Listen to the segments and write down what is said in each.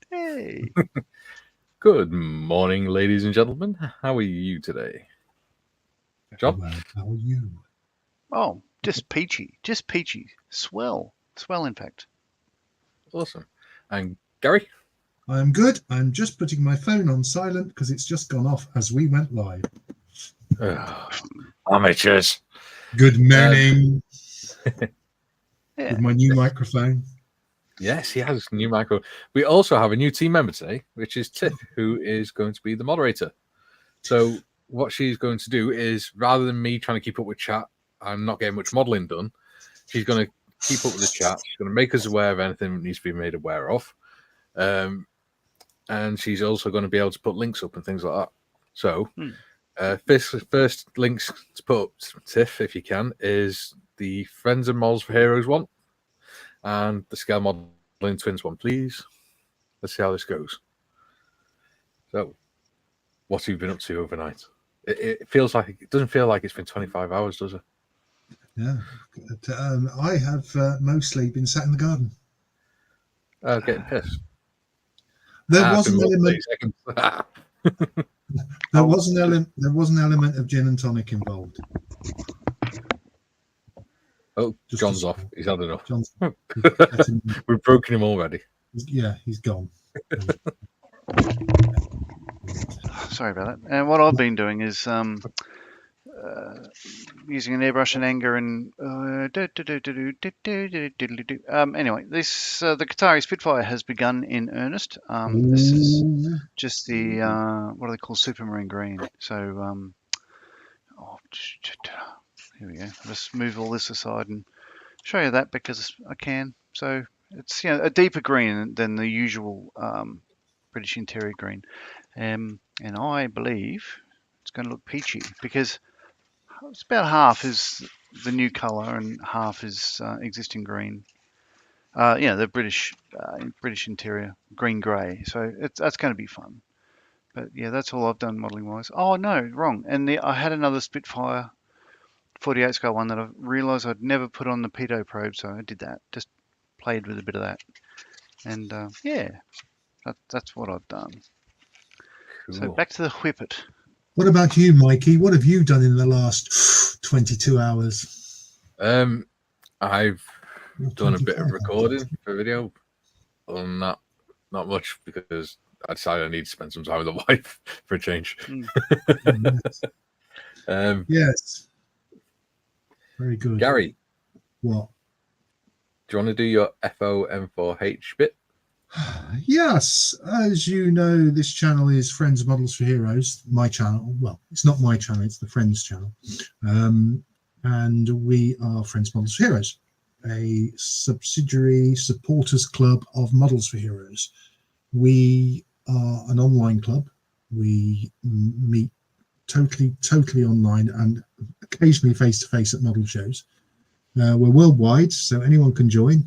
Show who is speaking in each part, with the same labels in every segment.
Speaker 1: Hey.
Speaker 2: Good morning, ladies and gentlemen. How are you today? John?
Speaker 3: Well, how are you?
Speaker 1: Oh, just peachy. Just peachy. Swell. Swell, in fact.
Speaker 2: Awesome. And Gary?
Speaker 3: I am good. I'm just putting my phone on silent because it's just gone off as we went live.
Speaker 2: Amateurs.
Speaker 3: Good morning.
Speaker 1: Yeah.
Speaker 3: With my new microphone.
Speaker 2: Yes, he has a new micro. We also have a new team member today, which is Tiff, who is going to be the moderator. So what she's going to do is, rather than me trying to keep up with chat, I'm not getting much modelling done. She's going to keep up with the chat. She's going to make us aware of anything that needs to be made aware of. And she's also going to be able to put links up and things like that. So first links to put up, Tiff, if you can, is the Friends and Models for Heroes one and the Scale Modeling Twins one, please. Let's see how this goes. So, what have you been up to overnight? It feels like it doesn't feel like it's been 25 hours, does it?
Speaker 3: Yeah. I have mostly been sat in the garden.
Speaker 2: Getting pissed.
Speaker 3: There was an element. There was an element of gin and tonic involved.
Speaker 2: Oh, just John's off. He's had enough. We've broken him already.
Speaker 3: Yeah, he's gone.
Speaker 1: Sorry about that. And what I've been doing is using an airbrush and anger and anyway, this the Qatari Spitfire has begun in earnest. This is just the what do they call supermarine green. So here we go. I'll just move all this aside and show you that because I can. So it's a deeper green than the usual British interior green, and I believe it's going to look peachy because it's about half is the new colour and half is existing green. The British interior green grey. So that's going to be fun. But yeah, that's all I've done modelling wise. Oh no, wrong. And I had another Spitfire 48 scale one that I realised I'd never put on the pitot probe, so I did that. Just played with a bit of that, and that's what I've done. Cool. So back to the Whippet.
Speaker 3: What about you, Mikey? What have you done in the last 22 hours?
Speaker 2: I've done a bit of recording for video. Other than that, not much because I decided I need to spend some time with the wife for a change.
Speaker 3: Yes. Very good.
Speaker 2: Gary.
Speaker 3: What?
Speaker 2: Do you want to do your FOM4H bit?
Speaker 3: Yes. As you know, this channel is Friends Models for Heroes, my channel. Well, it's not my channel, it's the Friends channel. And we are Friends Models for Heroes, a subsidiary supporters club of Models for Heroes. We are an online club. We meet totally online and occasionally face-to-face at model shows. We're worldwide, so anyone can join.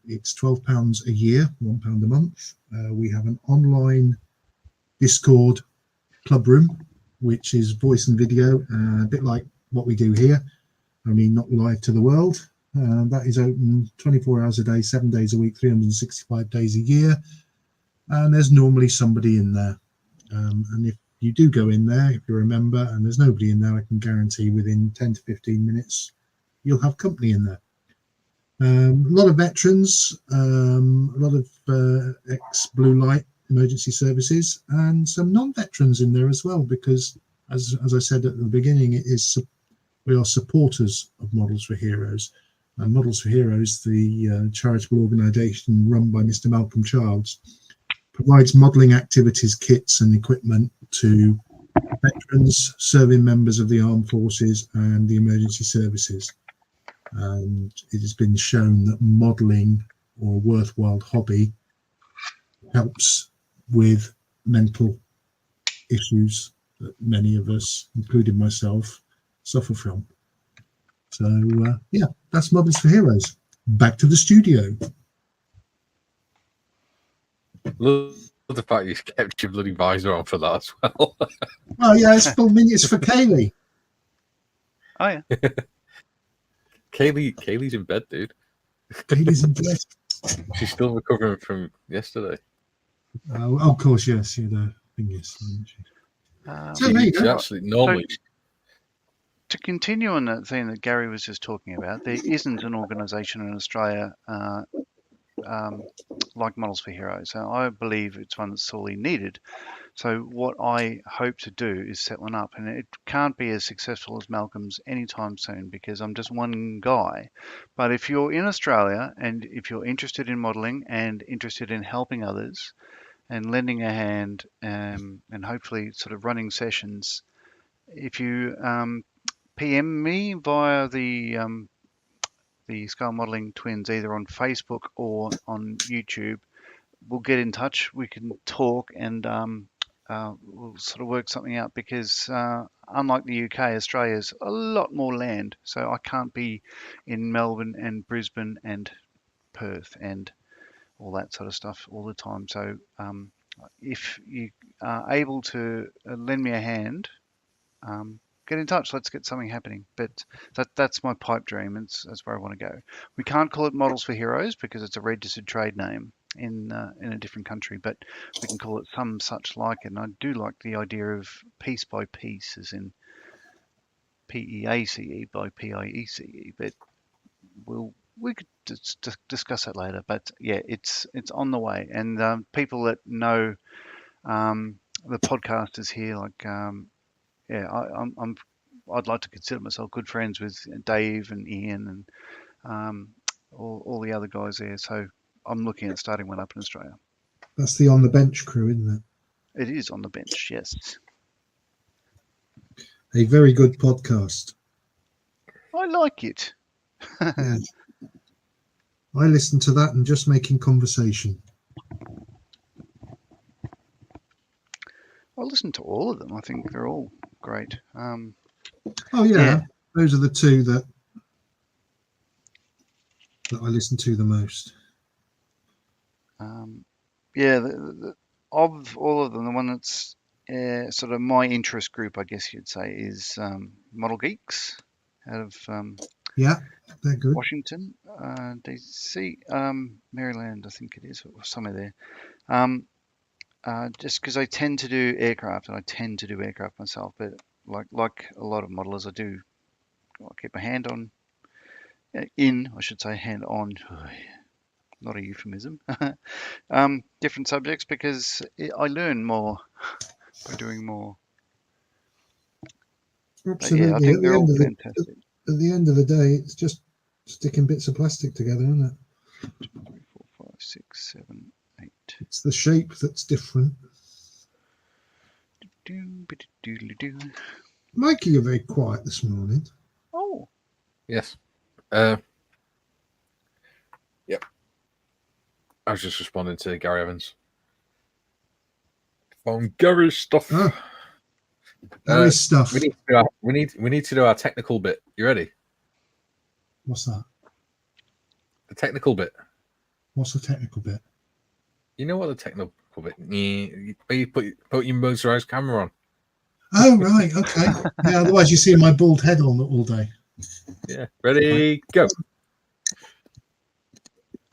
Speaker 3: It's £12 a year, £1 a month. We have an online Discord club room, which is voice and video, a bit like what we do here, only not live to the world. That is open 24 hours a day, 7 days a week, 365 days a year. And there's normally somebody in there. And if you do go in there, if you're a member and there's nobody in there, I can guarantee within 10 to 15 minutes, you'll have company in there. A lot of veterans, a lot of ex-blue light emergency services, and some non-veterans in there as well, because as I said at the beginning, we are supporters of Models for Heroes. And Models for Heroes, the charitable organisation run by Mr. Malcolm Childs, provides modelling activities, kits and equipment to veterans, serving members of the armed forces and the emergency services. And it has been shown that modelling or worthwhile hobby helps with mental issues that many of us, including myself, suffer from. So that's Models for Heroes. Back to the studio.
Speaker 2: Love the fact you kept your bloody visor on for that as well.
Speaker 3: Oh yeah, it's for Kaylee.
Speaker 1: Oh yeah.
Speaker 2: Kaylee's in bed, dude.
Speaker 3: Kaylee's in bed.
Speaker 2: She's still recovering from yesterday.
Speaker 3: Of course, yes. She had a thing yesterday, didn't she? So there you
Speaker 2: She
Speaker 3: go.
Speaker 2: actually normally.
Speaker 1: To continue on that thing that Gary was just talking about, there isn't an organisation in Australia like Models for Heroes. So I believe it's one that's sorely needed. So what I hope to do is set one up, and it can't be as successful as Malcolm's anytime soon because I'm just one guy. But if you're in Australia and if you're interested in modelling and interested in helping others and lending a hand and hopefully sort of running sessions, if you PM me via the Skull Modelling Twins either on Facebook or on YouTube, we'll get in touch. We can talk and we'll sort of work something out because unlike the UK, Australia's a lot more land. So I can't be in Melbourne and Brisbane and Perth and all that sort of stuff all the time. So if you are able to lend me a hand, get in touch. Let's get something happening. But that's my pipe dream. That's where I want to go. We can't call it Models for Heroes because it's a registered trade name in a different country, but we can call it some such like it. And I do like the idea of piece by piece, as in PEACE by PIECE. But we could discuss that later. But yeah, it's on the way. And people that know the podcasters here, like yeah, I'd like to consider myself good friends with Dave and Ian and all the other guys there. So I'm looking at starting one up in Australia.
Speaker 3: That's the On the Bench crew, isn't it?
Speaker 1: It is on the bench, yes.
Speaker 3: A very good podcast.
Speaker 1: I like it.
Speaker 3: Yeah. I listen to that and just making conversation.
Speaker 1: I listen to all of them. I think they're all great.
Speaker 3: Oh yeah, those are the two that I listen to the most.
Speaker 1: Yeah, of all of them, the one that's sort of my interest group, I guess you'd say, is Model Geeks out of
Speaker 3: yeah, they're good.
Speaker 1: Washington, DC, Maryland, I think it is, or somewhere there. Just because I tend to do aircraft, and I tend to do aircraft myself, but like a lot of modelers, I keep my hand on, I should say, hand on, not a euphemism, different subjects because I learn more by doing more.
Speaker 3: Absolutely.
Speaker 1: But yeah, I think they're all fantastic.
Speaker 3: At the end of the day, it's just sticking bits of plastic together, isn't it?
Speaker 1: 2, 3, 4, 5, 6, 7, 8.
Speaker 3: It's the shape that's different. Mikey, you're very quiet this morning.
Speaker 1: Oh.
Speaker 2: Yes. Yep. I was just responding to Gary Evans. On Gary's stuff.
Speaker 3: Oh. Gary's stuff.
Speaker 2: We need to do our technical bit. You ready?
Speaker 3: What's that?
Speaker 2: The technical bit.
Speaker 3: What's the technical bit?
Speaker 2: You know what the technical bit? You put your motorized camera on.
Speaker 3: Oh right, okay. Yeah, otherwise you see my bald head on all day.
Speaker 2: Yeah. Ready, go.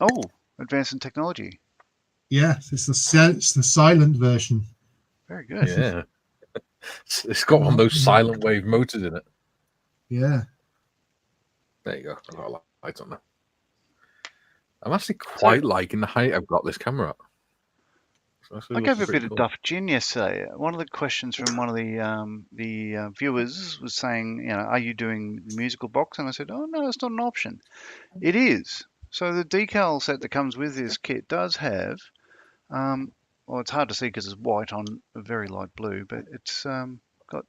Speaker 1: Oh, advancing technology.
Speaker 3: Yeah, it's the silent version.
Speaker 1: Very good.
Speaker 2: Yeah. It's got one of those silent wave motors in it.
Speaker 3: Yeah.
Speaker 2: There you go. I've got a light on there. I'm actually quite liking the height I've got this camera at.
Speaker 1: I gave a bit of Duff Gin yesterday. One of the questions from one of the viewers was saying, you know, are you doing the musical box? And I said, oh no, it's not an option. It is. So the decal set that comes with this kit does have, well, it's hard to see because it's white on a very light blue, but it's got,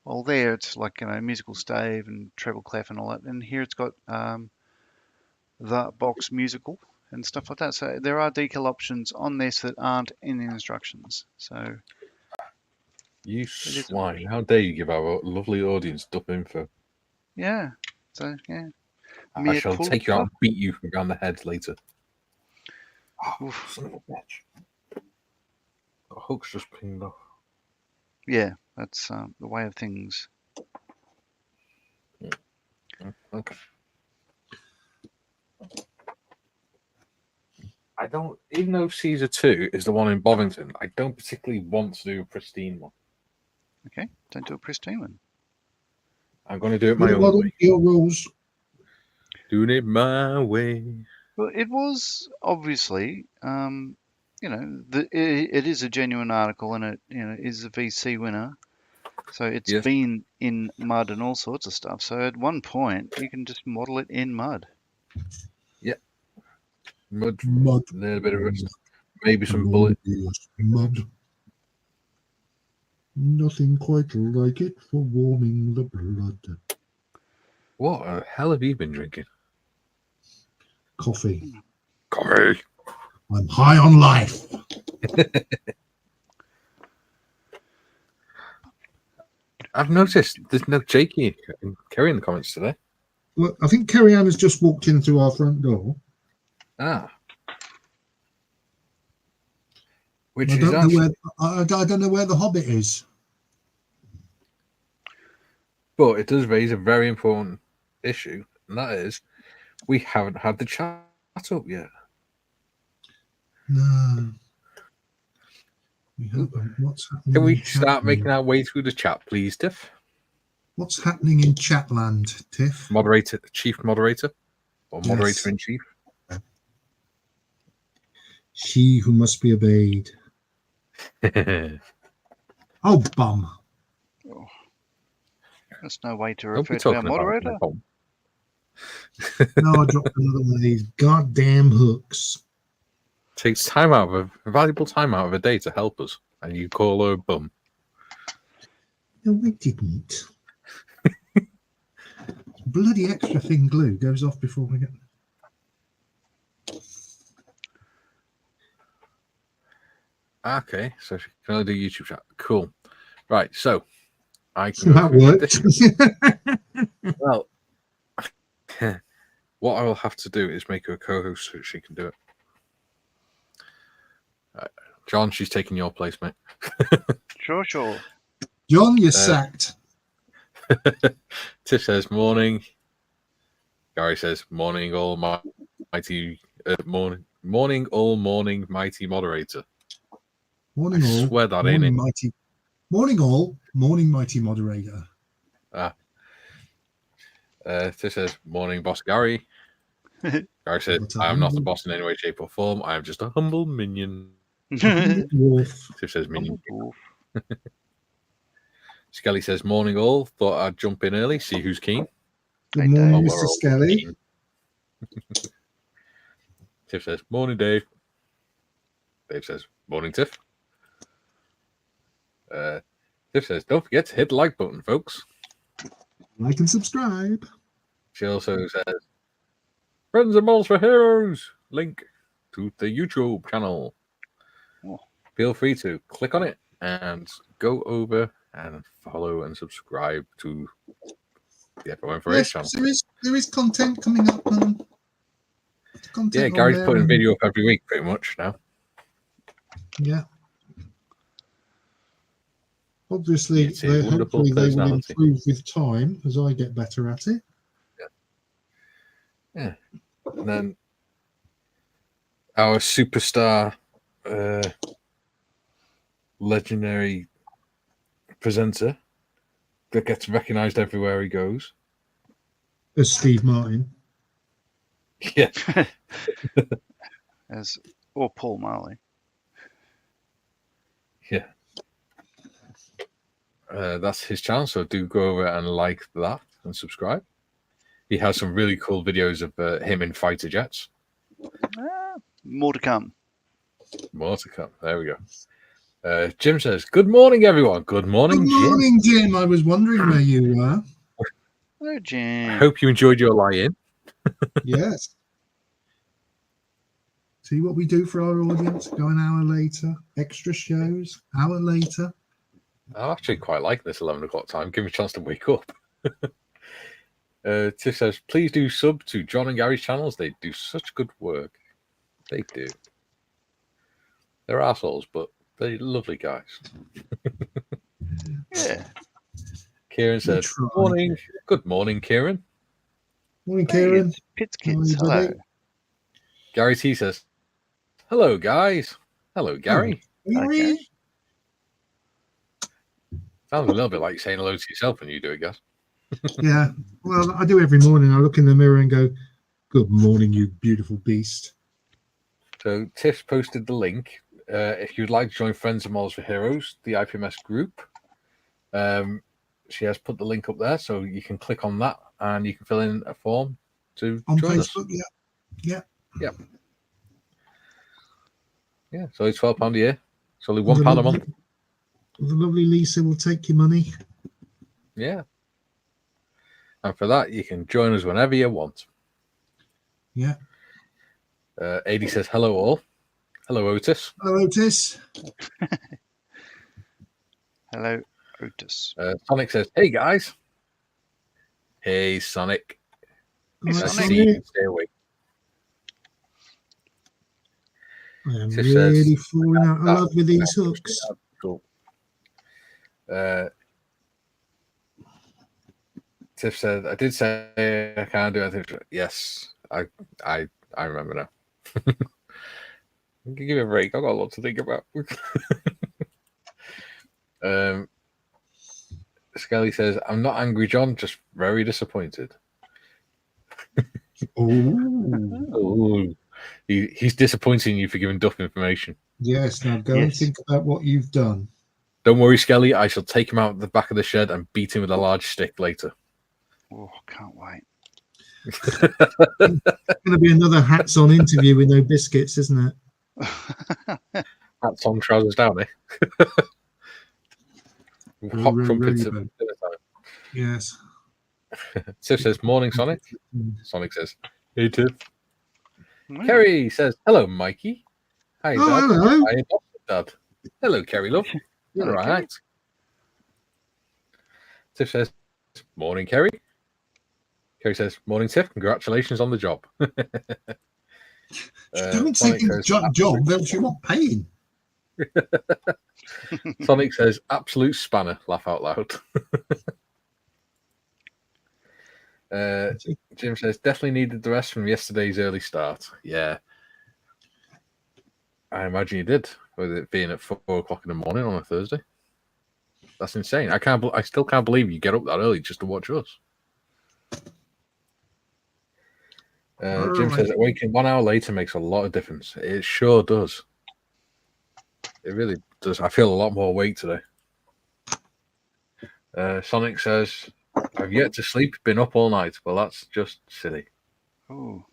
Speaker 1: well, there it's like, you know, musical stave and treble clef and all that. And here it's got the box musical and stuff like that. So there are decal options on this that aren't in the instructions. So
Speaker 2: you swine! How dare you give our lovely audience duff info?
Speaker 1: Yeah. So yeah.
Speaker 2: I shall take you out and beat you around the head later. Oh, son of a bitch! The hook's just pinged off.
Speaker 1: Yeah, that's the way of things.
Speaker 2: Okay. I don't, even though Caesar 2 is the one in Bovington, I don't particularly want to do a pristine one.
Speaker 1: Okay, don't do a pristine one.
Speaker 2: I'm going to do it my own way.
Speaker 3: Your rules.
Speaker 2: Doing it my way.
Speaker 1: Well, it was obviously, it is a genuine article, and it is a VC winner. So it's been in mud and all sorts of stuff. So at one point, you can just model it in mud.
Speaker 2: Yeah. Mud. A little bit of rust. Maybe some bullet.
Speaker 3: Mud. Nothing quite like it for warming the blood.
Speaker 2: What the hell have you been drinking?
Speaker 3: Coffee.
Speaker 2: Coffee.
Speaker 3: I'm high on life.
Speaker 2: I've noticed there's no Jakey and Kerry in the comments today.
Speaker 3: Well, I think Kerry Ann has just walked in through our front door.
Speaker 2: Ah.
Speaker 3: I don't know where the Hobbit is.
Speaker 2: But it does raise a very important issue, and that is we haven't had the chat up yet.
Speaker 3: No. We haven't. What's happening?
Speaker 2: Can we start making our way through the chat, please, Tiff?
Speaker 3: What's happening in Chatland, Tiff?
Speaker 2: Moderator, chief moderator, or moderator in chief?
Speaker 3: She who must be obeyed. Oh, bum.
Speaker 1: Oh. There's no way to refer to our moderator.
Speaker 3: No, I dropped another one of these goddamn hooks.
Speaker 2: Takes time out of a valuable time out of a day to help us, and you call her a bum.
Speaker 3: No, we didn't. Bloody extra thin glue goes off before we get.
Speaker 2: Okay, so she can only do YouTube chat. Cool. Right, so I can.
Speaker 3: So that worked.
Speaker 2: Well, what I will have to do is make her a co-host so she can do it. John, she's taking your place, mate.
Speaker 1: Sure.
Speaker 3: John, you're sacked.
Speaker 2: Tiff says morning. Gary says morning, all mighty morning, all morning, mighty moderator.
Speaker 3: Morning, all.
Speaker 2: I swear that ain't it.
Speaker 3: Mighty. Morning, all. Morning, mighty moderator.
Speaker 2: Tiff says morning, boss Gary. Gary says I am not a boss in any way, shape, or form. I am just a humble minion. Tiff says minion. Skelly says morning, all. Thought I'd jump in early, see who's keen.
Speaker 3: Good morning, Mr. Skelly.
Speaker 2: Tiff says morning, Dave. Dave says morning, Tiff. Tiff says don't forget to hit the like button, folks.
Speaker 3: Like and subscribe.
Speaker 2: She also says Friends and Models for Heroes link to the YouTube channel. Feel free to click on it and go over and follow and subscribe to the FOM4H channel.
Speaker 3: There is content coming up.
Speaker 2: Gary's putting video up every week pretty much now.
Speaker 3: Yeah. Obviously,
Speaker 2: hopefully
Speaker 3: they will improve with time as I get better at it.
Speaker 2: Yeah. And then our superstar legendary presenter that gets recognized everywhere he goes.
Speaker 3: As Steve Martin.
Speaker 2: Yeah.
Speaker 1: Or Paul Marley.
Speaker 2: Yeah. That's his channel, so do go over and like that and subscribe. He has some really cool videos of him in fighter jets.
Speaker 1: More to come.
Speaker 2: More to come. There we go. Jim says, good morning, everyone. Good morning,
Speaker 3: Jim. Good morning, Jim. I was wondering where you were.
Speaker 1: Hello, Jim.
Speaker 2: I hope you enjoyed your lie-in.
Speaker 3: Yes. See what we do for our audience. Go an hour later. Extra shows. Hour later.
Speaker 2: I actually quite like this 11 o'clock time. Give me a chance to wake up. Tiff says, please do sub to John and Gary's channels. They do such good work. They do. They're assholes, but they're lovely guys.
Speaker 1: Yeah.
Speaker 2: Kieran says, morning. Good morning, Kieran.
Speaker 3: Morning, Kieran.
Speaker 1: Hey, Pits Kids. Hello.
Speaker 2: Gary T says, Hello, guys. Hello, Gary.
Speaker 3: Gary?
Speaker 2: Sounds a little bit like you're saying hello to yourself when you do it, guys.
Speaker 3: Yeah. Well, I do every morning. I look in the mirror and go, "Good morning, you beautiful beast."
Speaker 2: So Tiff's posted the link. If you'd like to join Friends of Models for Heroes, the IPMS group, she has put the link up there, so you can click on that and you can fill in a form to
Speaker 3: On
Speaker 2: join
Speaker 3: Facebook,
Speaker 2: us.
Speaker 3: yeah.
Speaker 2: Yeah, so it's £12 a year. It's only £1 a month.
Speaker 3: The lovely Lisa will take your money.
Speaker 2: Yeah. And for that, you can join us whenever you want.
Speaker 3: Yeah.
Speaker 2: AD says, hello all. Hello, Otis.
Speaker 3: Hello, Otis.
Speaker 1: Hello, Otis.
Speaker 2: Sonic says, hey, guys. Hey, Sonic.
Speaker 1: Hey,
Speaker 3: Right,
Speaker 2: I
Speaker 1: Sonic.
Speaker 2: see you can stay awake.
Speaker 3: I am
Speaker 2: Tiff
Speaker 3: really
Speaker 2: says,
Speaker 3: falling out of love with these hooks.
Speaker 2: Cool. Tiff said, I did say I can't do anything. Yes, I remember now. Give me a break. I've got a lot to think about. Skelly says, I'm not angry, John, just very disappointed.
Speaker 3: Oh,
Speaker 2: He's disappointing you for giving Duff information.
Speaker 3: yes. Now go and think about what you've done.
Speaker 2: Don't worry, Skelly. I shall take him out the back of the shed and beat him with a large stick later.
Speaker 1: Oh, can't wait.
Speaker 3: It's going to be another hats on interview with no biscuits, isn't it?
Speaker 2: Hats on, trousers down, eh? Hot crumpets at dinner time.
Speaker 3: Yes.
Speaker 2: Tiff says, morning, Sonic. Sonic says, hey, Tiff.
Speaker 1: Mm.
Speaker 2: Kerry says, hello, Mikey. Hi, Dad.
Speaker 3: Hello.
Speaker 2: Hi, Dad. Hello, Kerry, love. You're
Speaker 1: Hello,
Speaker 2: all
Speaker 1: Kerry.
Speaker 2: right. Tiff says, morning, Kerry. Kerry says, morning, Tiff. Congratulations on the job.
Speaker 3: Don't say job, but you're not paying.
Speaker 2: Sonic says, absolute spanner. Laugh out loud. Jim says, definitely needed the rest from yesterday's early start. Yeah. I imagine you did, with it being at 4 o'clock in the morning on a Thursday. That's insane. I still can't believe you get up that early just to watch us. Jim says, waking 1 hour later makes a lot of difference. It sure does. It really does. I feel a lot more awake today. Sonic says, I've yet to sleep, been up all night. Well, that's just silly.
Speaker 1: Oh,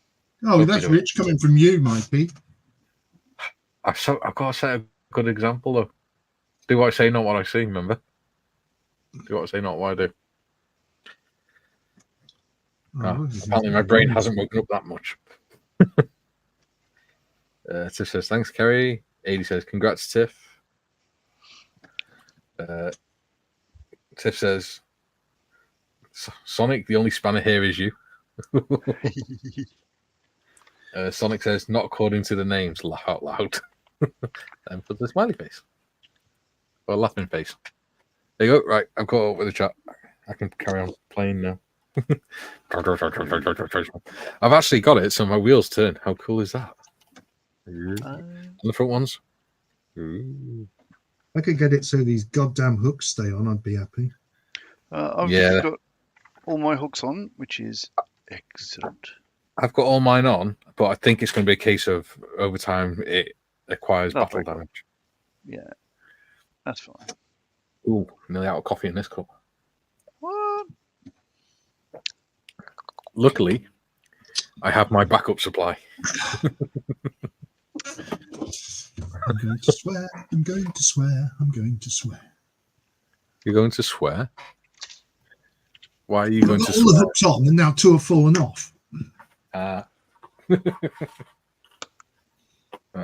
Speaker 3: that's rich coming from you, Mikey.
Speaker 2: I've got to set a good example, though. Do what I say, not what I see, remember? Do what I say, not what I do. Apparently my brain hasn't woken up that much. Tiff says, thanks, Kerry. 80 says, congrats, Tiff. Tiff says, Sonic, the only spanner here is you. Sonic says, not according to the names. Laugh out loud. And put the smiley face. Or laughing face. There you go. Right, I've caught up with the chat. I can carry on playing now. I've actually got it, so my wheels turn. How cool is that? And the front ones. Ooh.
Speaker 3: I could get it so these goddamn hooks stay on. I'd be happy.
Speaker 1: I've got all my hooks on, which is excellent.
Speaker 2: I've got all mine on, but I think it's going to be a case of over time it acquires battle damage.
Speaker 1: Yeah, that's fine.
Speaker 2: Ooh, nearly out of coffee in this cup.
Speaker 1: What?
Speaker 2: Luckily, I have my backup supply.
Speaker 3: I'm going to swear. I'm going to swear. I'm going to swear.
Speaker 2: You're going to swear? Why are you going to swear?
Speaker 3: All the hooks on, and now 2 have fallen off.
Speaker 2: Right,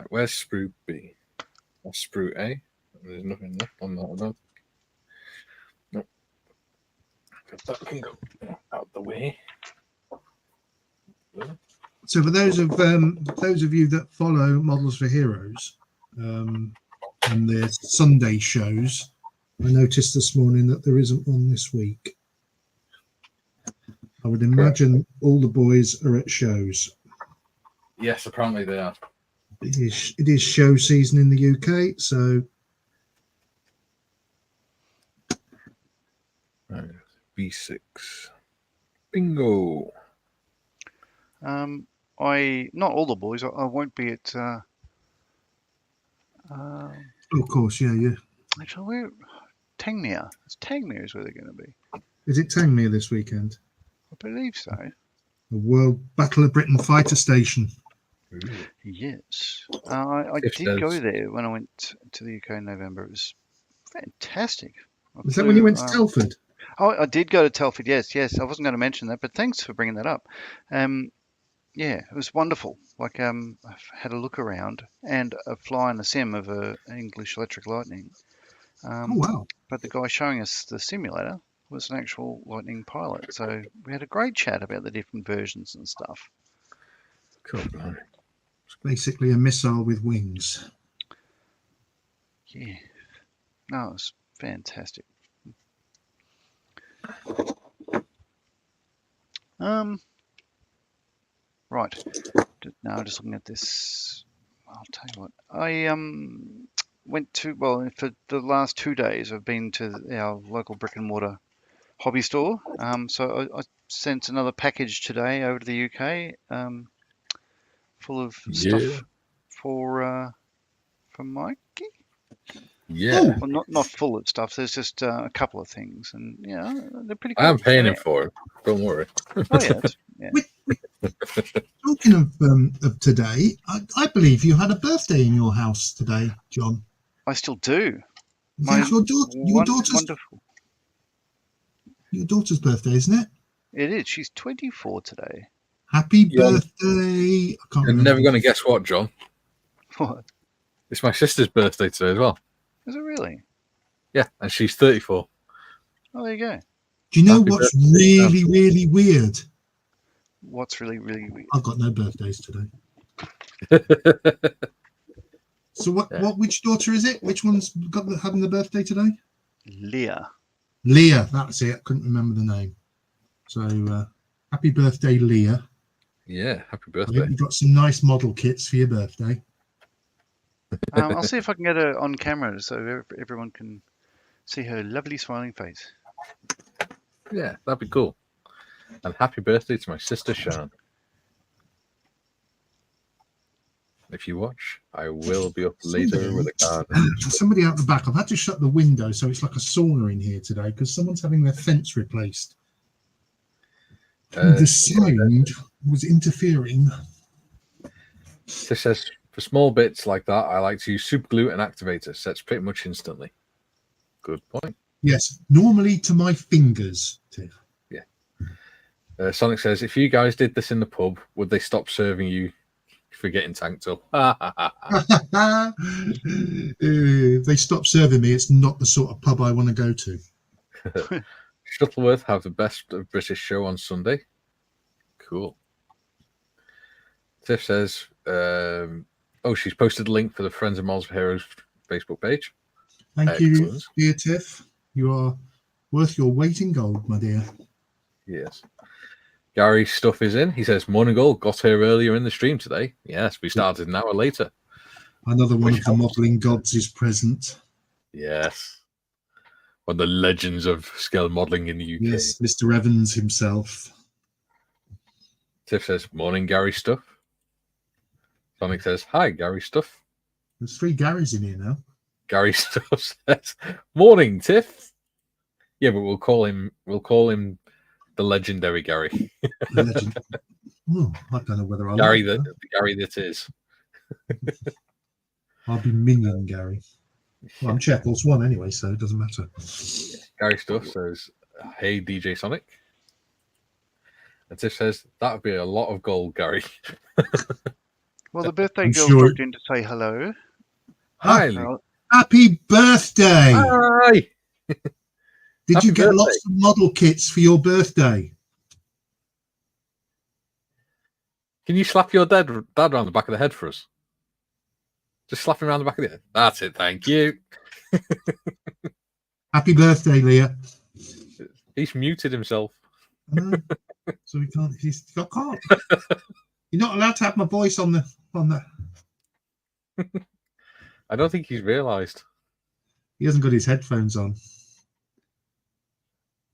Speaker 2: where's Sprue B? That's Sprue A. There's nothing left on that. I don't think. Nope. That can go out the way.
Speaker 3: So for those of you that follow Models for Heroes and their Sunday shows, I noticed this morning that there isn't one this week. I would imagine all the boys are at shows.
Speaker 2: Yes, apparently they are.
Speaker 3: It is show season in the UK, so
Speaker 2: V6. Bingo.
Speaker 1: Not all the boys. I won't be at.
Speaker 3: of course, yeah.
Speaker 1: Actually, where Tangmere? Tangmere is where they're going to be.
Speaker 3: Is it Tangmere this weekend?
Speaker 1: I believe so.
Speaker 3: The World Battle of Britain Fighter Station.
Speaker 2: Ooh.
Speaker 1: Yes. I
Speaker 2: If
Speaker 1: did go
Speaker 2: there's-
Speaker 1: there when I went to the UK in November. It was fantastic.
Speaker 3: Was that when you went to Telford?
Speaker 1: Oh, I did go to Telford. Yes. I wasn't going to mention that, but thanks for bringing that up. Yeah, it was wonderful. Like, I've had a look around and a fly in a sim of a English Electric Lightning.
Speaker 3: Oh, wow.
Speaker 1: But the guy showing us the simulator was an actual Lightning pilot. So we had a great chat about the different versions and stuff.
Speaker 2: Cool.
Speaker 3: It's basically a missile with wings.
Speaker 1: Yeah. No, it was fantastic. Right. Now just looking at this. I'll tell you what. I went to, well, for the last 2 days I've been to our local brick and mortar hobby store. So I sent another package today over to the UK, full of stuff for Mikey.
Speaker 2: Yeah.
Speaker 1: Well, not full of stuff. There's just a couple of things, and yeah, they're pretty cool.
Speaker 2: I am paying him for it. Don't worry.
Speaker 1: Oh yeah, yeah.
Speaker 3: Talking of today, I believe you had a birthday in your house today, John.
Speaker 1: I still do.
Speaker 3: Yes, your daughter's
Speaker 1: Wonderful.
Speaker 3: your daughter's birthday, isn't it?
Speaker 1: It is. She's 24 today.
Speaker 3: Happy
Speaker 2: Yeah.
Speaker 3: birthday! I can't
Speaker 2: You're
Speaker 3: remember.
Speaker 2: never going to guess what, John.
Speaker 1: What?
Speaker 2: It's my sister's birthday today as well.
Speaker 1: Is it really?
Speaker 2: Yeah, and she's 34.
Speaker 1: Oh, there you go.
Speaker 3: Do you know
Speaker 2: Happy
Speaker 3: what's
Speaker 2: birthday,
Speaker 3: really weird?
Speaker 1: What's really weird?
Speaker 3: I've got no birthdays today. So which daughter is it? Which one's having the birthday today?
Speaker 1: Leah.
Speaker 3: Leah, that's it. I couldn't remember the name. So happy birthday, Leah.
Speaker 2: Yeah, happy
Speaker 3: I
Speaker 2: birthday.
Speaker 3: hope you got some nice model kits for your birthday.
Speaker 1: I'll see if I can get her on camera so everyone can see her lovely smiling face.
Speaker 2: Yeah, that'd be cool. And happy birthday to my sister, Sharon. If you watch, I will be up later with a card.
Speaker 3: Somebody out the back. I've had to shut the window, so it's like a sauna in here today because someone's having their fence replaced. The sound was interfering.
Speaker 2: This says, for small bits like that, I like to use super glue and activator. Sets pretty much instantly. Good point.
Speaker 3: Yes, normally to my fingers, Tiff.
Speaker 2: Yeah. Sonic says, if you guys did this in the pub, would they stop serving you for getting tanked up?
Speaker 3: If they stop serving me, it's not the sort of pub I want to go to.
Speaker 2: Shuttleworth have the best of British show on Sunday. Cool. Tiff says, she's posted a link for the Friends of Models for Heroes Facebook page.
Speaker 3: Thank you,
Speaker 2: Excellent.
Speaker 3: dear Tiff. You are worth your weight in gold, my dear.
Speaker 2: Yes. Gary's stuff is in. He says, morning gold, got here earlier in the stream today. Yes, we started an hour later.
Speaker 3: Another one
Speaker 2: Which
Speaker 3: of the
Speaker 2: helps.
Speaker 3: modelling gods is present.
Speaker 2: Yes. One of the legends of scale modelling in the UK.
Speaker 3: Yes, Mr. Evans himself.
Speaker 2: Tiff says, morning Gary stuff. Sonic says, hi Gary stuff.
Speaker 3: There's 3 Garys in here now.
Speaker 2: Gary stuff says, morning Tiff. Yeah, but we'll call him the legendary Gary.
Speaker 3: The legend. Oh, I don't know whether I
Speaker 2: Gary
Speaker 3: like
Speaker 2: the Gary that is.
Speaker 3: I'll be Minion Gary. Well, I'm Chair Force 1 anyway, so it doesn't matter.
Speaker 2: Gary stuff says, hey DJ Sonic. And Tiff says, that would be a lot of gold, Gary.
Speaker 1: Well, the birthday
Speaker 3: I'm
Speaker 1: girl
Speaker 3: sure-
Speaker 1: dropped in to say hello.
Speaker 2: Hi.
Speaker 3: Happy birthday!
Speaker 2: Hi.
Speaker 3: Did
Speaker 2: Happy
Speaker 3: you get
Speaker 2: birthday.
Speaker 3: lots of model kits for your birthday?
Speaker 2: Can you slap your dad around the back of the head for us? Just slap him around the back of the head. That's it. Thank you.
Speaker 3: Happy birthday, Leah.
Speaker 2: He's muted himself.
Speaker 3: I know. So we can't. I can't. You're not allowed to have my voice on the.
Speaker 2: I don't think he's realised.
Speaker 3: He hasn't got his headphones on.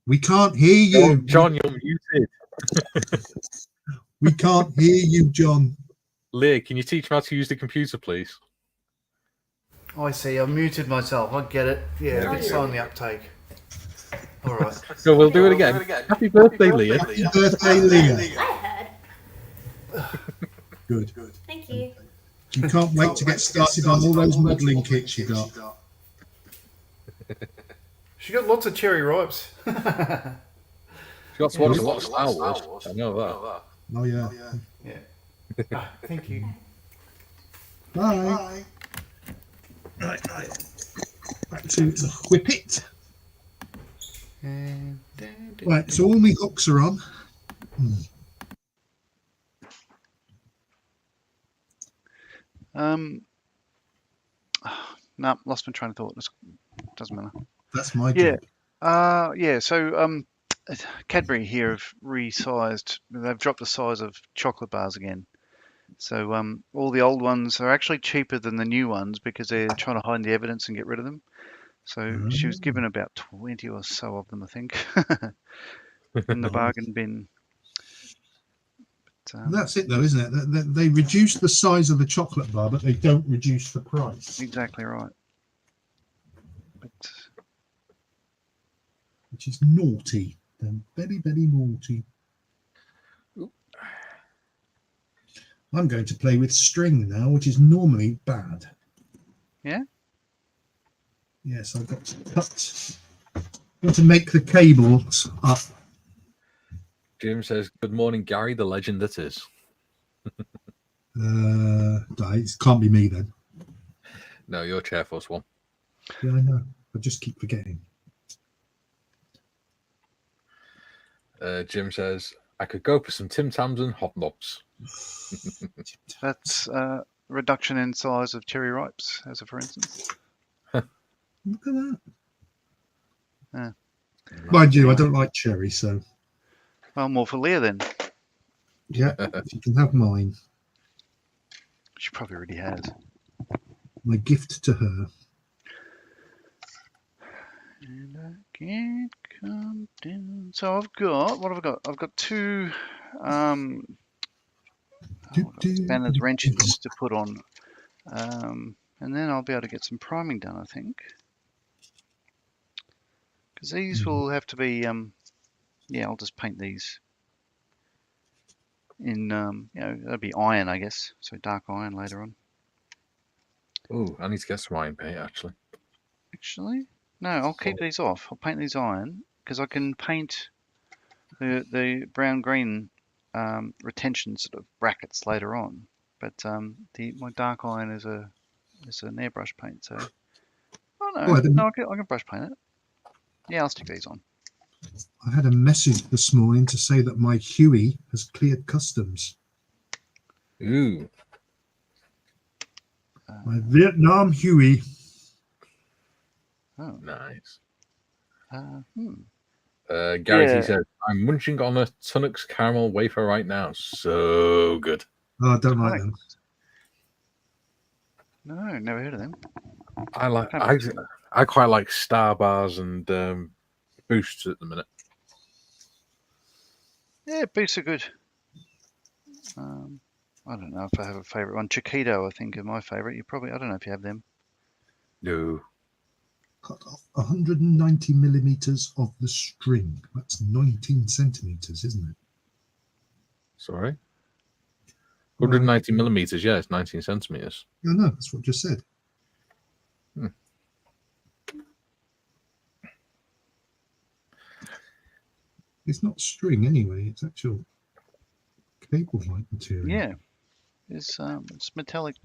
Speaker 3: We can't hear you.
Speaker 2: John, you're muted.
Speaker 3: We can't hear you, John.
Speaker 2: Leah, can you teach me how to use the computer, please?
Speaker 1: I see. I muted myself. I get it. Yeah, a bit slow on the uptake. All right.
Speaker 2: So we'll do it again. Happy birthday, Leah.
Speaker 3: Happy birthday, Leah.
Speaker 4: I heard.
Speaker 3: Good.
Speaker 4: Thank you.
Speaker 3: You can't wait to get started on all those modelling kits you got.
Speaker 1: She got lots of cherry ripes.
Speaker 2: She got to watch a lot of Star Wars. I know that.
Speaker 3: Oh, yeah.
Speaker 1: Yeah. Ah, thank you.
Speaker 3: Bye. Right. Back to the Whippet. Right, so all my hooks are on.
Speaker 1: No, lost my train of thought. Doesn't matter.
Speaker 3: That's my job.
Speaker 1: Yeah. So Cadbury here have resized. They've dropped the size of chocolate bars again. So all the old ones are actually cheaper than the new ones because they're trying to hide the evidence and get rid of them. So she was given about 20 or so of them, I think, in the bargain bin. But,
Speaker 3: That's it, though, isn't it? They reduce the size of the chocolate bar, but they don't reduce the price.
Speaker 1: Exactly right. But
Speaker 3: Which is naughty. They're very, very naughty. I'm going to play with string now, which is normally bad.
Speaker 1: Yeah?
Speaker 3: Yes, I've got to cut. Got to make the cables up.
Speaker 2: Jim says, "Good morning, Gary, the legend that is."
Speaker 3: It can't be me then.
Speaker 2: No, you're Chairforce One.
Speaker 3: Yeah, I know. I just keep forgetting.
Speaker 2: Jim says, "I could go for some Tim Tams and hot dogs."
Speaker 1: that's reduction in size of cherry ripes, as a for instance.
Speaker 3: Look at that.
Speaker 1: Yeah.
Speaker 3: Mind you, I don't like cherry, so
Speaker 1: Well, more for Leah then.
Speaker 3: yeah, if you can have mine.
Speaker 1: She probably already has.
Speaker 3: My gift to her.
Speaker 1: And I can't come down. So I've got, what have I got? I've got two spanners, wrenches to put on. And then I'll be able to get some priming done, I think. Because these will have to be, yeah, I'll just paint these in, that'll be iron, I guess. So dark iron later on.
Speaker 2: Oh, I need to get some iron paint, actually.
Speaker 1: Actually, no, I'll keep these off. I'll paint these iron because I can paint the brown-green retention sort of brackets later on. But my dark iron is an airbrush paint, so I can brush paint it. Yeah, I'll stick these on.
Speaker 3: I had a message this morning to say that my Huey has cleared customs.
Speaker 2: Ooh.
Speaker 3: My Vietnam Huey.
Speaker 1: Oh,
Speaker 2: Nice.
Speaker 1: Yeah.
Speaker 2: Gary T says, "I'm munching on a Tunnux caramel wafer right now. So good."
Speaker 3: Oh, I don't like them.
Speaker 1: No, never heard of them.
Speaker 2: I quite like Star Bars and Boosts at the minute.
Speaker 1: Yeah, boosts are good. I don't know if I have a favourite one. Chiquito, I think, are my favourite. I don't know if you have them.
Speaker 2: No.
Speaker 3: Cut off 190 millimeters of the string. That's 19 centimeters, isn't it?
Speaker 2: Sorry? 190 millimeters, yeah, it's 19 centimeters.
Speaker 3: I know, that's what I just said. It's not string anyway, it's actual cable-like material.
Speaker 1: Yeah, it's metallic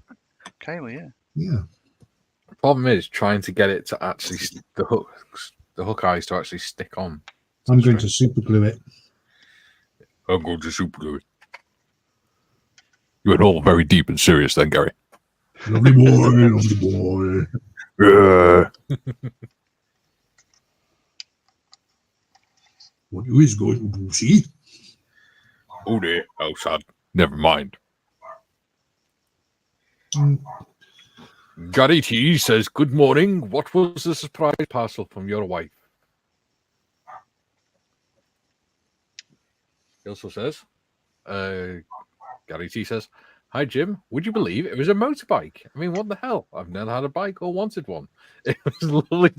Speaker 1: cable. Yeah.
Speaker 3: Yeah.
Speaker 2: The problem is trying to get it to actually the hook eyes to actually stick on.
Speaker 3: I'm going to super glue it.
Speaker 2: I'm going to super glue it. You went all very deep and serious then, Gary.
Speaker 3: Lovely boy, lovely boy.
Speaker 2: Yeah.
Speaker 3: What is going to do, see?
Speaker 2: Oh dear, oh sad. Never mind. Gary T says, "Good morning. What was the surprise parcel from your wife?" He also says, Gary T says, "Hi Jim. Would you believe it was a motorbike? I mean, what the hell? I've never had a bike or wanted one. It was lovely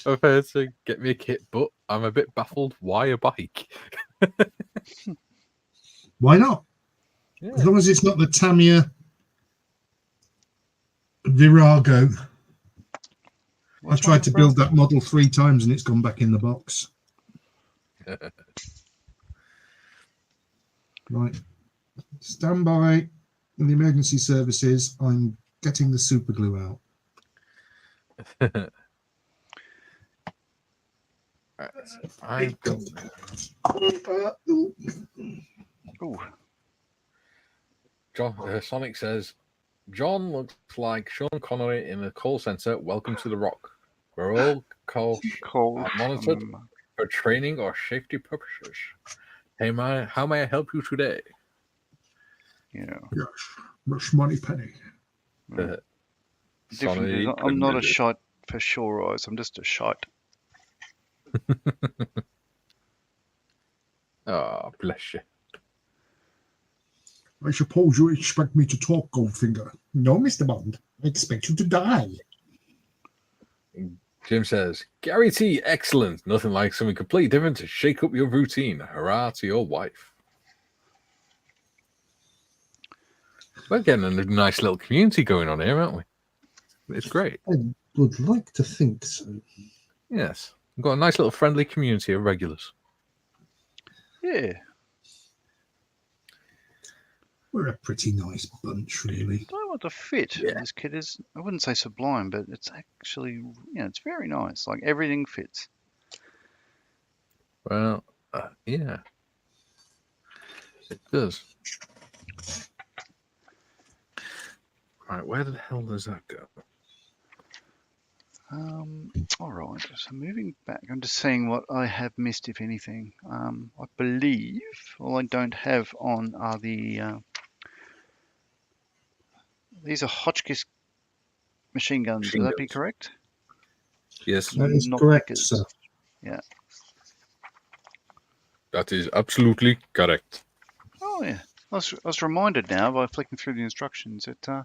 Speaker 2: of her to get me a kit, but I'm a bit baffled. Why a bike?"
Speaker 3: Why not?
Speaker 2: Yeah.
Speaker 3: As long as it's not the Tamiya Virago. I've tried to build that model 3 times and it's gone back in the box. Right. Stand by in the emergency services. I'm getting the super glue out.
Speaker 2: I've got...
Speaker 1: Ooh.
Speaker 2: John, Sonic says, "John looks like Sean Connery in a call center. Welcome to the Rock. We're all calls are monitored for training or safety purposes. Hey, how may I help you today?"
Speaker 1: Yeah.
Speaker 3: Yes, much money penny.
Speaker 1: Different is I'm not a shite for sure eyes. I'm just a shite.
Speaker 2: Oh, bless you.
Speaker 3: I suppose you expect me to talk, Goldfinger. No, Mr. Bond. I expect you to die.
Speaker 2: Jim says, "Gary T, excellent. Nothing like something completely different to shake up your routine. Hurrah to your wife." We're getting a nice little community going on here, aren't we? It's great.
Speaker 3: I would like to think so.
Speaker 2: Yes. We've got a nice little friendly community of regulars.
Speaker 1: Yeah.
Speaker 3: We're a pretty nice bunch, really.
Speaker 1: I don't know what the fit of this kit is. I wouldn't say sublime, but it's actually, it's very nice. Like everything fits.
Speaker 2: Well, yeah. It does. Right, where the hell does that go?
Speaker 1: All right. So moving back, I'm just seeing what I have missed, if anything. I believe all I don't have on are the. These are Hotchkiss machine guns. Would that be correct?
Speaker 2: Yes.
Speaker 3: That is
Speaker 1: Not
Speaker 3: correct,
Speaker 1: Vickers.
Speaker 3: sir.
Speaker 1: Yeah.
Speaker 2: That is absolutely correct.
Speaker 1: Oh yeah. I was reminded now by flicking through the instructions that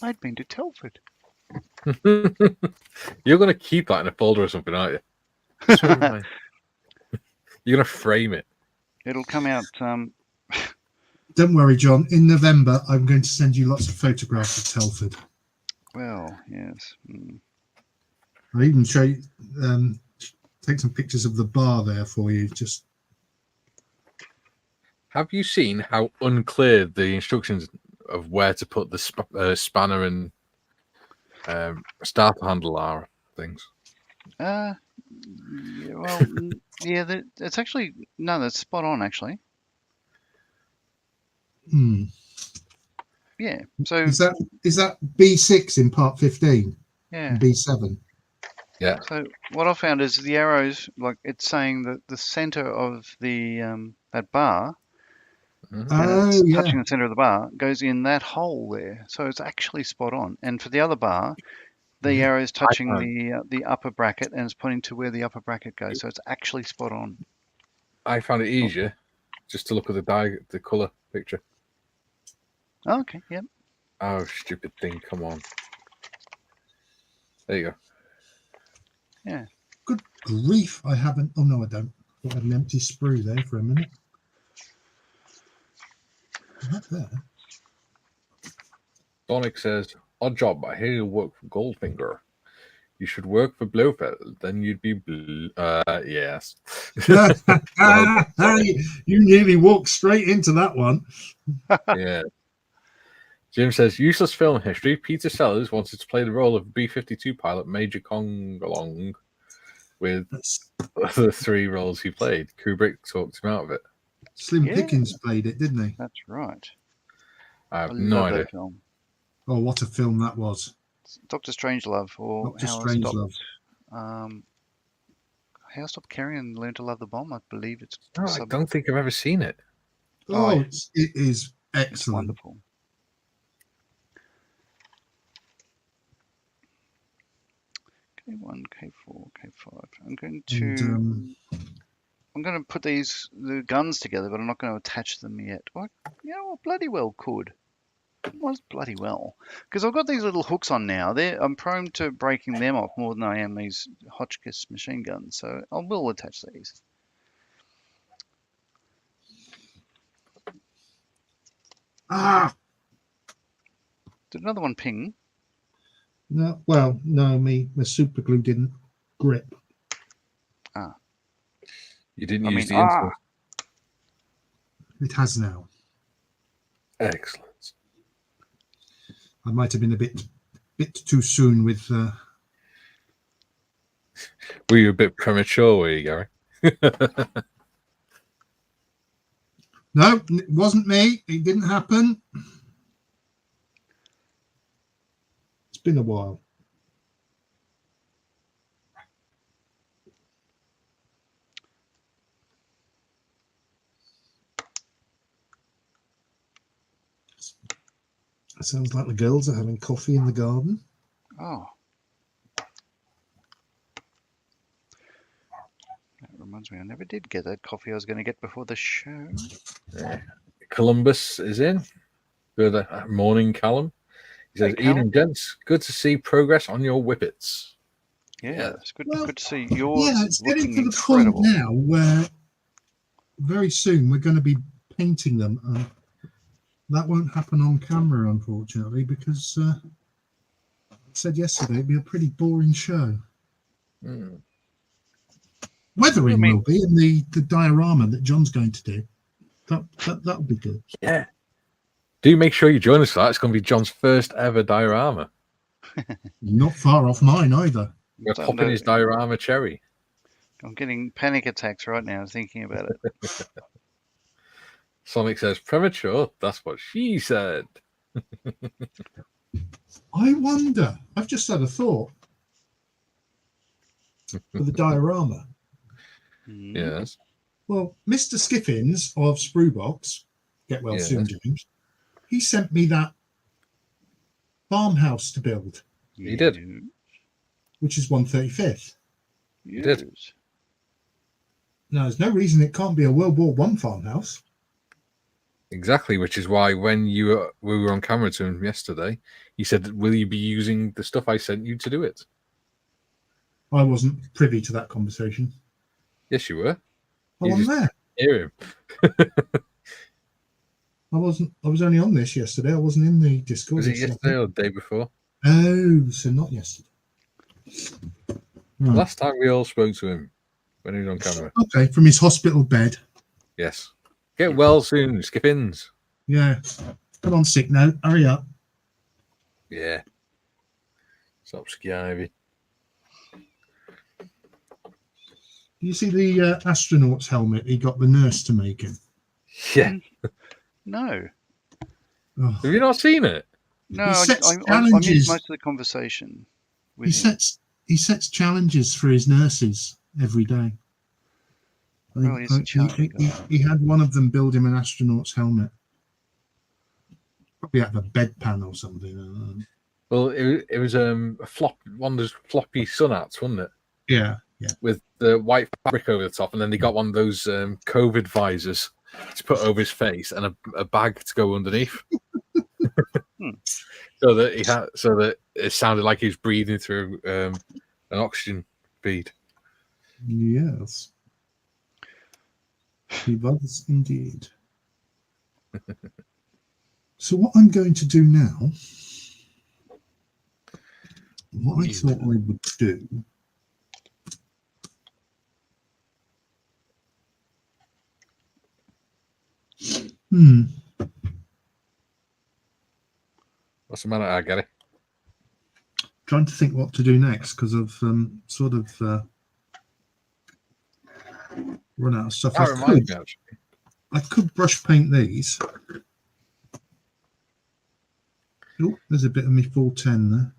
Speaker 1: I'd been to Telford.
Speaker 2: You're going to keep that in a folder or something, aren't you? You're going to frame it.
Speaker 1: It'll come out.
Speaker 3: Don't worry, John. In November, I'm going to send you lots of photographs of Telford.
Speaker 1: Well, yes.
Speaker 3: I'll even show you, take some pictures of the bar there for you. Just
Speaker 2: have you seen how unclear the instructions of where to put the spanner and starter handle are things?
Speaker 1: Yeah, well, yeah. It's actually that's spot on. Actually, yeah. So
Speaker 3: is that B6 in part 15?
Speaker 1: Yeah.
Speaker 3: B7.
Speaker 2: Yeah.
Speaker 1: So what I found is the arrows, like it's saying that the center of the that bar, touching the center of the bar, goes in that hole there. So it's actually spot on. And for the other bar, the arrow is touching the upper bracket and it's pointing to where the upper bracket goes. So it's actually spot on.
Speaker 2: I found it easier just to look at the color picture.
Speaker 1: Oh, okay. Yep.
Speaker 2: Oh, stupid thing! Come on. There you go.
Speaker 1: Yeah.
Speaker 3: Good grief! I haven't. Oh no, I don't. I had an empty sprue there for a minute. Not there.
Speaker 2: Sonic says, "Odd job. I hear you work for Goldfinger. You should work for Blofeld. Then you'd be yes."
Speaker 3: You nearly walked straight into that one.
Speaker 2: Yeah. Jim says, "Useless film history. Peter Sellers wanted to play the role of B-52 pilot Major Kong along with the 3 roles he played. Kubrick talked him out of it."
Speaker 3: Slim Pickens played it, didn't he?
Speaker 1: That's right.
Speaker 2: I have no idea.
Speaker 1: That film.
Speaker 3: Oh, what a film that was!
Speaker 1: Dr. Strangelove, or
Speaker 3: Dr. Strangelove.
Speaker 1: How I Stopped Caring and Learned to Love the Bomb. I believe it's.
Speaker 2: No, I don't think I've ever seen it.
Speaker 3: Oh, it is excellent.
Speaker 1: It's wonderful. K1, K4, K5. I'm going
Speaker 3: And,
Speaker 1: to put the guns together, but I'm not going to attach them yet. What? Bloody well could. Was bloody well, because I've got these little hooks on now. I'm prone to breaking them off more than I am these Hotchkiss machine guns, so I will attach these. Did another one ping?
Speaker 3: No, well, no, my super glue didn't grip.
Speaker 2: You didn't use the instant.
Speaker 3: It has now.
Speaker 2: Excellent.
Speaker 3: I might have been a bit too soon with.
Speaker 2: Were you a bit premature, were you, Gary?
Speaker 3: No, it wasn't me. It didn't happen. It's been a while. It sounds like the girls are having coffee in the garden.
Speaker 1: Oh. That reminds me, I never did get that coffee I was going to get before the show.
Speaker 2: Columbus is in. Good morning, Callum. He says,
Speaker 1: Hey,
Speaker 2: Ian
Speaker 1: Callum.
Speaker 2: and gents, good to see progress on your whippets.
Speaker 1: Yeah, it's good,
Speaker 3: Well,
Speaker 1: good to see yours
Speaker 3: Yeah, it's getting
Speaker 1: looking
Speaker 3: to the point
Speaker 1: incredible.
Speaker 3: now where very soon we're going to be painting them. That won't happen on camera, unfortunately, because I said yesterday it'd be a pretty boring show. Weathering will be, and the diorama that John's going to do. That'll be good.
Speaker 2: Yeah. Do make sure you join us for that. It's going to be John's first ever diorama.
Speaker 3: Not far off mine either.
Speaker 2: We're popping his diorama cherry.
Speaker 1: I'm getting panic attacks right now thinking about it.
Speaker 2: Sonic says, premature. That's what she said.
Speaker 3: I wonder. I've just had a thought for the diorama.
Speaker 2: Yes.
Speaker 3: Well, Mr. Skiffins of Sprewbox, get well soon, James. He sent me that farmhouse to build.
Speaker 2: He did.
Speaker 3: Which is 135th.
Speaker 1: He
Speaker 2: did.
Speaker 3: Now, there's no reason it can't be a World War One farmhouse.
Speaker 2: Exactly, which is why when we were on camera to him yesterday, he said, will you be using the stuff I sent you to do it?
Speaker 3: I wasn't privy to that conversation.
Speaker 2: Yes, you were.
Speaker 3: I wasn't there.
Speaker 2: Hear him.
Speaker 3: I wasn't. I was only on this yesterday. I wasn't in the Discord.
Speaker 2: Was it yesterday or the day before?
Speaker 3: Oh, so not yesterday. Right.
Speaker 2: Last time we all spoke to him when he was on camera.
Speaker 3: Okay, from his hospital bed.
Speaker 2: Yes. Get well soon, Skiffins.
Speaker 3: Yeah. Come on, sick note. Hurry up.
Speaker 2: Yeah. Stop skiving.
Speaker 3: Do you see the astronaut's helmet he got the nurse to make him?
Speaker 2: Yeah.
Speaker 1: No.
Speaker 3: Oh.
Speaker 2: Have you not seen it?
Speaker 1: No,
Speaker 3: He
Speaker 1: I
Speaker 3: sets
Speaker 1: missed
Speaker 3: challenges.
Speaker 1: most of the conversation. With
Speaker 3: He sets challenges for his nurses every day.
Speaker 1: Well, he's a challenging guy.
Speaker 3: He had one of them build him an astronaut's helmet. Probably out of a bedpan or something.
Speaker 2: Well, it was one of those floppy sun hats, wasn't it?
Speaker 3: Yeah.
Speaker 2: With the white fabric over the top, and then they got one of those COVID visors to put over his face and a bag to go underneath. so that it sounded like he was breathing through an oxygen feed.
Speaker 3: Yes. He was indeed. So what I'm going to do now, what I thought I would do,
Speaker 2: What's the matter, Gary?
Speaker 3: trying to think what to do next because I've sort of run out of stuff.
Speaker 2: That reminds me, actually.
Speaker 3: I could brush paint these. Oh, there's a bit of me 410 there.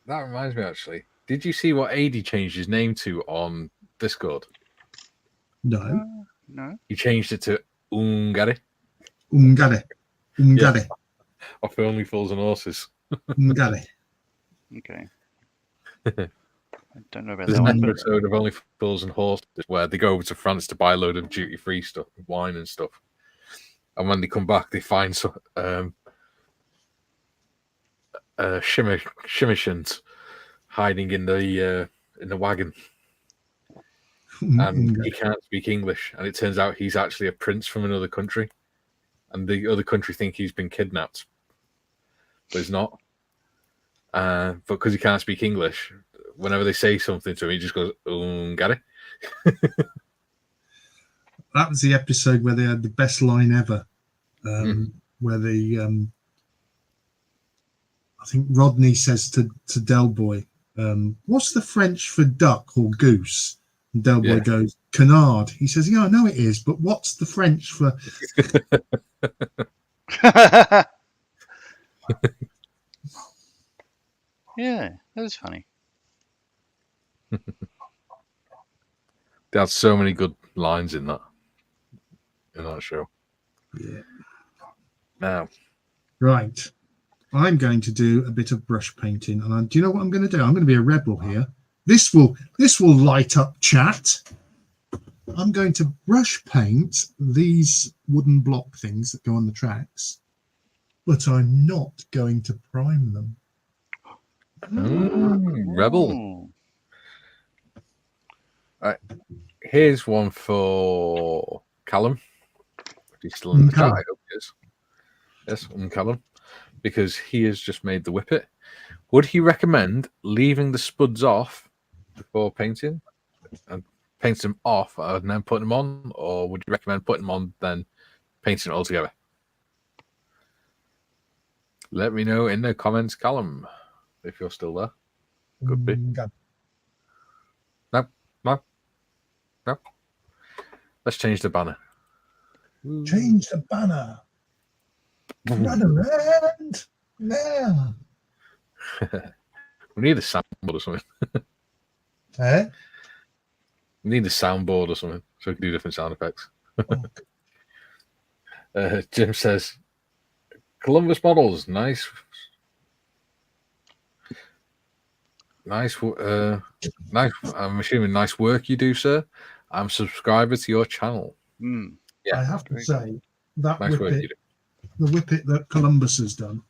Speaker 2: That reminds me, actually. Did you see what AD changed his name to on Discord?
Speaker 3: No.
Speaker 1: No.
Speaker 2: He changed it to Ungari.
Speaker 3: Ungare.
Speaker 2: Off Only Fools and Horses.
Speaker 3: Ungare.
Speaker 1: Okay. I don't know about
Speaker 2: There's
Speaker 1: that
Speaker 2: an
Speaker 1: one, but
Speaker 2: episode of Only Fools and Horses where they go over to France to buy a load of duty-free stuff, wine and stuff. And when they come back, they find some Shimmershans hiding in the wagon, and he can't speak English. And it turns out he's actually a prince from another country, and the other country think he's been kidnapped, but he's not. But because he can't speak English, whenever they say something to him, he just goes, got it.
Speaker 3: That was the episode where they had the best line ever, where they, I think Rodney says to Del Boy, what's the French for duck or goose? And Del Boy goes, canard. He says, yeah, I know it is, but what's the French for...
Speaker 1: yeah, that was funny.
Speaker 2: They had so many good lines in that show.
Speaker 3: Yeah.
Speaker 2: Now,
Speaker 3: right, I'm going to do a bit of brush painting, and do you know what I'm going to do? I'm going to be a rebel here. This will light up chat. I'm going to brush paint these wooden block things that go on the tracks, but I'm not going to prime them.
Speaker 2: Rebel.
Speaker 1: Ooh.
Speaker 2: Right. Here's one for Callum. He's still in the chat. I hope he is. Yes, Callum, because he has just made the Whippet. Would he recommend leaving the spuds off before painting and paint them off and then putting them on, or would you recommend putting them on then painting it all together? Let me know in the comments, Callum, if you're still there. Could be. No. Let's change the banner.
Speaker 3: Change the banner. Run around now.
Speaker 2: We need a soundboard or something. We need a soundboard or something so we can do different sound effects. Jim says, Columbus models, nice. Nice. I'm assuming nice work you do, sir. I'm a subscriber to your channel.
Speaker 3: Yeah, I have to say that
Speaker 2: nice work you do.
Speaker 3: The Whippet that Columbus has done,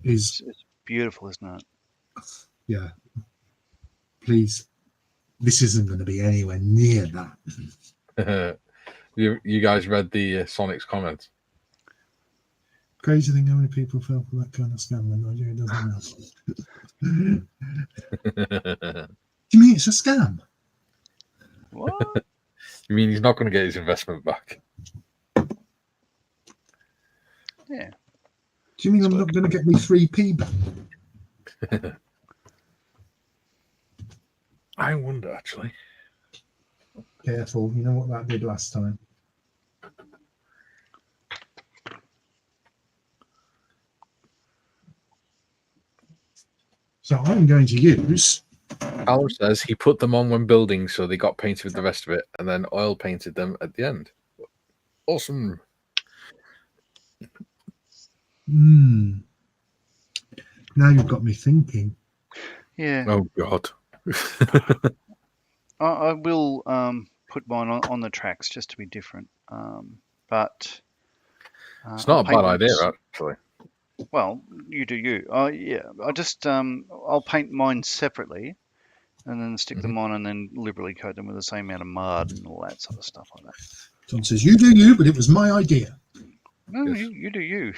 Speaker 1: It's beautiful, isn't it?
Speaker 3: Yeah. Please, this isn't going to be anywhere near that.
Speaker 2: You guys read the Sonic's comments?
Speaker 3: Crazy thing how many people fell for that kind of scam when Nigeria doesn't know. Do you mean it's a scam?
Speaker 1: What?
Speaker 2: You mean he's not going to get his investment back?
Speaker 1: Yeah.
Speaker 3: Do you mean I'm not going to get me 3p back?
Speaker 2: I wonder, actually.
Speaker 3: Careful, you know what that did last time. So I'm going to use...
Speaker 2: Alan says he put them on when building, so they got painted with the rest of it, and then oil painted them at the end. Awesome.
Speaker 3: Now you've got me thinking.
Speaker 1: Yeah.
Speaker 2: Oh, God.
Speaker 1: I will put mine on the tracks just to be different. But
Speaker 2: it's not a bad idea, actually.
Speaker 1: Well, you do you. Yeah, I just I'll paint mine separately, and then stick them on, and then liberally coat them with the same amount of mud and all that sort of stuff like that.
Speaker 3: John says, "You do you," but it was my idea.
Speaker 1: No,
Speaker 2: Yes.
Speaker 1: you do you.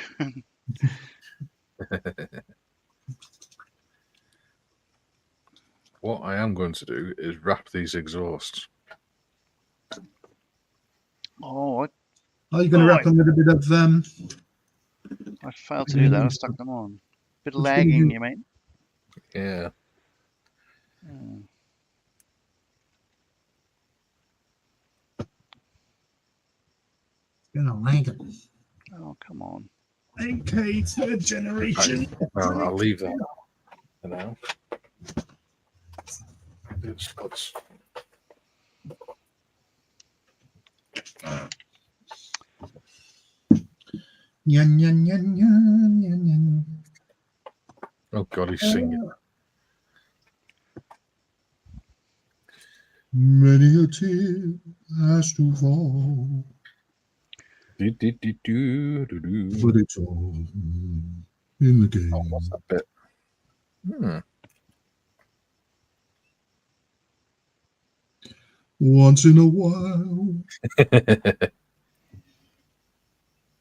Speaker 2: What I am going to do is wrap these exhausts.
Speaker 1: Oh,
Speaker 3: Are you going to wrap them with a bit of?
Speaker 1: I failed to do that. I stuck them on. Bit of lagging, you mean?
Speaker 2: Yeah.
Speaker 3: Gonna lag it.
Speaker 1: Oh, come on.
Speaker 3: AK third generation.
Speaker 2: Well, I'll leave that for now. Spuds.
Speaker 3: Yan, yan, yan, yan, yan, yan.
Speaker 2: Oh God, he's singing.
Speaker 3: Many a tear has to fall,
Speaker 2: Do, do, do, do, do, do.
Speaker 3: but it's all in the game.
Speaker 2: Oh, what's that bit?
Speaker 3: Once in a while.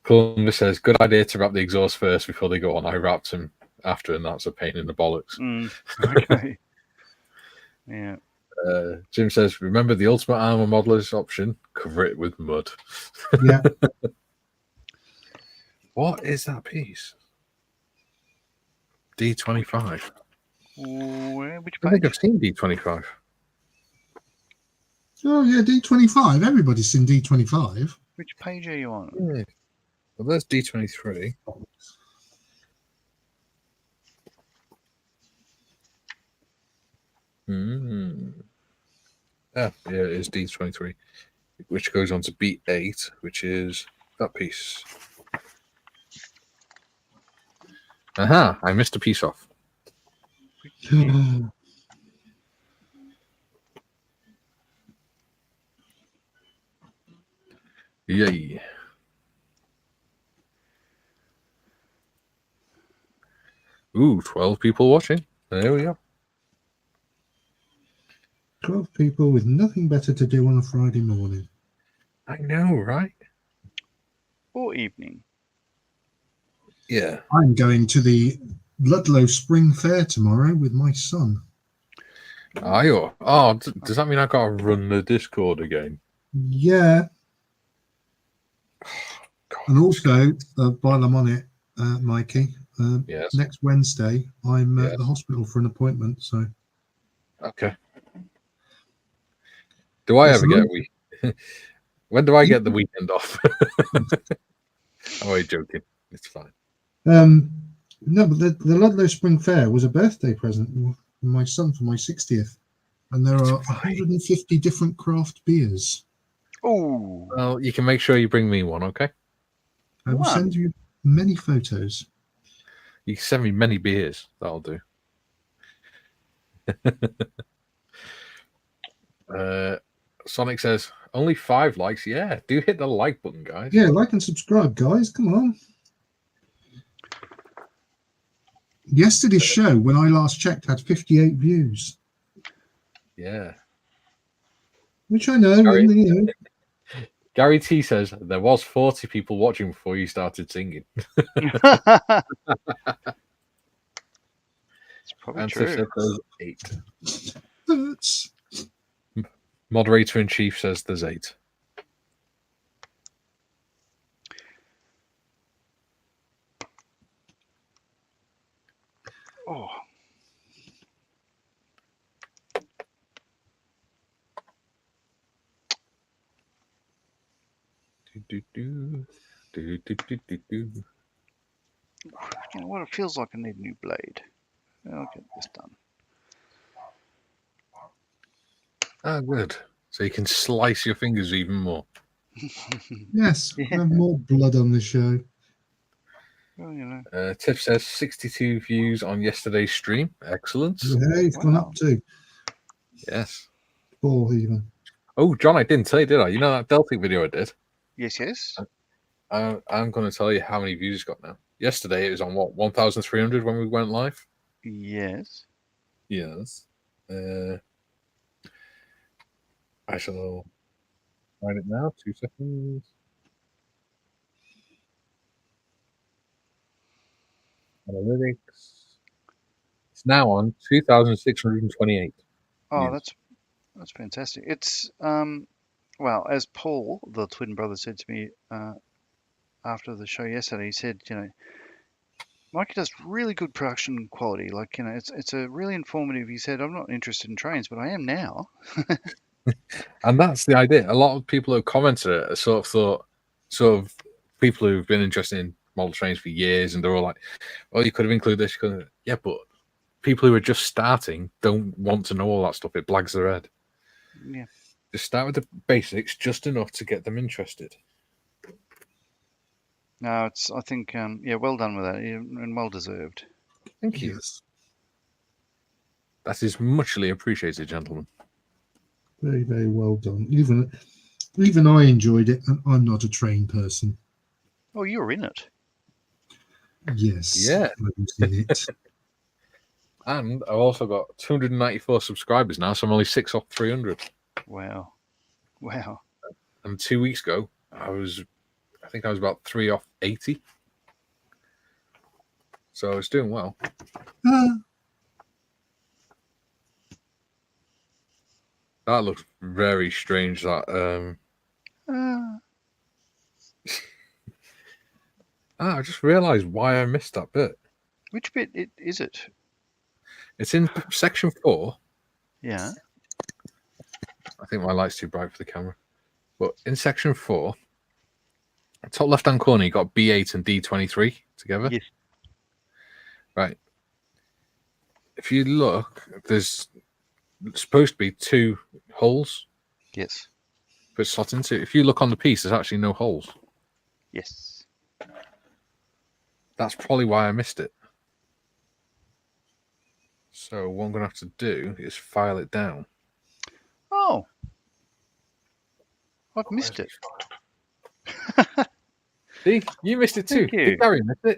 Speaker 2: Columbus says, good idea to wrap the exhaust first before they go on. I wrapped him after, and that's a pain in the bollocks.
Speaker 1: Okay. Yeah.
Speaker 2: Jim says, remember the Ultimate Armor Modelers option? Cover it with mud.
Speaker 3: Yeah.
Speaker 2: What is that piece? D25.
Speaker 1: Which
Speaker 2: I think
Speaker 1: page?
Speaker 2: I've seen D25.
Speaker 3: Oh, yeah, D25. Everybody's seen D25.
Speaker 1: Which page are you on?
Speaker 2: Yeah. Well, there's D23. Yeah, it is D23, which goes on to B8, which is that piece. Aha, I missed a piece off. Yay. Ooh, 12 people watching. There we go.
Speaker 3: 12 people with nothing better to do on a Friday morning.
Speaker 2: I know, right?
Speaker 1: Or evening.
Speaker 2: Yeah.
Speaker 3: I'm going to the Ludlow Spring Fair tomorrow with my son.
Speaker 2: Does that mean I got to run the Discord again?
Speaker 3: Yeah.
Speaker 2: God,
Speaker 3: And also, while I'm on it, Mikey,
Speaker 2: yes.
Speaker 3: next Wednesday, I'm
Speaker 2: Yes.
Speaker 3: at the hospital for an appointment. So,
Speaker 2: Okay. Do I ever get a week? When do I get the weekend off? Oh, I'm joking. It's fine.
Speaker 3: no, but the Ludlow Spring Fair was a birthday present from my son for my 60th. And there are 150 different craft beers.
Speaker 1: Oh.
Speaker 2: Well, you can make sure you bring me one, okay?
Speaker 3: I will send you many photos.
Speaker 2: You can send me many beers. That'll do. Sonic says, only 5 likes. Yeah, do hit the like button, guys.
Speaker 3: Yeah, like and subscribe, guys. Come on. Yesterday's show, when I last checked, had 58 views.
Speaker 2: Yeah.
Speaker 3: Which I know.
Speaker 2: Gary T says, there was 40 people watching before you started singing.
Speaker 1: It's probably
Speaker 2: And
Speaker 1: true.
Speaker 2: Tiff said there's 8.
Speaker 3: Hurts.
Speaker 2: Moderator in chief says there's 8.
Speaker 1: Oh. You know what? It feels like I need a new blade. I'll get this done.
Speaker 2: Ah, good. So you can slice your fingers even more.
Speaker 3: Yes,
Speaker 1: Yeah.
Speaker 3: have more blood on the show.
Speaker 1: Well, you know.
Speaker 2: Tiff says 62 views on yesterday's stream. Excellent.
Speaker 3: Hey, it's gone up to
Speaker 2: Yes.
Speaker 3: 4 even.
Speaker 2: Oh, John, I didn't tell you, did I? You know that Deltic video I did?
Speaker 1: Yes.
Speaker 2: I'm going to tell you how many views it's got now. Yesterday it was on what, 1,300 when we went live?
Speaker 1: Yes.
Speaker 2: Yes. I shall find it now. 2 seconds. Analytics. It's now on 2,628.
Speaker 1: Oh,
Speaker 2: views.
Speaker 1: that's fantastic. It's well, as Paul, the twin brother, said to me after the show yesterday, he said, you know, Mikey does really good production quality. Like, you know, it's a really informative. He said, I'm not interested in trains, but I am now.
Speaker 2: And that's the idea. A lot of people who commented it sort of people who've been interested in model trains for years, and they're all like, "Oh, you could have included this." Yeah, but people who are just starting don't want to know all that stuff. It blags their head.
Speaker 1: Yeah.
Speaker 2: Just start with the basics, just enough to get them interested.
Speaker 1: No, it's. I think. Yeah. Well done with that, and well deserved.
Speaker 2: Thank you.
Speaker 3: Yes.
Speaker 2: That is muchly appreciated, gentlemen.
Speaker 3: Very, very well done. Even I enjoyed it, and I'm not a trained person.
Speaker 1: Oh, you're in it.
Speaker 3: Yes,
Speaker 2: Yeah.
Speaker 3: I was in it.
Speaker 2: And I've also got 294 subscribers now, so I'm only 6 off 300.
Speaker 1: Wow. Wow.
Speaker 2: And 2 weeks ago, I think I was about 3 off 80. So it's doing well. That looks very strange. That I just realised why I missed that bit.
Speaker 1: Which bit is it?
Speaker 2: It's in section 4.
Speaker 1: Yeah.
Speaker 2: I think my light's too bright for the camera. But in section 4, top left-hand corner, you got B8 and D23 together.
Speaker 1: Yes.
Speaker 2: Right. If you look, there's supposed to be 2 holes
Speaker 1: Yes.
Speaker 2: for it to slot into. If you look on the piece, there's actually no holes.
Speaker 1: Yes.
Speaker 2: That's probably why I missed it. So what I'm going to have to do is file it down.
Speaker 1: Oh. I've missed it.
Speaker 2: See, you missed it too.
Speaker 1: Thank you.
Speaker 2: Did Gary miss it?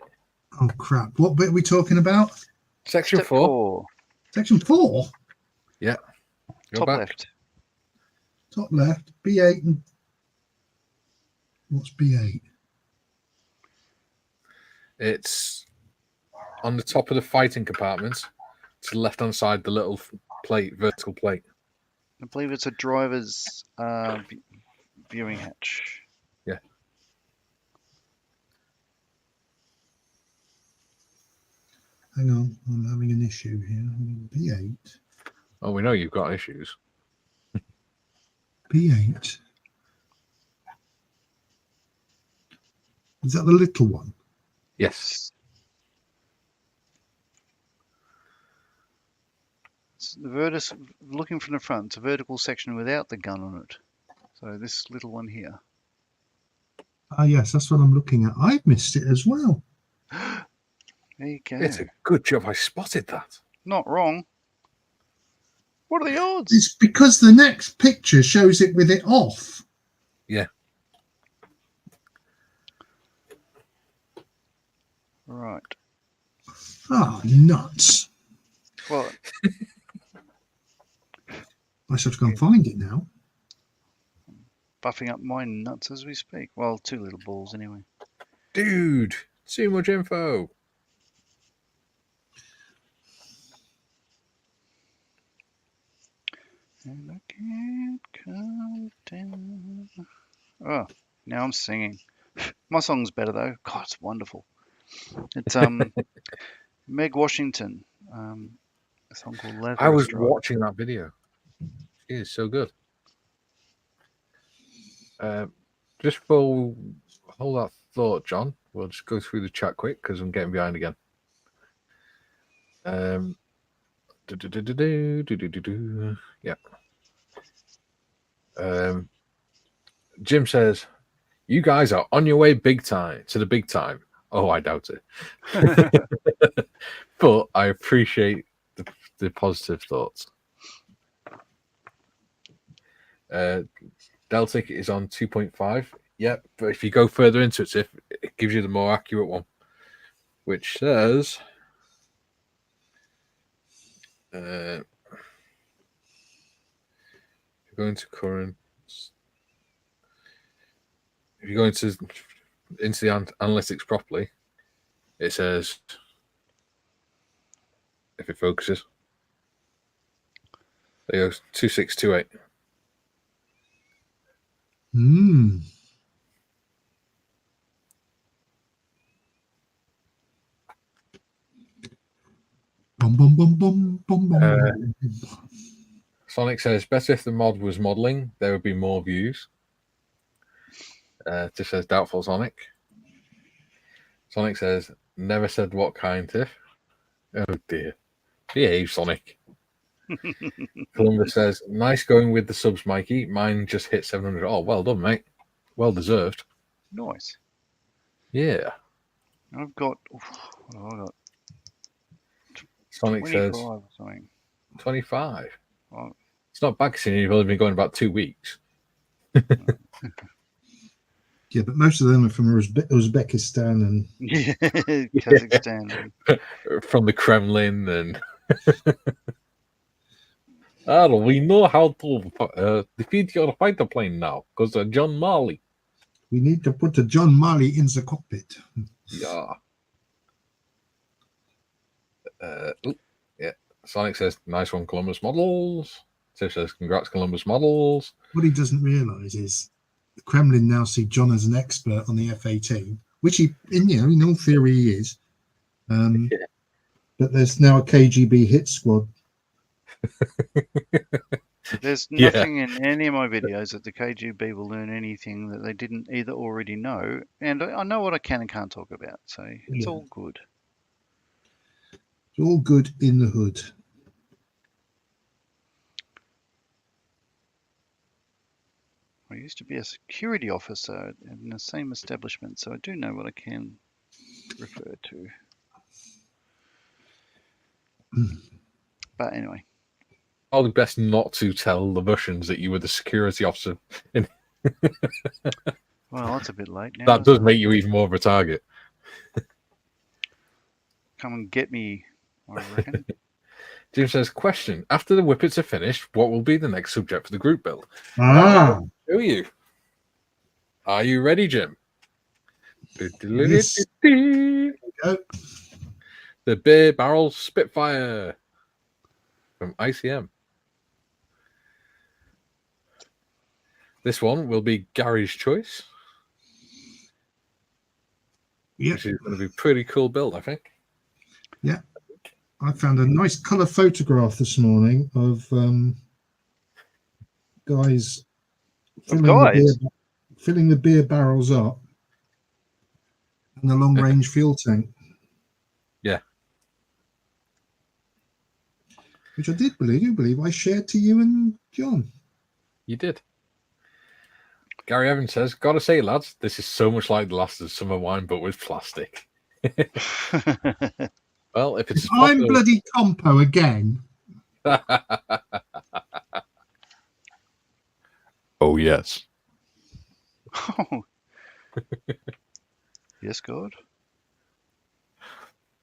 Speaker 3: Oh crap! What bit are we talking about?
Speaker 2: Section
Speaker 1: Step
Speaker 2: 4.
Speaker 3: Section 4,
Speaker 2: Yeah. Go
Speaker 1: Top
Speaker 2: back.
Speaker 1: left.
Speaker 3: top left, B8, and what's B8?
Speaker 2: It's on the top of the fighting compartment to the left-hand side, the little plate, vertical plate.
Speaker 1: I believe it's a driver's viewing hatch.
Speaker 2: Yeah.
Speaker 3: Hang on, I'm having an issue here. B8,
Speaker 2: Oh, we know you've got issues.
Speaker 3: B8. Is that the little one?
Speaker 2: Yes.
Speaker 1: It's the looking from the front, it's a vertical section without the gun on it. So this little one here.
Speaker 3: Ah, yes, that's what I'm looking at. I've missed it as well.
Speaker 1: There you go.
Speaker 2: It's a good job I spotted that.
Speaker 1: Not wrong. What are the odds?
Speaker 3: It's because the next picture shows it with it off.
Speaker 2: Yeah.
Speaker 1: Right.
Speaker 3: Ah, nuts.
Speaker 1: Well,
Speaker 3: I should have to go and find it now.
Speaker 1: buffing up my nuts as we speak. Well, 2 little balls anyway.
Speaker 2: Dude, too much info.
Speaker 1: And I can't come down. Oh, now I'm singing. My song's better though. God, it's wonderful. It's Meg Washington. A song called Lazarus
Speaker 2: I was
Speaker 1: Drive.
Speaker 2: watching that video. It is so good. Just for hold that thought, John. We'll just go through the chat quick because I'm getting behind again. Yeah. Jim says, "You guys are on your way big time to the big time." Oh, I doubt it. But I appreciate the positive thoughts. Deltic is on 2.5. Yep, but if you go further into it, it gives you the more accurate one, which says if you go into currents, if you go into the analytics properly, it says, if it focuses, there goes 2628.
Speaker 3: Bum, bum, bum, bum, bum, bum.
Speaker 2: Sonic says, better if the mod was modeling, there would be more views. Tiff says, doubtful Sonic. Sonic says, never said what kind, Tiff. Oh dear. Behave, Sonic. Columbus says, nice going with the subs, Mikey. Mine just hit 700. Oh, well done, mate. Well deserved.
Speaker 1: Nice.
Speaker 2: Yeah.
Speaker 1: I've got. What have I got?
Speaker 2: Sonic says,
Speaker 1: or something.
Speaker 2: 25.
Speaker 1: Well,
Speaker 2: It's not bad considering you've only been going about 2 weeks.
Speaker 3: Yeah, but most of them are from Uzbekistan and
Speaker 1: Yeah, Kazakhstan.
Speaker 2: From the Kremlin and... Oh, we know how to defeat your fighter plane now because of John Marley.
Speaker 3: we need to put a John Marley in the cockpit.
Speaker 2: Yeah. Yeah. Sonic says, nice one, Columbus Models. Tiff says, congrats, Columbus Models.
Speaker 3: What he doesn't realise is the Kremlin now see John as an expert on the F-18, which in all theory he is.
Speaker 2: Yeah.
Speaker 3: But there's now a KGB hit squad.
Speaker 1: There's nothing in any of my videos that the KGB will learn anything that they didn't either already know, and I know what I can and can't talk about, so it's all good.
Speaker 3: It's all good in the hood.
Speaker 1: I used to be a security officer in the same establishment, so I do know what I can refer to. But anyway.
Speaker 2: Probably best not to tell the Russians that you were the security officer.
Speaker 1: Well, that's a bit late now.
Speaker 2: That does make you even more of a target.
Speaker 1: Come and get me, I reckon.
Speaker 2: Jim says, question, after the Whippets are finished, what will be the next subject for the group build?
Speaker 3: Ah!
Speaker 2: Show you. Are you ready, Jim?
Speaker 3: Yes. There we go.
Speaker 2: The Beer Barrel Spitfire from ICM. This one will be Gary's choice.
Speaker 3: Yep.
Speaker 2: Which is going to be a pretty cool build, I think.
Speaker 3: Yeah. I found a nice colour photograph this morning of guys filling the beer barrels up and the long range fuel tank.
Speaker 2: Yeah.
Speaker 3: Which I do believe I shared to you and John.
Speaker 2: You did. Gary Evans says, gotta say, lads, this is so much like the last of summer wine, but with plastic. Well, if it's
Speaker 3: I'm bloody compo again.
Speaker 2: Oh, yes.
Speaker 1: Oh. Yes, God.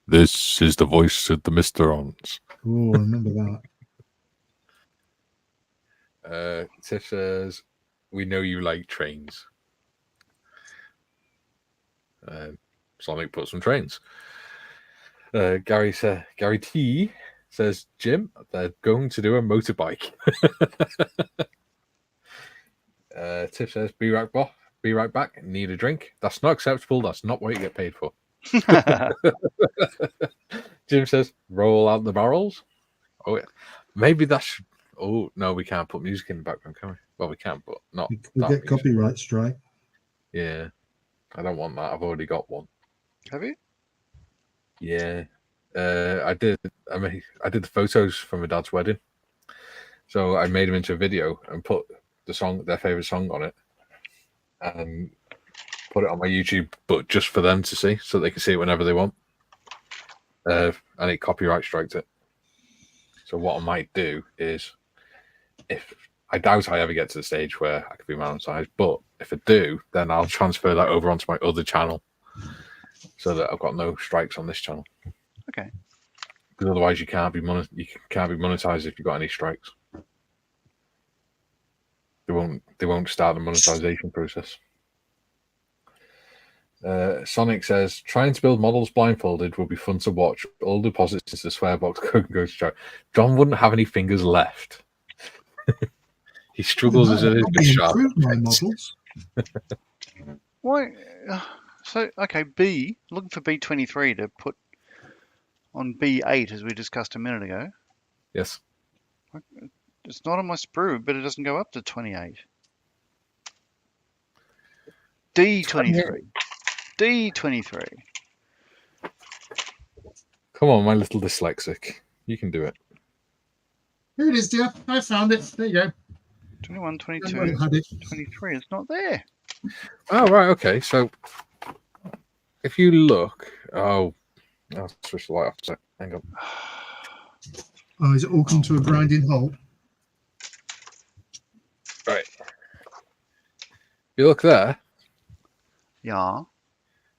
Speaker 2: This is the voice of the Mr. Ons.
Speaker 3: Oh, I remember that.
Speaker 2: Tiff says, we know you like trains. Sonic put some trains. Gary T says, Jim, they're going to do a motorbike. Tiff says, be right back. Need a drink. That's not acceptable. That's not what you get paid for. Jim says, roll out the barrels. Oh, yeah. Maybe that should. Oh, no, we can't put music in the background, can we? Well, we can, but not.
Speaker 3: We'll get copyright strike.
Speaker 2: Yeah. I don't want that. I've already got one.
Speaker 1: Have you?
Speaker 2: Yeah. I did the photos from my dad's wedding. So I made them into a video and put their favorite song on it and put it on my YouTube, but just for them to see, so they can see it whenever they want. And it copyright striked it. So what I might do is, if I doubt I ever get to the stage where I could be monetized, but if I do, then I'll transfer that over onto my other channel, so that I've got no strikes on this channel.
Speaker 1: Okay.
Speaker 2: Because otherwise, you can't be monetized if you've got any strikes. They won't start the monetization process. Sonic says, trying to build models blindfolded will be fun to watch. All deposits into the swear box goes to John wouldn't have any fingers left. He struggles as it is with sharp.
Speaker 3: My models.
Speaker 1: Why? So, okay, B, looking for B23 to put on B8 as we discussed a minute ago.
Speaker 2: Yes.
Speaker 1: It's not on my sprue, but it doesn't go up to 28. D23. D23.
Speaker 2: Come on, my little dyslexic. You can do it.
Speaker 3: Here it is, dear. I found it. There you go.
Speaker 1: 21, 22,
Speaker 3: Everyone had it.
Speaker 1: 23. It's not there.
Speaker 2: Oh, right. Okay. So if you look. Oh, I'll switch the light off a sec. Hang on.
Speaker 3: Oh, is it all come to a grinding halt?
Speaker 2: you look there,
Speaker 1: Yeah.
Speaker 2: it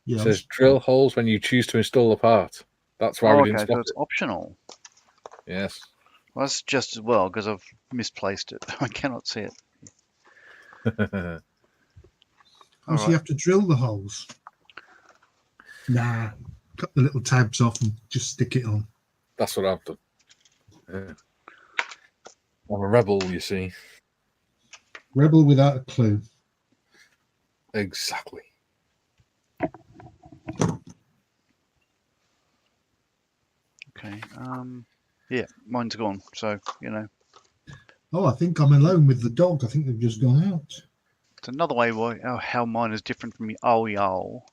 Speaker 3: Yeah.
Speaker 2: says drill holes when you choose to install the part. That's why
Speaker 1: Oh,
Speaker 2: we
Speaker 1: okay,
Speaker 2: didn't
Speaker 1: so
Speaker 2: spot
Speaker 1: it's
Speaker 2: it.
Speaker 1: optional.
Speaker 2: Yes.
Speaker 1: Well, that's just as well because I've misplaced it. I cannot see it.
Speaker 3: Oh,
Speaker 1: All
Speaker 3: so
Speaker 1: right.
Speaker 3: you have to drill the holes. Nah. Cut the little tabs off and just stick it on.
Speaker 2: That's what I've done. Yeah. I'm a rebel, you see.
Speaker 3: Rebel without a clue.
Speaker 2: Exactly.
Speaker 1: Okay. Yeah, mine's gone. So
Speaker 3: Oh, I think I'm alone with the dog. I think they've just gone out.
Speaker 1: it's another way why how mine is different from y'all.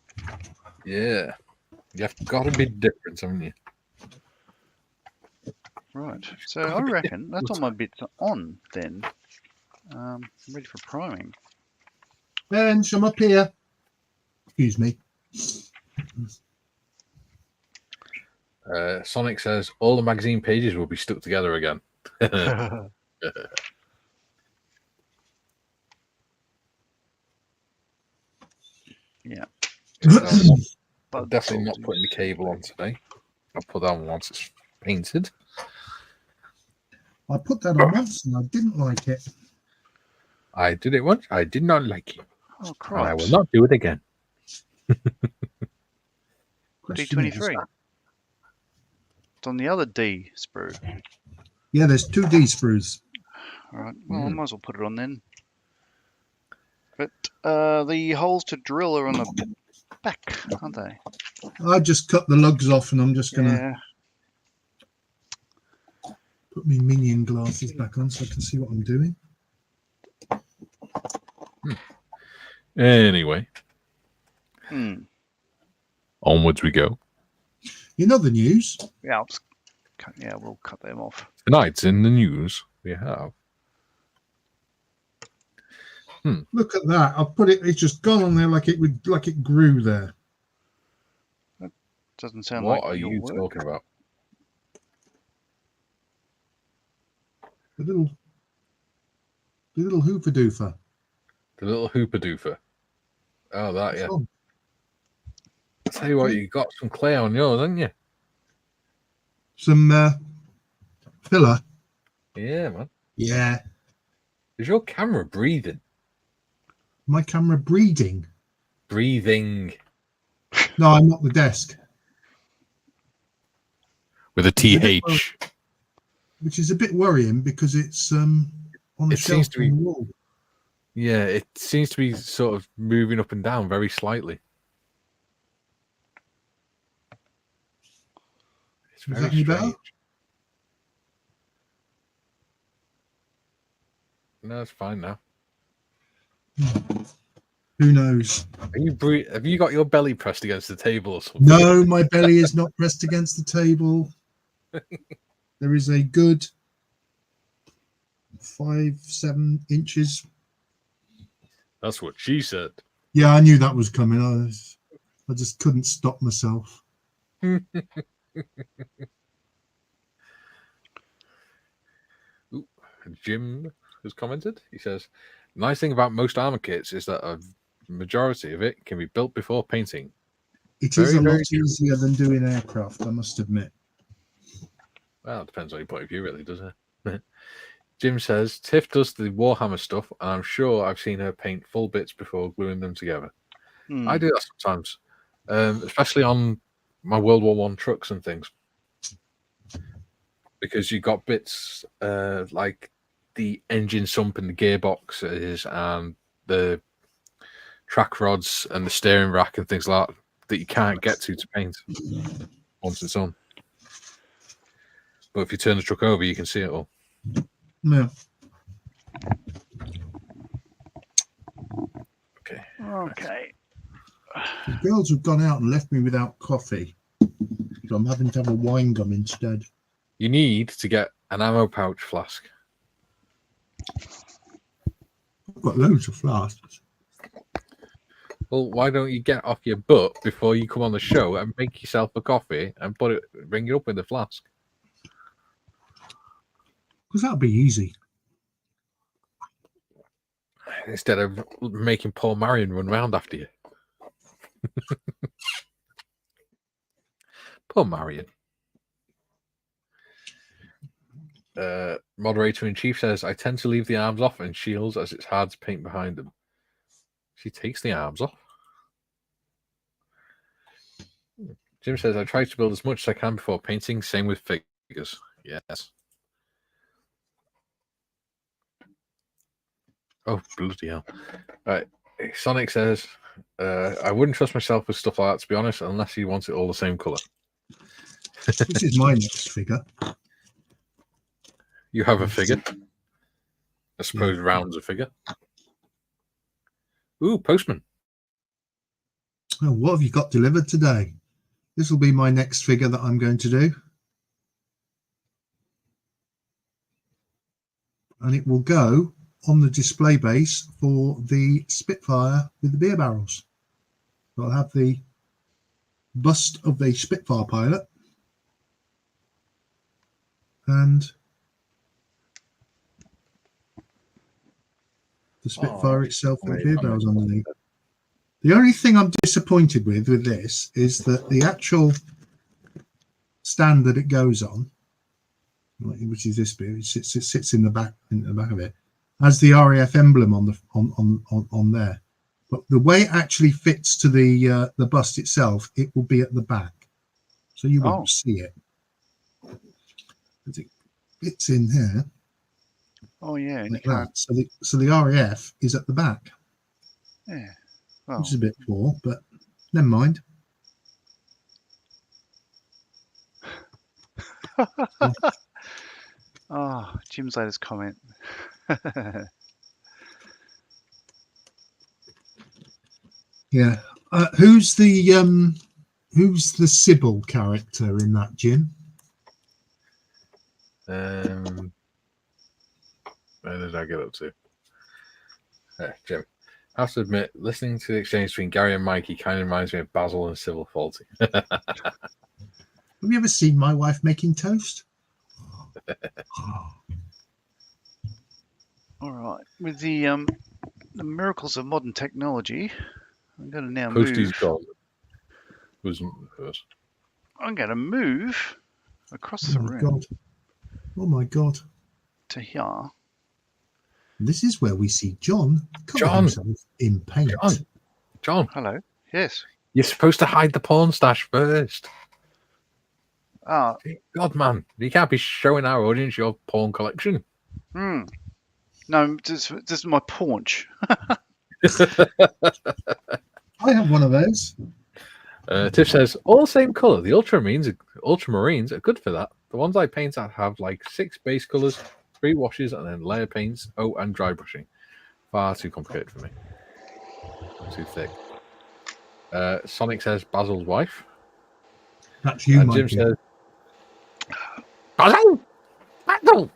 Speaker 2: Yeah. You've got to be different, haven't you?
Speaker 1: Right. So I reckon that's all my bits on then. I'm ready for priming.
Speaker 3: Bench, I'm up here. Excuse me.
Speaker 2: Sonic says all the magazine pages will be stuck together again.
Speaker 1: Yeah.
Speaker 2: I'm definitely not putting the cable on today. I'll put that on once it's painted.
Speaker 3: I put that on once and I didn't like it.
Speaker 2: I did it once. I did not like it.
Speaker 1: Oh,
Speaker 2: And I will
Speaker 1: cripes.
Speaker 2: not do it again.
Speaker 3: Question is,
Speaker 1: D23. It's on the other D sprue.
Speaker 3: yeah, there's 2 D sprues.
Speaker 1: All right. Well, I might as well put it on then. But the holes to drill are on the back, aren't they?
Speaker 3: I just cut the lugs off and I'm just going to
Speaker 1: Yeah.
Speaker 3: put my minion glasses back on so I can see what I'm doing.
Speaker 2: Anyway, onwards we go.
Speaker 3: In other news,
Speaker 1: Yeah, we'll cut them off.
Speaker 2: Tonight's in the news we have.
Speaker 3: look at that. I've put it, it's just gone on there like it grew there.
Speaker 1: Doesn't sound
Speaker 2: What
Speaker 1: like
Speaker 2: are
Speaker 1: your
Speaker 2: you
Speaker 1: work.
Speaker 2: talking about?
Speaker 3: The little hooper doofer.
Speaker 2: The little hooper doofer. Oh, that, yeah.
Speaker 3: Oh,
Speaker 2: I'll tell you what, you got some clay on yours, haven't you?
Speaker 3: some filler.
Speaker 2: Yeah, man.
Speaker 3: Yeah.
Speaker 2: Is your camera breathing?
Speaker 3: My camera breeding.
Speaker 2: Breathing.
Speaker 3: No, I'm not the desk.
Speaker 2: With a TH.
Speaker 3: Which is a bit worrying because it's on a
Speaker 2: It
Speaker 3: shelf
Speaker 2: seems to be-
Speaker 3: on the wall.
Speaker 2: Yeah, it seems to be sort of moving up and down very slightly. It's
Speaker 3: Is
Speaker 2: very
Speaker 3: that any better?
Speaker 2: strange. No, it's fine now.
Speaker 3: Who knows?
Speaker 2: Have you got your belly pressed against the table or something?
Speaker 3: No, my belly is not pressed against the table. There is a good 5-7 inches.
Speaker 2: That's what she said.
Speaker 3: Yeah, I knew that was coming. I just couldn't stop myself.
Speaker 2: Ooh, Jim has commented. He says, nice thing about most armor kits is that a majority of it can be built before painting.
Speaker 3: It is
Speaker 2: Very,
Speaker 3: a lot
Speaker 2: very true.
Speaker 3: easier than doing aircraft, I must admit.
Speaker 2: Well, it depends on your point of view, really, doesn't it? Jim says, Tiff does the Warhammer stuff, and I'm sure I've seen her paint full bits before gluing them together. I do that sometimes, especially on my World War One trucks and things. Because you got bits like the engine sump and the gearboxes and the track rods and the steering rack and things like that you can't get to paint once it's on. But if you turn the truck over, you can see it all.
Speaker 3: Yeah.
Speaker 2: Okay.
Speaker 1: Okay.
Speaker 3: The girls have gone out and left me without coffee. So I'm having to have a wine gum instead.
Speaker 2: You need to get an ammo pouch flask.
Speaker 3: I've got loads of flasks.
Speaker 2: Well, why don't you get off your butt before you come on the show and make yourself a coffee and bring it up in the flask?
Speaker 3: Because that'll be easy.
Speaker 2: instead of making poor Marion run round after you. Poor Marion. Moderator in chief says, I tend to leave the arms off and shields as it's hard to paint behind them. She takes the arms off. Jim says, I try to build as much as I can before painting. Same with figures. Yes. Oh, bloody hell. Right. Sonic says, I wouldn't trust myself with stuff like that, to be honest, unless you want it all the same colour.
Speaker 3: This is my next figure.
Speaker 2: You have a figure. I suppose round's a figure. Ooh, postman.
Speaker 3: Oh, what have you got delivered today? This will be my next figure that I'm going to do. And it will go on the display base for the Spitfire with the beer barrels. So I'll have the bust of the Spitfire pilot and the Spitfire itself with beer barrels underneath. The only thing I'm disappointed with this is that the actual stand that it goes on, which is this bit, it sits in the back of it, has the RAF emblem on there. But the way it actually fits to the bust itself, it will be at the back, so you won't see it. It fits in here.
Speaker 1: Oh yeah,
Speaker 3: like that. So the RAF is at the back.
Speaker 1: Yeah. Well,
Speaker 3: which is a bit poor, but never mind.
Speaker 1: Oh, Jim's latest comment.
Speaker 3: Yeah. Who's the Sybil character in that, Jim?
Speaker 2: Where did I get up to? Jim. I have to admit, listening to the exchange between Gary and Mikey kind of reminds me of Basil and Sybil Faulty.
Speaker 3: Have you ever seen my wife making toast?
Speaker 1: All right, with the miracles of modern technology, I'm going to now
Speaker 2: Posty's
Speaker 1: move.
Speaker 2: gone. Wasn't first.
Speaker 1: I'm going to move across the room.
Speaker 3: Oh my God!
Speaker 1: To here.
Speaker 3: This is where we see John cover himself in paint.
Speaker 2: John.
Speaker 1: Hello. Yes.
Speaker 2: You're supposed to hide the porn stash first.
Speaker 1: Ah.
Speaker 2: God, man, you can't be showing our audience your porn collection.
Speaker 1: No, this is my paunch.
Speaker 3: I have one of those.
Speaker 2: Tiff says, all the same colour. The ultramarines are good for that. The ones I paint have like 6 base colours, 3 washes, and then layer paints. Oh, and dry brushing. Far too complicated for me. Too thick. Sonic says, Basil's wife.
Speaker 3: That's you,
Speaker 2: and
Speaker 3: Mikey.
Speaker 2: Jim says, Basil! Basil!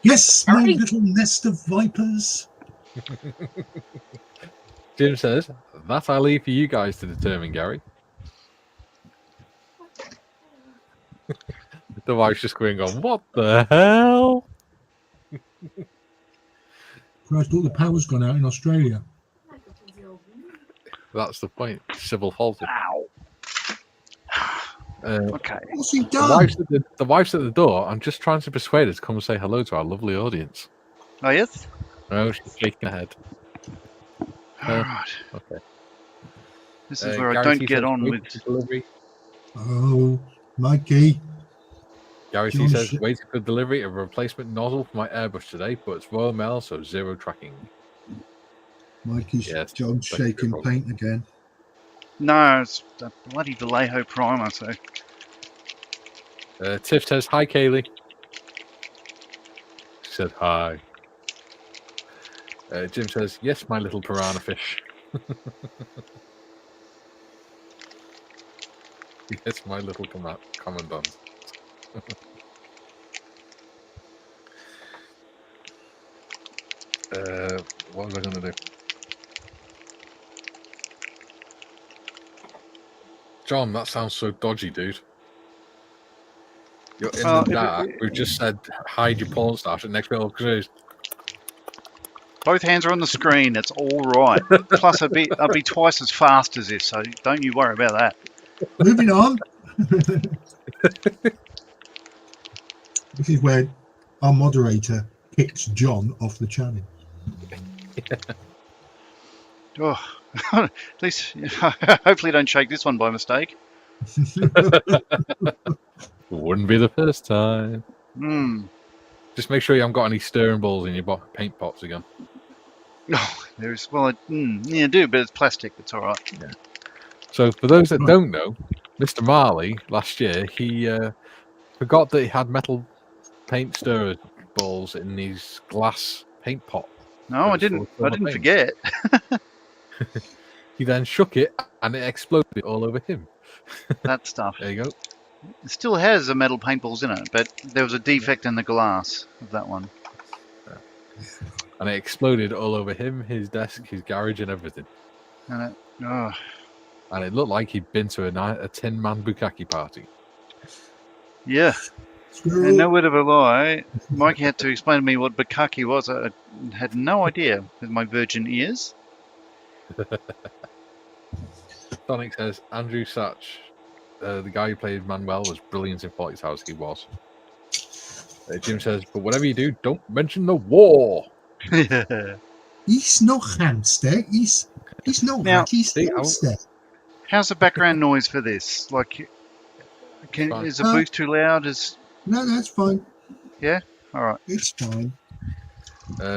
Speaker 3: Yes, my little nest of vipers.
Speaker 2: Jim says, that I leave for you guys to determine, Gary. The wife's just going on, what the hell?
Speaker 3: Christ, all the power's gone out in Australia.
Speaker 2: That's the point. Sybil Faulty.
Speaker 1: Ow. Okay.
Speaker 3: What's he done?
Speaker 2: The wife's at the door. I'm just trying to persuade her to come and say hello to our lovely audience.
Speaker 1: Oh, yes?
Speaker 2: No, she's shaking her head.
Speaker 1: All right.
Speaker 2: Okay.
Speaker 1: This is where I
Speaker 2: Gary
Speaker 1: don't
Speaker 2: T
Speaker 1: get
Speaker 2: says,
Speaker 1: on
Speaker 2: wait
Speaker 1: with...
Speaker 2: for delivery.
Speaker 3: Oh, Mikey.
Speaker 2: Gary T says, waiting for delivery of a replacement nozzle for my airbrush today, but it's Royal Mail, so 0 tracking.
Speaker 3: Mikey's
Speaker 2: Yes,
Speaker 3: John's shaking paint again.
Speaker 1: No, it's the bloody Vallejo primer, so...
Speaker 2: Tiff says, hi, Kaylee. She said, hi. Jim says, yes, my little piranha fish. Yes, my little commandant. What was I going to do? John, that sounds so dodgy, dude. You're in the dark. We've just said hide your porn stash, and next bit of cruise.
Speaker 1: Both hands are on the screen. It's all right. Plus, I'd be twice as fast as this, so don't you worry about that.
Speaker 3: Moving on. This is where our moderator kicks John off the channel.
Speaker 1: Oh, at least, hopefully, don't shake this one by mistake.
Speaker 2: Wouldn't be the first time.
Speaker 1: Hmm.
Speaker 2: Just make sure you haven't got any stirring balls in your paint pots again.
Speaker 1: Oh, there's yeah, I do, but it's plastic. It's all right.
Speaker 2: Yeah. So for those that don't know, Mr. Marley last year he forgot that he had metal paint stirrer balls in his glass paint pot.
Speaker 1: No, I didn't. I didn't forget.
Speaker 2: He then shook it and it exploded all over him.
Speaker 1: That stuff.
Speaker 2: There you go.
Speaker 1: It still has a metal paintballs in it, but there was a defect in the glass of that one.
Speaker 2: And it exploded all over him, his desk, his garage, and everything.
Speaker 1: And
Speaker 2: it looked like he'd been to a 10-man bukkake party.
Speaker 1: yeah. And no word of a lie, Mikey had to explain to me what bukkake was. I had no idea with my virgin ears.
Speaker 2: Sonic says Andrew Satch, the guy who played Manuel, was brilliant in 40 Towers. He was. Jim says, but whatever you do, don't mention the war.
Speaker 3: He's not hamster. He's not
Speaker 1: Now,
Speaker 3: rat. He's hamster.
Speaker 1: How's the background noise for this? Like, is the booth too loud?
Speaker 3: No, that's fine.
Speaker 1: Yeah? All right.
Speaker 3: It's fine.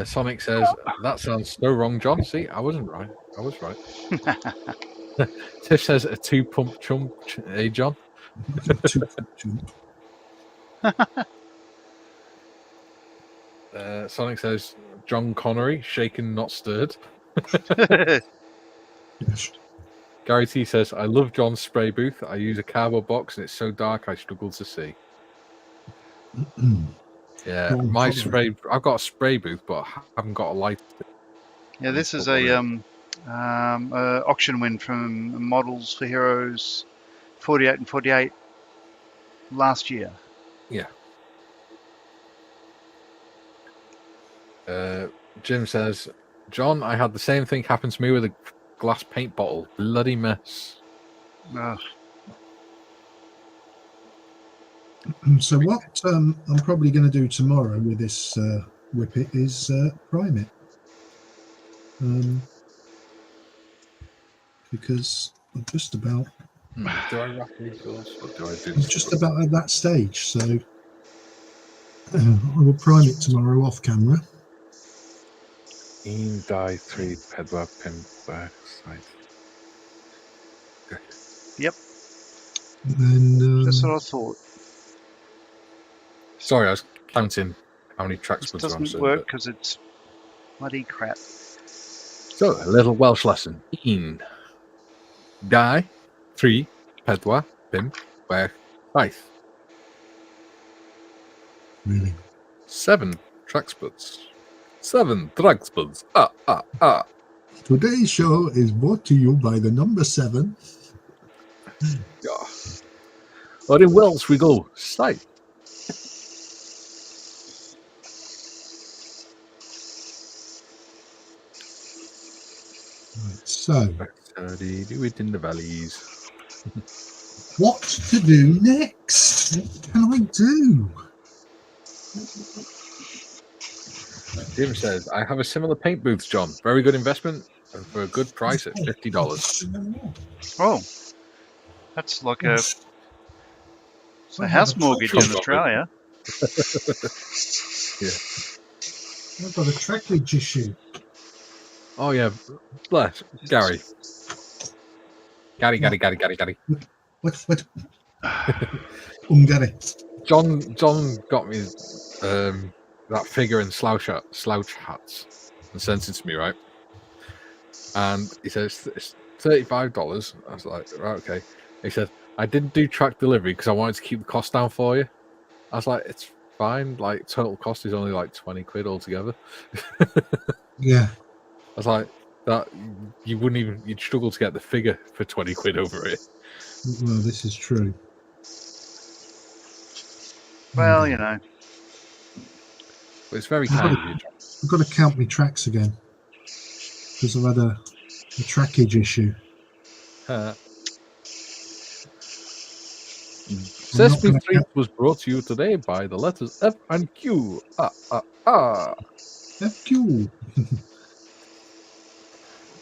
Speaker 2: Sonic says, that sounds so wrong, John. See, I wasn't right. I was right. Tiff says, a 2-pump chump. Hey, John. Sonic says, John Connery, shaken, not stirred.
Speaker 3: Yes.
Speaker 2: Gary T says, I love John's spray booth. I use a cardboard box and it's so dark I struggle to see. Yeah, my spray. I've got a spray booth, but I haven't got a light.
Speaker 1: Yeah, this is a auction win from Models for Heroes 48 and 48 last year.
Speaker 2: Yeah. Jim says, John, I had the same thing happen to me with a glass paint bottle. Bloody mess.
Speaker 1: Ugh.
Speaker 3: So what I'm probably going to do tomorrow with this Whippet is prime it. Because I'm just about...
Speaker 2: Do I wrap these doors, or do I do
Speaker 3: I'm just about at that stage, so I will prime it tomorrow off camera.
Speaker 2: In die 3 pedwar pimp side.
Speaker 1: Yep.
Speaker 3: And
Speaker 1: That's what I thought.
Speaker 2: Sorry, I was counting how many tracks
Speaker 1: This doesn't work because it's bloody crap.
Speaker 2: So, a little Welsh lesson. In die 3 pedwar pimp chwech.
Speaker 3: really,
Speaker 2: 7 track spuds. 7 track spuds.
Speaker 3: today's show is brought to you by the number 7.
Speaker 2: Yeah. Or in Welsh we go, sight.
Speaker 3: Right, so
Speaker 2: They do it in the valleys.
Speaker 3: what to do next? What can I do?
Speaker 2: Jim says, I have a similar paint booth, John. Very good investment and for a good price at $50.
Speaker 1: Oh, that's like a house mortgage in Australia.
Speaker 2: Yeah.
Speaker 3: I've got a trackage issue.
Speaker 2: Oh, yeah. Bless. Gary. Gary.
Speaker 3: What? Ungary.
Speaker 2: John got me that figure in slouch hats and sent it to me, right? And he says, it's $35. I was like, right, okay. He said, I didn't do track delivery because I wanted to keep the cost down for you. I was like, it's fine. Like, total cost is only like 20 quid altogether.
Speaker 3: Yeah.
Speaker 2: I was like, that you'd struggle to get the figure for 20 quid over it.
Speaker 3: Well, this is true.
Speaker 1: Well, you know.
Speaker 2: But it's very kind of you, John.
Speaker 3: I've got to count my tracks again because I've had a trackage issue. I'm not
Speaker 2: Sesame
Speaker 3: going to
Speaker 2: Street
Speaker 3: count.
Speaker 2: was brought to you today by the letters F and Q.
Speaker 3: FQ.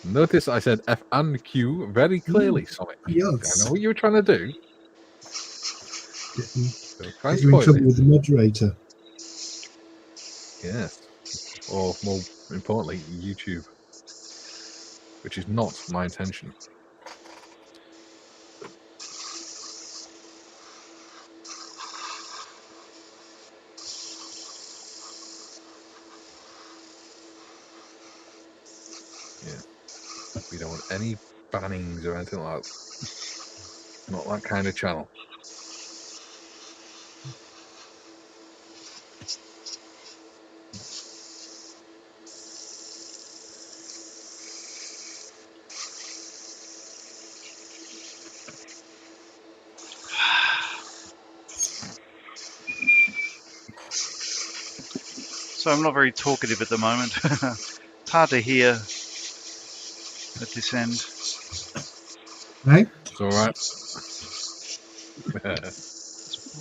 Speaker 2: Notice I said F and Q very clearly, Sonic. I
Speaker 3: Yes.
Speaker 2: know what you were trying to do. Don't try and
Speaker 3: Get you in
Speaker 2: spoil
Speaker 3: trouble
Speaker 2: it.
Speaker 3: with the moderator.
Speaker 2: Yes. Or more importantly, YouTube. Which is not my intention. Yeah. We don't want any bannings or anything like that. Not that kind of channel.
Speaker 1: So I'm not very talkative at the moment. It's hard to hear at this end.
Speaker 3: Right?
Speaker 2: It's all right.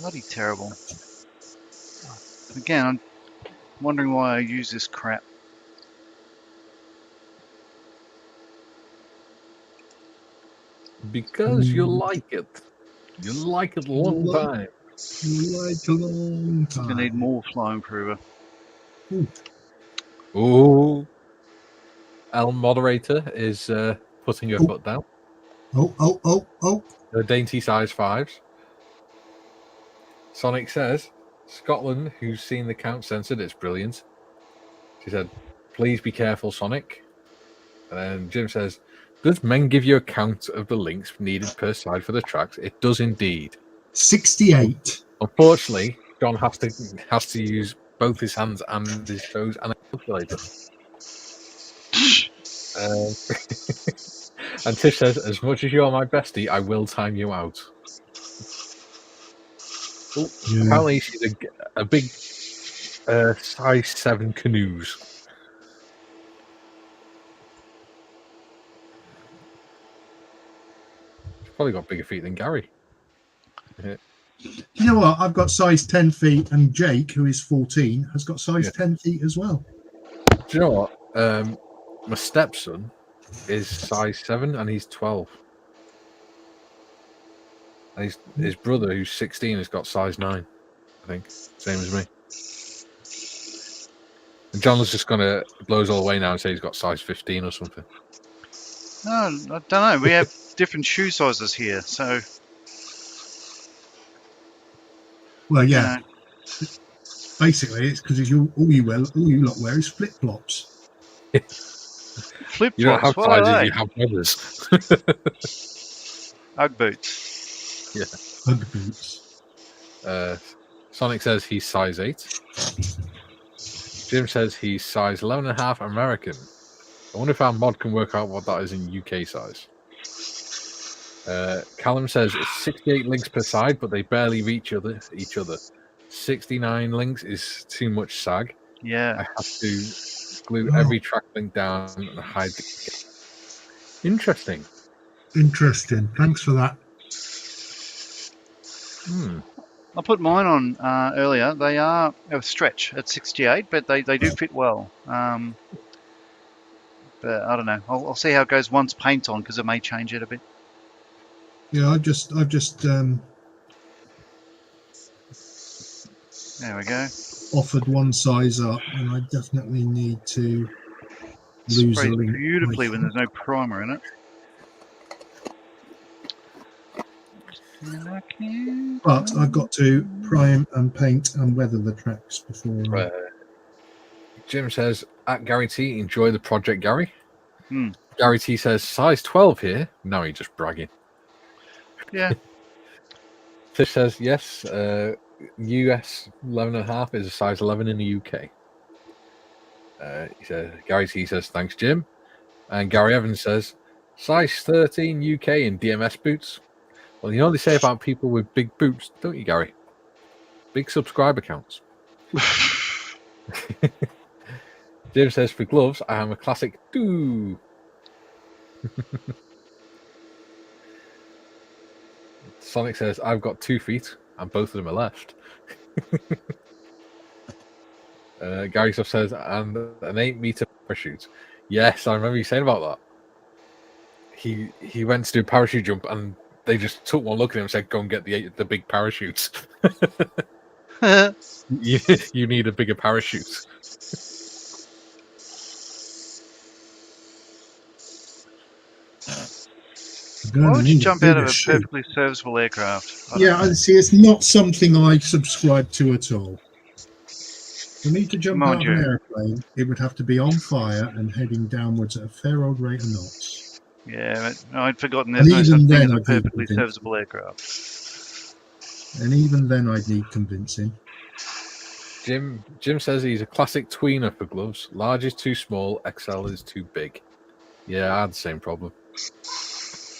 Speaker 1: Bloody terrible. Again, I'm wondering why I use this crap.
Speaker 2: Because you like it. You like it a long time.
Speaker 3: Like a long
Speaker 1: I need
Speaker 3: time.
Speaker 1: more flow improver.
Speaker 2: Oh. L moderator is putting her foot down.
Speaker 3: Oh.
Speaker 2: The dainty size 5s. Sonic says, Scotland, who's seen the count censored, it's brilliant. She said, please be careful, Sonic. And then Jim says, does Men give you a count of the links needed per side for the tracks? It does indeed.
Speaker 3: 68.
Speaker 2: Unfortunately, John has to use both his hands and his toes and a calculator. And Tish says, as much as you're my bestie, I will time you out. Well,
Speaker 3: Yeah.
Speaker 2: apparently she's a big size 7 canoes. She's probably got bigger feet than Gary.
Speaker 3: You know what? I've got size 10 feet, and Jake, who is 14, has got size 10 feet as well.
Speaker 2: Do you know what? My stepson is size 7 and he's 12. And his brother, who's 16, has got size 9, I think. Same as me. And John's just going to blow us all away now and say he's got size 15 or something.
Speaker 1: No, I don't know. We have different shoe sizes here, so.
Speaker 3: Well, yeah.
Speaker 1: You know.
Speaker 3: Basically, it's because all you lot wear is flip flops.
Speaker 1: Flip
Speaker 2: You don't have
Speaker 1: flops. What are
Speaker 2: sizes,
Speaker 1: they?
Speaker 2: you have brothers.
Speaker 1: Ugg boots.
Speaker 2: Yeah.
Speaker 3: Ugg boots.
Speaker 2: Sonic says he's size 8. Jim says he's size 11.5 American. I wonder if our mod can work out what that is in UK size. Callum says it's 68 links per side, but they barely reach each other. 69 links is too much sag.
Speaker 1: Yeah.
Speaker 2: I have to glue every track link down and hide the... Interesting.
Speaker 3: Thanks for that.
Speaker 1: I put mine on earlier. They are a stretch at 68, but they do fit well. But I don't know. I'll see how it goes once paint's on, because it may change it a bit.
Speaker 3: Yeah, I've just
Speaker 1: There we go.
Speaker 3: offered one size up, and I definitely need to lose a
Speaker 1: Sprays
Speaker 3: link.
Speaker 1: beautifully when there's no primer in it.
Speaker 3: But I've got to prime and paint and weather the tracks before.
Speaker 2: Jim says, at Gary T, enjoy the project, Gary.
Speaker 1: Hmm.
Speaker 2: Gary T says, size 12 here. Now he's just bragging.
Speaker 1: Yeah.
Speaker 2: Tish says, yes, US 11.5 is a size 11 in the UK. He says, Gary T says, thanks, Jim. And Gary Evans says, size 13 UK in DMS boots. Well, you know what they say about people with big boots, don't you, Gary? Big subscriber counts. Jim says, for gloves, I am a classic do. Sonic says, I've got 2 feet, and both of them are left. Gary Stuff says, and an 8-meter parachute. Yes, I remember you saying about that. He went to do a parachute jump, and they just took one look at him and said, go and get the big parachutes. You need a bigger parachute.
Speaker 1: Why would you jump out of a perfectly serviceable aircraft?
Speaker 3: I see. It's not something I subscribe to at all. For me to jump out of an airplane, it would have to be on fire and heading downwards at a fair old rate of knots.
Speaker 1: Yeah, I'd forgotten there's no such thing as a perfectly serviceable aircraft.
Speaker 3: And even then, I'd need convincing.
Speaker 2: Jim says he's a classic tweener for gloves. Large is too small, XL is too big. Yeah, I had the same problem.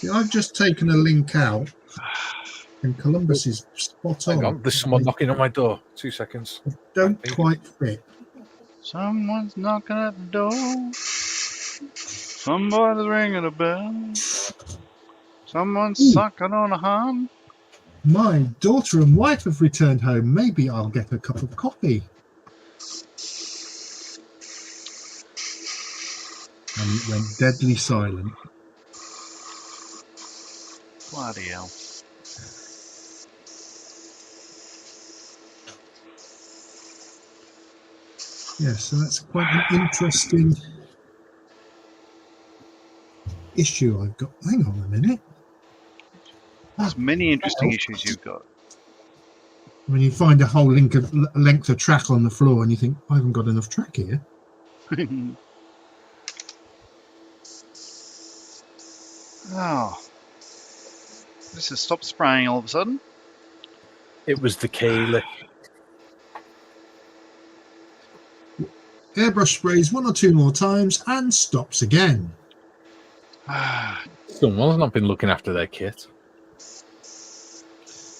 Speaker 3: Yeah, I've just taken a link out, and Columbus is spot on.
Speaker 2: Hang on, there's someone knocking on my door. 2 seconds.
Speaker 3: Don't quite fit.
Speaker 1: Someone's knocking at the door. Somebody's ringing a bell. Someone's sucking on a ham.
Speaker 3: My daughter and wife have returned home. Maybe I'll get a cup of coffee. And it went deadly silent.
Speaker 1: Bloody hell.
Speaker 3: Yes, so that's quite an interesting issue I've got. Hang on a minute.
Speaker 1: There's many interesting issues you've got.
Speaker 3: When you find a whole length of track on the floor and you think, I haven't got enough track here.
Speaker 1: Oh. This has stopped spraying all of a sudden.
Speaker 2: It was the K-lift.
Speaker 3: Airbrush sprays 1 or 2 more times and stops again.
Speaker 2: Someone's not been looking after their kit.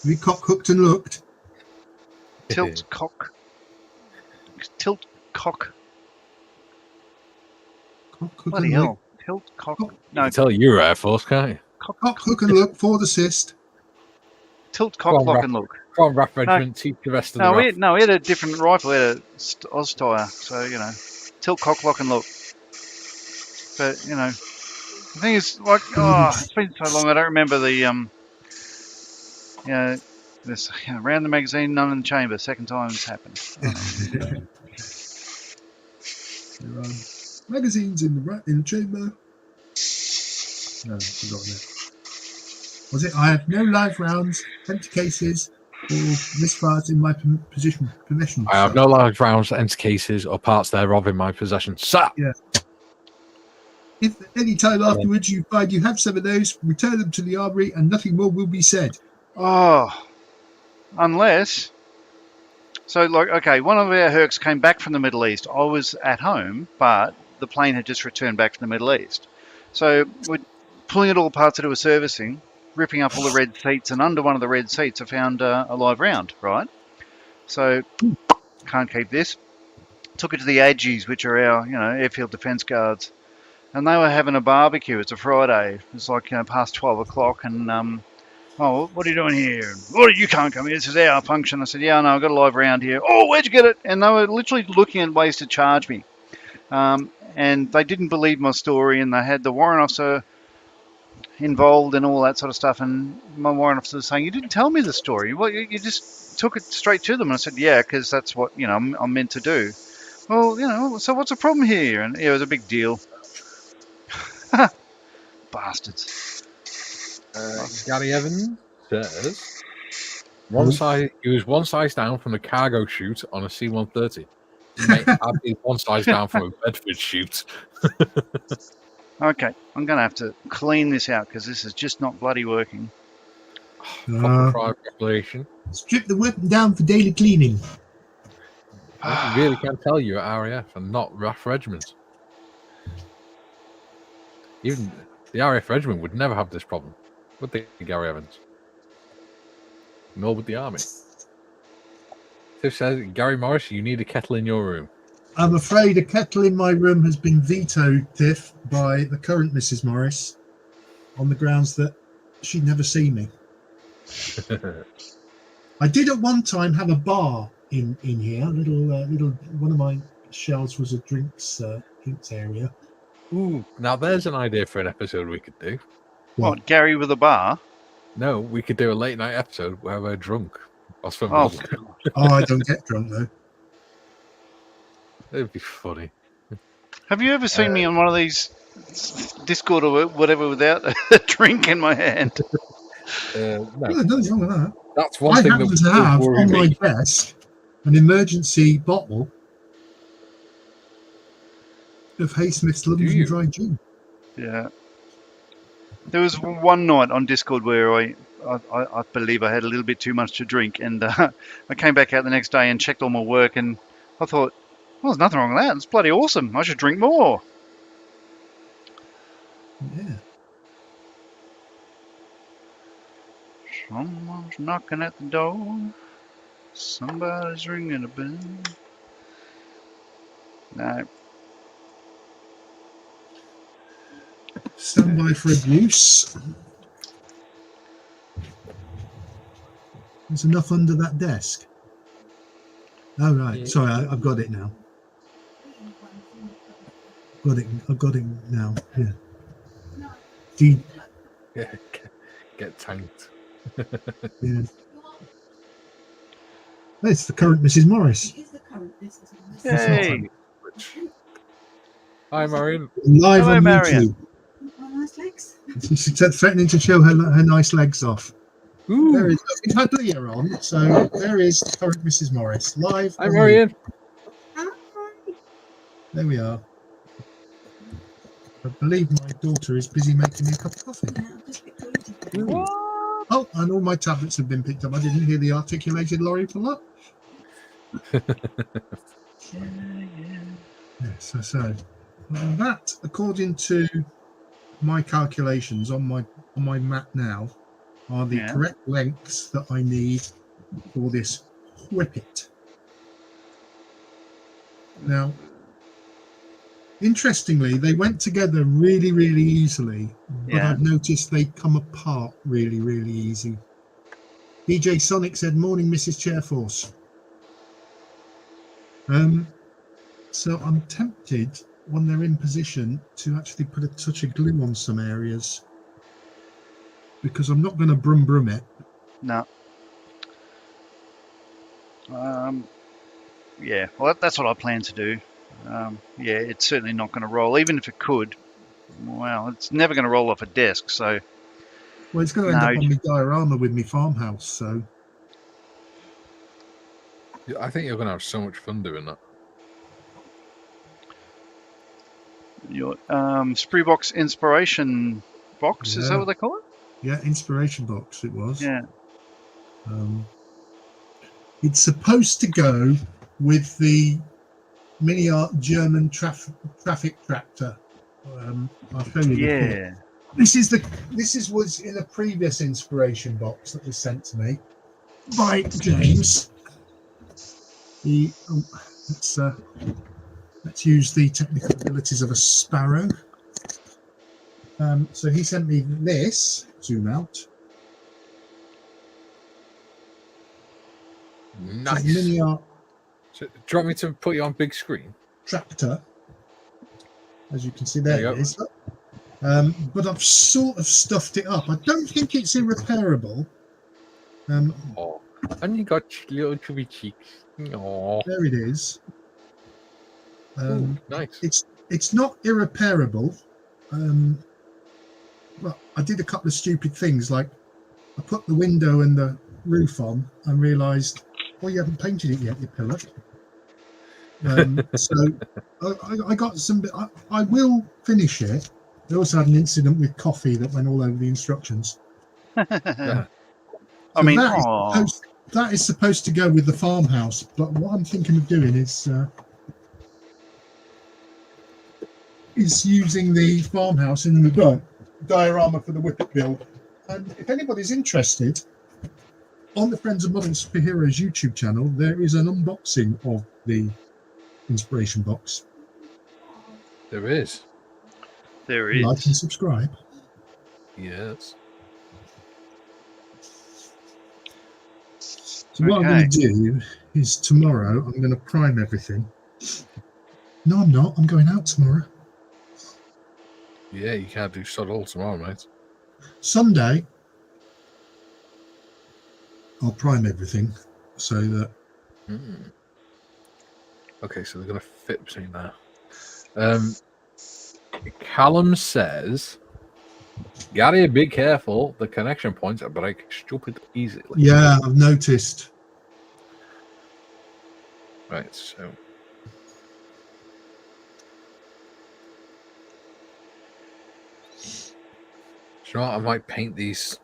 Speaker 3: We cock hooked and looked.
Speaker 1: Tilt cock. Tilt cock.
Speaker 3: Cock, hook,
Speaker 1: Bloody
Speaker 3: and
Speaker 1: hell.
Speaker 3: look.
Speaker 1: Tilt cock.
Speaker 3: Cock.
Speaker 2: No, I can tell you're Air Force, can't you?
Speaker 3: Cock, hook and look, forward assist.
Speaker 1: Tilt cock, lock and look.
Speaker 2: Come on, RAF Regiment, teach the rest of the RAF.
Speaker 1: We had a different rifle. We had a Oz-Tire, so, tilt cock, lock and look. But, the thing is, like, it's been so long, I don't remember the, this, around the magazine, none in the chamber, second time it's happened.
Speaker 3: There are magazines in the chamber. No, I've forgotten it. Was it? I have no live rounds, empty cases, or misfires in my possession.
Speaker 2: I have no live rounds, empty cases, or parts thereof in my possession. Sir!
Speaker 3: Yeah. If at any time afterwards you find you have some of those, return them to the armory and nothing more will be said.
Speaker 1: Oh, unless... So, one of our Hercs came back from the Middle East. I was at home, but the plane had just returned back from the Middle East. So, we're pulling it all apart to do a servicing, ripping up all the red seats, and under one of the red seats I found a live round, right? So, can't keep this. Took it to the AGs, which are our, airfield defence guards. And they were having a barbecue. It's a Friday. It's past 12 o'clock, and... what are you doing here? You can't come here. This is our function. I said, yeah, no, I've got a live round here. Oh, where'd you get it? And they were literally looking at ways to charge me. And they didn't believe my story, and they had the warrant officer involved and all that sort of stuff. And my warrant officer was saying, you didn't tell me the story. Well, you just took it straight to them. And I said, yeah, because that's what, I'm meant to do. Well, so what's the problem here? And it was a big deal. Bastards.
Speaker 2: Gary Evans says he was one size down from the cargo chute on a C-130. He may have been one size down from a Bedford chute.
Speaker 1: Okay, I'm going to have to clean this out because this is just not bloody working.
Speaker 2: Proper preparation.
Speaker 3: Strip the weapon down for daily cleaning.
Speaker 2: I really can't tell you at RAF and not RAF Regiment. Even the RAF Regiment would never have this problem. Would they, Gary Evans? Nor would the Army. Tiff says, Gary Morris, you need a kettle in your room.
Speaker 3: I'm afraid a kettle in my room has been vetoed, Tiff, by the current Mrs. Morris on the grounds that she'd never see me. I did at one time have a bar in here. Little one of my shelves was a drinks area.
Speaker 2: Ooh, now there's an idea for an episode we could do.
Speaker 1: What, Gary with a bar?
Speaker 2: No, we could do a late night episode where we're drunk. Or swim
Speaker 1: Oh,
Speaker 2: model.
Speaker 3: Oh, I don't get drunk though.
Speaker 2: It'd be funny.
Speaker 1: have you ever seen me on one of these Discord or whatever without a drink in my hand?
Speaker 2: No,
Speaker 3: Yeah, nothing wrong with that.
Speaker 2: that's one
Speaker 3: I
Speaker 2: thing
Speaker 3: happen
Speaker 2: that
Speaker 3: to
Speaker 2: would
Speaker 3: have
Speaker 2: worry
Speaker 3: on my
Speaker 2: me.
Speaker 3: desk an emergency bottle of Haysmith's London
Speaker 2: you?
Speaker 3: Dry Gin.
Speaker 1: Yeah. There was one night on Discord where I believe I had a little bit too much to drink, and I came back out the next day and checked all my work, and I thought, well, there's nothing wrong with that. It's bloody awesome. I should drink more.
Speaker 3: Yeah.
Speaker 1: Someone's knocking at the door. Somebody's ringing a bell. No.
Speaker 3: Stand by for abuse. There's enough under that desk. Oh right, sorry, I've got it now. I've got it now. Yeah.
Speaker 2: Yeah, get tanked.
Speaker 3: Yeah. It's the current Mrs. Morris.
Speaker 1: Yay.
Speaker 2: Hi, Marion.
Speaker 3: Live
Speaker 1: Hello,
Speaker 3: on
Speaker 1: Marion.
Speaker 3: YouTube. She's threatening to show her nice legs off.
Speaker 2: Ooh.
Speaker 3: There is. We've had Leah on, so there is current Mrs. Morris live.
Speaker 2: Hi,
Speaker 3: on
Speaker 2: Marion.
Speaker 3: YouTube. There we are. I believe my daughter is busy making me a cup of coffee. Oh, and all my tablets have been picked up. I didn't hear the articulated lorry pull up. Yes, so that, according to my calculations on my map now, are the correct lengths that I need for this Whippet. Now, interestingly, they went together really, really easily, but I've noticed they come apart really, really easy. DJ Sonic said, "Morning, Mrs. Chairforce." So I'm tempted when they're in position to actually put a touch of glue on some areas, because I'm not going to brum it.
Speaker 1: No. Yeah, well, that's what I plan to do. Yeah, it's certainly not going to roll, even if it could. Well, it's never going to roll off a desk, so...
Speaker 3: Well, it's going to end up on my diorama with my farmhouse, so...
Speaker 2: I think you're going to have so much fun doing that.
Speaker 1: Your Sprue Box Inspiration Box, is that what they call it?
Speaker 3: Yeah, Inspiration Box it was.
Speaker 1: Yeah.
Speaker 3: It's supposed to go with the Mini Art German traffic tractor. I'll show you.
Speaker 1: Yeah.
Speaker 3: This was in a previous Inspiration Box that was sent to me by James. Let's use the technical abilities of a sparrow. So he sent me this. Zoom out.
Speaker 2: Nice.
Speaker 3: Mini Art.
Speaker 2: So, do you want me to put you on big screen?
Speaker 3: Tractor. As you can see, there it is. But I've sort of stuffed it up. I don't think it's irreparable.
Speaker 2: And you got little chubby cheeks. Oh,
Speaker 3: there it is.
Speaker 2: nice.
Speaker 3: It's not irreparable. Well, I did a couple of stupid things, like I put the window and the roof on and realised, oh, you haven't painted it yet, you pillar. So I got some. I will finish it. I also had an incident with coffee that went all over the instructions.
Speaker 1: I
Speaker 3: So
Speaker 1: mean,
Speaker 3: that is supposed to go with the farmhouse, but what I'm thinking of doing is using the farmhouse in the diorama for the Whippet build. And if anybody's interested, on the Friends of Models for Heroes YouTube channel, there is an unboxing of the inspiration box.
Speaker 2: There is.
Speaker 1: There
Speaker 3: Like and
Speaker 1: is.
Speaker 3: subscribe.
Speaker 2: Yes.
Speaker 3: So what I'm
Speaker 1: Okay.
Speaker 3: going to do is tomorrow I'm going to prime everything. No, I'm not. I'm going out tomorrow.
Speaker 2: Yeah, you can't do sod all tomorrow, mate.
Speaker 3: Sunday, I'll prime everything so that
Speaker 2: Okay, so they're going to fit between there. Callum says, Gary, be careful. The connection points break stupid easily.
Speaker 3: yeah, I've noticed.
Speaker 2: Right, so. Do you know what? I might paint these.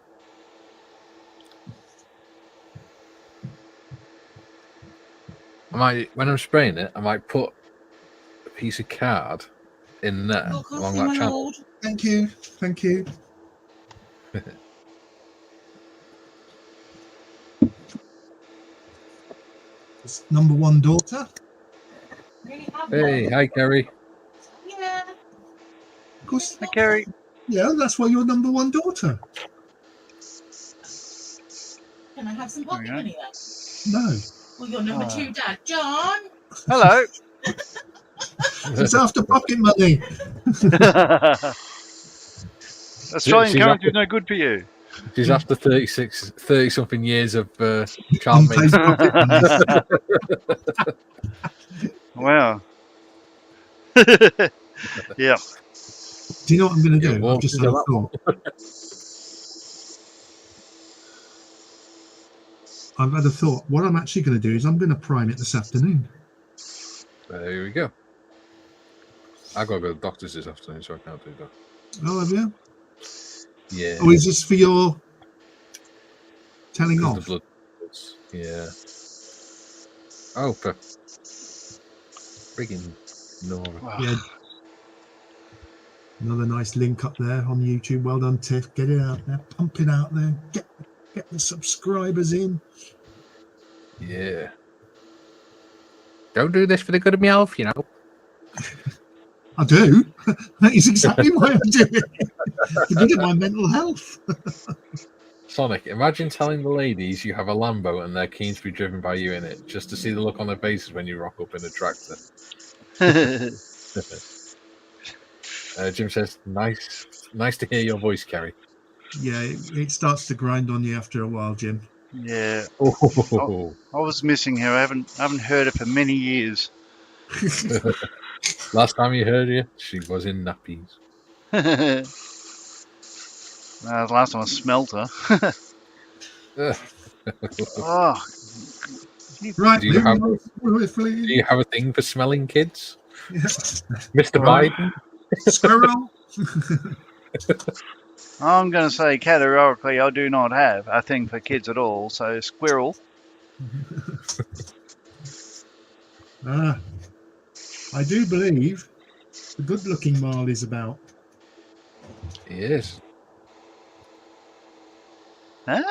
Speaker 2: When I'm spraying it, I might put a piece of card in there along that channel.
Speaker 3: Thank you. Thank you. It's number one daughter.
Speaker 2: Hey, hi, Gary.
Speaker 5: Yeah.
Speaker 3: Of course.
Speaker 1: Hi, Kerry.
Speaker 3: Yeah, that's why you're number one daughter.
Speaker 5: Can I have some
Speaker 1: There we
Speaker 5: pocket
Speaker 1: go.
Speaker 5: money then?
Speaker 3: No.
Speaker 5: Well, you're number
Speaker 1: Ah.
Speaker 5: 2, Dad. John.
Speaker 1: Hello.
Speaker 3: It's after pocket money.
Speaker 1: Australian
Speaker 2: She's
Speaker 1: currency
Speaker 2: after-
Speaker 1: is no good for you.
Speaker 2: She's after 30-something years of child
Speaker 3: Unpaid pocket money.
Speaker 1: Wow. Yeah.
Speaker 3: Do you know what I'm going to
Speaker 2: Yeah,
Speaker 3: do?
Speaker 2: well,
Speaker 3: I've just
Speaker 2: do
Speaker 3: had a
Speaker 2: that
Speaker 3: thought. I've had a thought. What I'm actually going to do is I'm going to prime it this afternoon.
Speaker 2: There we go. I got to go to the doctor's this afternoon, so I can't do that.
Speaker 3: Oh, have you?
Speaker 2: Yeah.
Speaker 3: Oh, is this for your telling
Speaker 2: Because
Speaker 3: off?
Speaker 2: the blood. Yeah. Oh, for freaking Nora.
Speaker 1: Wow.
Speaker 3: Yeah. Another nice link up there on YouTube. Well done, Tiff. Get it out there. Pump it out there. Get the subscribers in.
Speaker 2: Yeah. Don't do this for the good of my health, you know.
Speaker 3: I do. That is exactly why I do it. To good of my mental health.
Speaker 2: Sonic, imagine telling the ladies you have a Lambo and they're keen to be driven by you in it, just to see the look on their faces when you rock up in a tractor. Jim says, nice to hear your voice, Kerry.
Speaker 3: Yeah, it starts to grind on you after a while, Jim.
Speaker 1: Yeah.
Speaker 2: Oh.
Speaker 1: I was missing her. I haven't heard her for many years.
Speaker 2: Last time you heard her, she was in nappies.
Speaker 1: The last time I smelt her. Oh,
Speaker 3: Right,
Speaker 2: Do you have-
Speaker 3: swiftly.
Speaker 2: Do you have a thing for smelling kids?
Speaker 3: Yeah.
Speaker 2: Mr.
Speaker 1: Right.
Speaker 2: Biden?
Speaker 3: Squirrel.
Speaker 1: I'm going to say categorically I do not have a thing for kids at all. So squirrel.
Speaker 3: I do believe the good-looking Marl is about.
Speaker 2: Yes.
Speaker 1: Huh?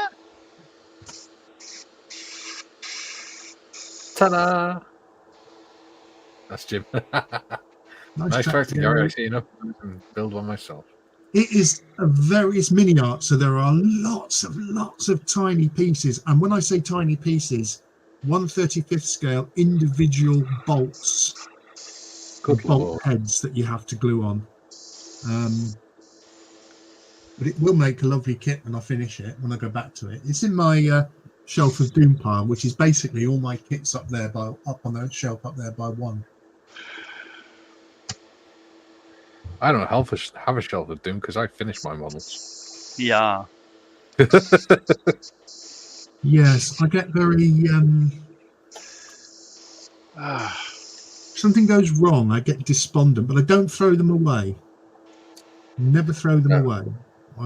Speaker 2: Ta-da! That's Jim. Nice tractor, Gary. I see enough and build one myself.
Speaker 3: It is a various mini art, so there are lots of tiny pieces. And when I say tiny pieces, 1/35th scale individual bolts,
Speaker 2: Good
Speaker 3: bolt
Speaker 2: Lord.
Speaker 3: heads that you have to glue on. But it will make a lovely kit when I finish it, when I go back to it. It's in my shelf of doom pile, which is basically all my kits up on the shelf up there by one.
Speaker 2: I don't have a shelf of Doom because I finished my models.
Speaker 1: Yeah.
Speaker 3: Yes, I get very something goes wrong, I get despondent, but I don't throw them away. Never throw them away.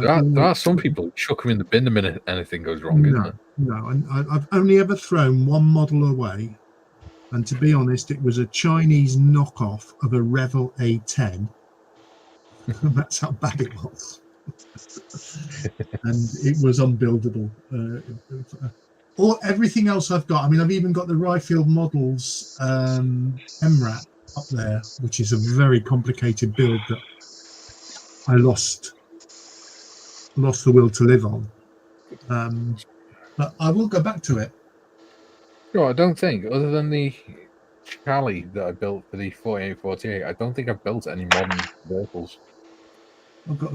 Speaker 2: There are some people who chuck them in the bin the minute anything goes wrong, isn't it?
Speaker 3: No, I've only ever thrown one model away, and to be honest, it was a Chinese knockoff of a Revel A10. That's how bad it was. And it was unbuildable. everything else I've got. I mean, I've even got the Ryfield Models MRAP up there, which is a very complicated build that I lost the will to live on. But I will go back to it.
Speaker 2: No, I don't think, other than the Charlie that I built for the 4848, I don't think I've built any modern vehicles.
Speaker 3: I've got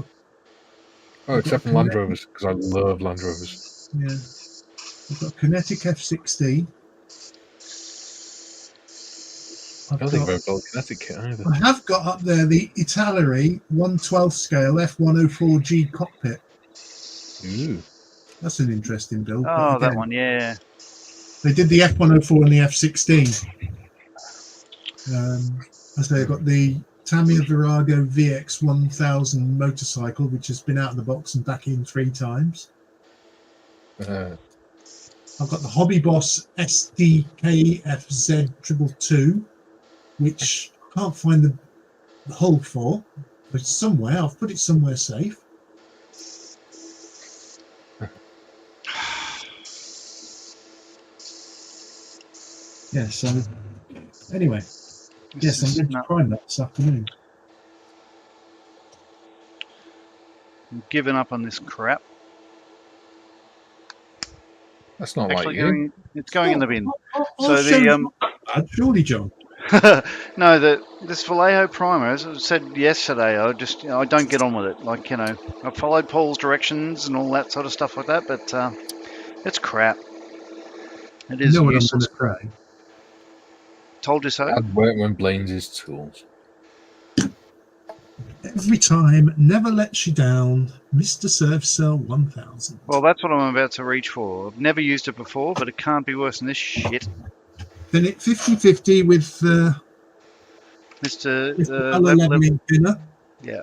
Speaker 2: Except for Land Rovers, because I love Land Rovers.
Speaker 3: Yeah, I've got Kinetic F16.
Speaker 2: I don't think I've ever built a Kinetic kit either.
Speaker 3: I have got up there the Italeri 1/12 scale F104G cockpit.
Speaker 2: Ooh.
Speaker 3: That's an interesting build.
Speaker 1: Oh, that one, yeah.
Speaker 3: They did the F104 and the F16. I say I've got the Tamiya Virago VX 1000 motorcycle, which has been out of the box and back in 3 times. I've got the Hobby Boss SDK FZ 222, which I can't find the hull for, but it's somewhere. I've put it somewhere safe. Yeah, so anyway, yes, I'm going to prime that this afternoon.
Speaker 1: I'm giving up on this crap.
Speaker 2: That's not
Speaker 1: Actually,
Speaker 2: like you.
Speaker 1: it's going in the bin.
Speaker 3: So the surely, John.
Speaker 1: No, this Vallejo primer, as I said yesterday, I don't get on with it. Like, you know, I followed Paul's directions and all that sort of stuff like that, but it's crap. It is useless.
Speaker 3: What I'm going to say?
Speaker 1: Told you so.
Speaker 2: Bad work when blames his tools.
Speaker 3: Every time, never lets you down, Mr. Surf Cell 1000.
Speaker 1: Well, that's what I'm about to reach for. I've never used it before, but it can't be worse than this shit.
Speaker 3: Then it 50-50 with
Speaker 1: Mr.
Speaker 3: color leveling thinner.
Speaker 1: Yeah.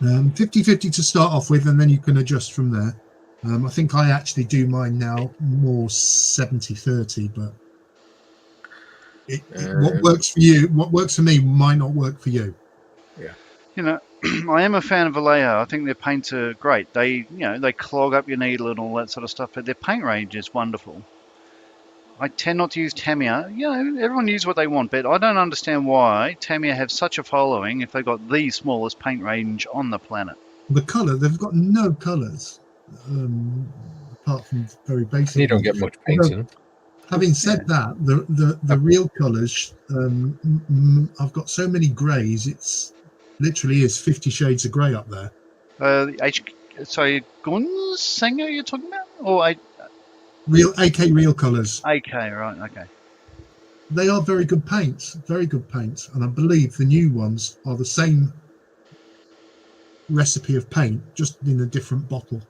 Speaker 3: 50-50 to start off with, and then you can adjust from there. I think I actually do mine now more 70-30, but what works for you, what works for me, might not work for you.
Speaker 2: Yeah.
Speaker 1: You know, I am a fan of Vallejo. I think their paints are great. They clog up your needle and all that sort of stuff, but their paint range is wonderful. I tend not to use Tamiya. You know, everyone uses what they want, but I don't understand why Tamiya have such a following if they've got the smallest paint range on the planet.
Speaker 3: The colour, they've got no colours, apart from very basic.
Speaker 2: You don't get much paint in them.
Speaker 3: Having said that, the real colours, I've got so many greys, it's literally is 50 shades of grey up there.
Speaker 1: Sorry, Gunsinger you're talking about? Or
Speaker 3: real AK real colours.
Speaker 1: AK, right, okay.
Speaker 3: They are very good paints, and I believe the new ones are the same recipe of paint, just in a different bottle.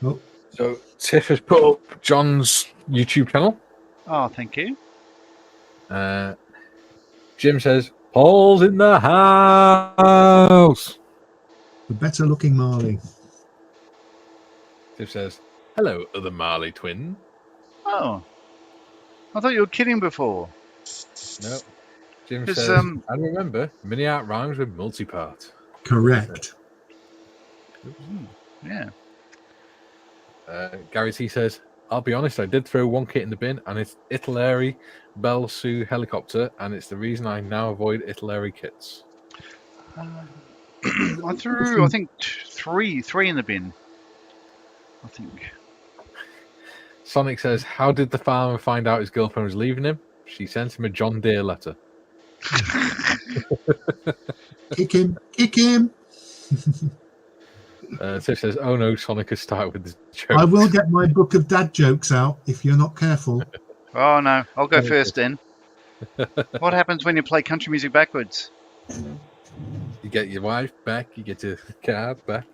Speaker 3: Oh.
Speaker 2: So Tiff has put up John's YouTube channel.
Speaker 1: Oh, thank you.
Speaker 2: Jim says, Paul's in the house.
Speaker 3: The better looking Marley.
Speaker 2: Tiff says, hello, other Marley twin.
Speaker 1: Oh. I thought you were kidding before.
Speaker 2: No. Jim
Speaker 1: It's,
Speaker 2: says, I remember, mini art rhymes with multi-part.
Speaker 3: Correct.
Speaker 1: Yeah.
Speaker 2: Gary T says, I'll be honest, I did throw one kit in the bin, and it's Italeri Bell Sue helicopter, and it's the reason I now avoid Italeri kits.
Speaker 1: I threw, I think, three in the bin. I think.
Speaker 2: Sonic says, how did the farmer find out his girlfriend was leaving him? She sent him a John Deere letter.
Speaker 3: Kick him.
Speaker 2: Tiff says, oh no, Sonic has started with the joke.
Speaker 3: I will get my book of dad jokes out if you're not careful.
Speaker 1: Oh no, I'll go first then. What happens when you play country music backwards?
Speaker 2: You get your wife back, you get your car back.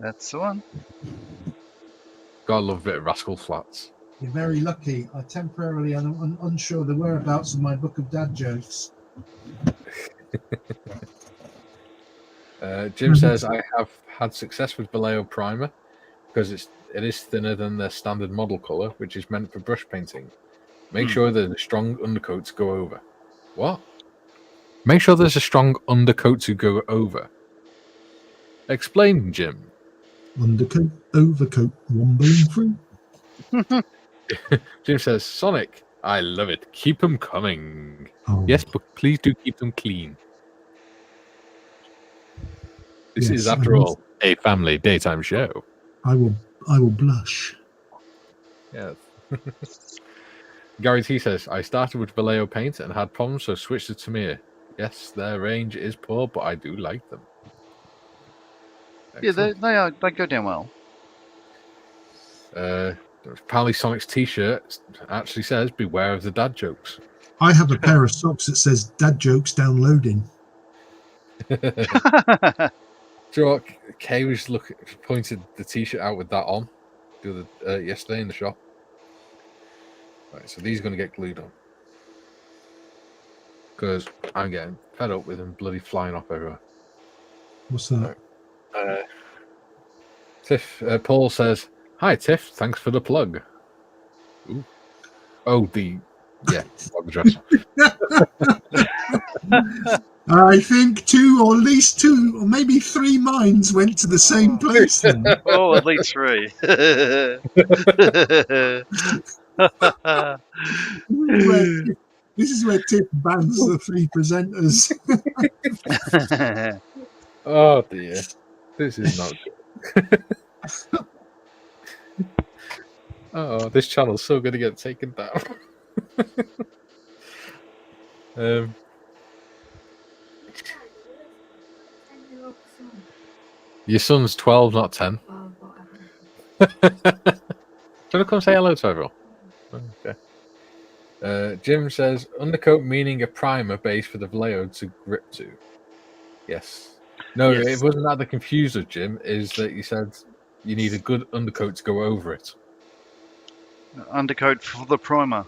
Speaker 1: That's the one.
Speaker 2: Gotta love a bit of Rascal Flats.
Speaker 3: You're very lucky. I temporarily am unsure the whereabouts of my book of dad jokes.
Speaker 2: Jim says, I have had success with Vallejo Primer because it is thinner than their standard model colour, which is meant for brush painting. Make sure that the strong undercoats go over. What? Make sure there's a strong undercoat to go over. Explain, Jim.
Speaker 3: Undercoat, overcoat, wombling through.
Speaker 2: Jim says, Sonic, I love it. Keep them coming.
Speaker 3: Oh,
Speaker 2: Yes, but please do keep them clean. This is,
Speaker 3: yes,
Speaker 2: after all, a family daytime show.
Speaker 3: I will blush.
Speaker 2: Yes. Gary T says, I started with Vallejo paint and had problems, so switched to Tamiya. Yes, their range is poor, but I do like them.
Speaker 1: Yeah,
Speaker 2: Excellent.
Speaker 1: they go down well.
Speaker 2: Pally Sonic's t-shirt actually says, beware of the dad jokes.
Speaker 3: I have a pair of socks that says "Dad jokes downloading."
Speaker 2: Do you know what? Kay was pointed the t-shirt out with that on yesterday in the shop. Right, so these are going to get glued on. Because I'm getting fed up with them bloody flying off everywhere.
Speaker 3: What's that?
Speaker 2: Right. Tiff, Paul says, hi, Tiff. Thanks for the plug. Ooh. Oh, blog address.
Speaker 3: I think two, or at least two, or maybe three minds went to the same place. Then.
Speaker 1: Oh, at least three.
Speaker 3: This is where Tiff bans the three presenters.
Speaker 2: Oh dear, this is not good. Oh, this channel's so going to get taken down. Your son's 12, not 10. Do you want to come say hello to everyone? Okay. Jim says, undercoat meaning a primer base for the Vallejo to grip to. Yes. No,
Speaker 1: Yes.
Speaker 2: It wasn't that the confuser, Jim, is that you said you need a good undercoat to go over it.
Speaker 1: Undercoat for the primer.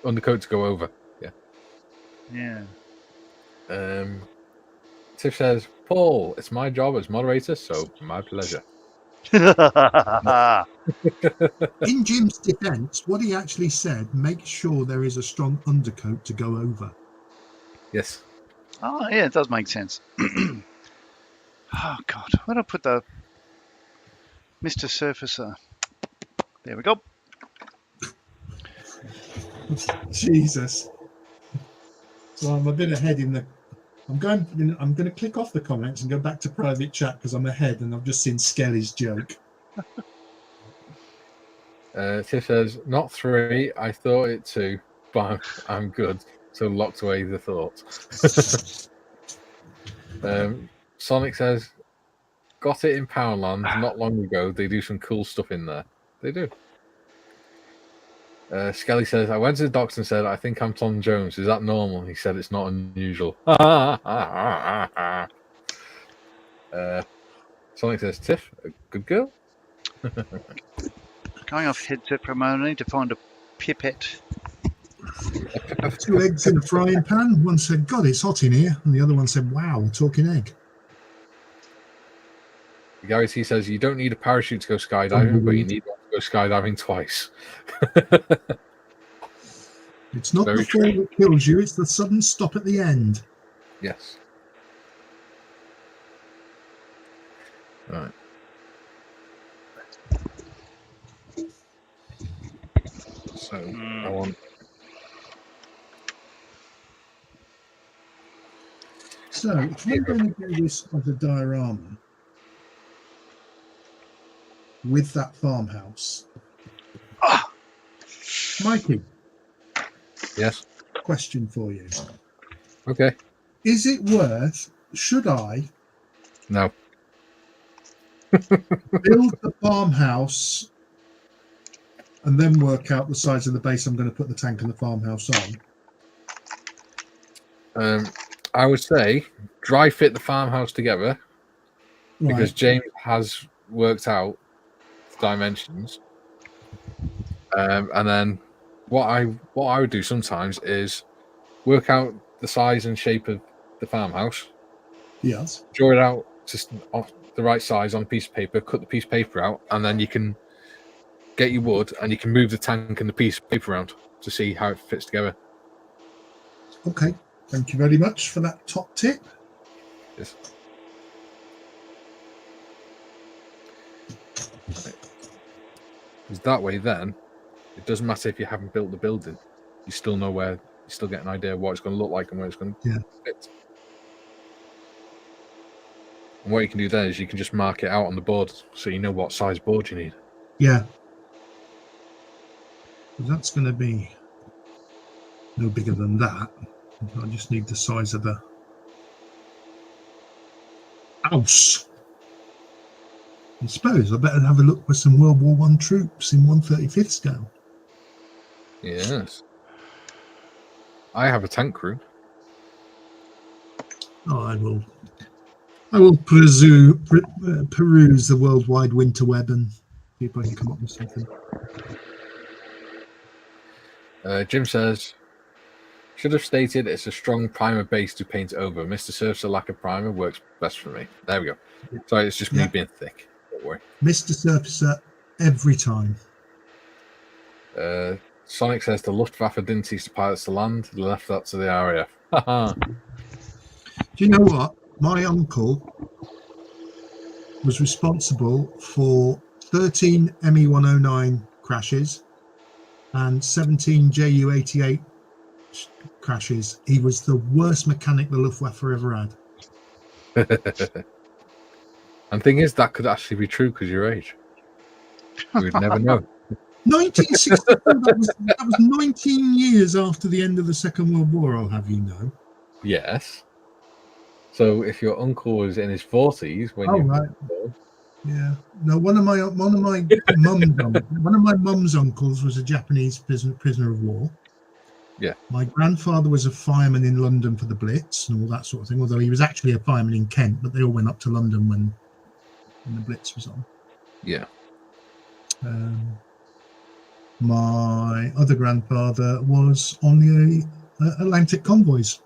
Speaker 2: Undercoat to go over, yeah.
Speaker 1: Yeah.
Speaker 2: Tiff says, Paul, it's my job as moderator, so my pleasure.
Speaker 3: In Jim's defense, what he actually said, make sure there is a strong undercoat to go over.
Speaker 2: Yes.
Speaker 1: Oh, yeah, it does make sense. Oh, God. Where did I put the Mr. Surfacer? There we go.
Speaker 3: Jesus. So I'm a bit ahead in the... I'm going to click off the comments and go back to private chat because I'm ahead and I've just seen Skelly's joke.
Speaker 2: Tiff says, not 3. I thought it 2, but I'm good. So locked away the thought. Sonic says, got it in Poundland not long ago. They do some cool stuff in there. They do. Skelly says, I went to the doctor and said, I think I'm Tom Jones. Is that normal? He said, it's not unusual. Sonic says, Tiff, a good girl?
Speaker 1: Going off headset for a moment, I need to find a pipette.
Speaker 3: 2 eggs in a frying pan. One said, God, it's hot in here. And the other one said, wow, talking egg.
Speaker 2: Gary T says, you don't need a parachute to go skydiving, but you need one to go skydiving twice.
Speaker 3: It's not
Speaker 2: Very
Speaker 3: the fall that kills you, it's the sudden stop at the end.
Speaker 2: Yes. Right. So, I want...
Speaker 3: So, if we're going to do this as a diorama with that farmhouse, Mikey,
Speaker 2: Yes.
Speaker 3: question for you.
Speaker 2: Okay.
Speaker 3: Is it worth, should I
Speaker 2: No.
Speaker 3: build the farmhouse and then work out the size of the base I'm going to put the tank and the farmhouse on?
Speaker 2: I would say dry fit the farmhouse together because
Speaker 3: Right.
Speaker 2: James has worked out the dimensions. And then what I would do sometimes is work out the size and shape of the farmhouse.
Speaker 3: Yes.
Speaker 2: Draw it out just off the right size on a piece of paper, cut the piece of paper out, and then you can get your wood and you can move the tank and the piece of paper around to see how it fits together.
Speaker 3: Okay. Thank you very much for that top tip.
Speaker 2: Yes. Because that way, then, it doesn't matter if you haven't built the building. You still know where, you still get an idea of what it's going to look like and where it's going to fit. And what you can do then is you can just mark it out on the board so you know what size board you need.
Speaker 3: Yeah. That's going to be no bigger than that. I just need the size of the house. I suppose I better have a look for some World War I troops in 1/35th scale.
Speaker 2: Yes. I have a tank crew.
Speaker 3: Oh, I will peruse the worldwide winter web and see if I can come up with something.
Speaker 2: Jim says, should have stated it's a strong primer base to paint over. Mr. Surf's lack of primer works best for me. There we go. Sorry, it's just me being thick. Don't worry.
Speaker 3: Mr. Surfacer every time.
Speaker 2: Sonic says the Luftwaffe didn't teach the pilots to land. They left that to the RAF.
Speaker 3: Do you know what? My uncle was responsible for 13 ME-109 crashes and 17 Ju-88 crashes. He was the worst mechanic the Luftwaffe ever had.
Speaker 2: And thing is, that could actually be true because your age. You would never know.
Speaker 3: 1964, that was 19 years after the end of the Second World War, I'll have you know.
Speaker 2: Yes. So if your uncle was in his 40s when you
Speaker 3: right. Yeah. No, one of my mum's uncles was a Japanese prisoner of war.
Speaker 2: Yeah.
Speaker 3: My grandfather was a fireman in London for the Blitz and all that sort of thing, although he was actually a fireman in Kent, but they all went up to London when the Blitz was on.
Speaker 2: Yeah.
Speaker 3: My other grandfather was on the Atlantic convoys.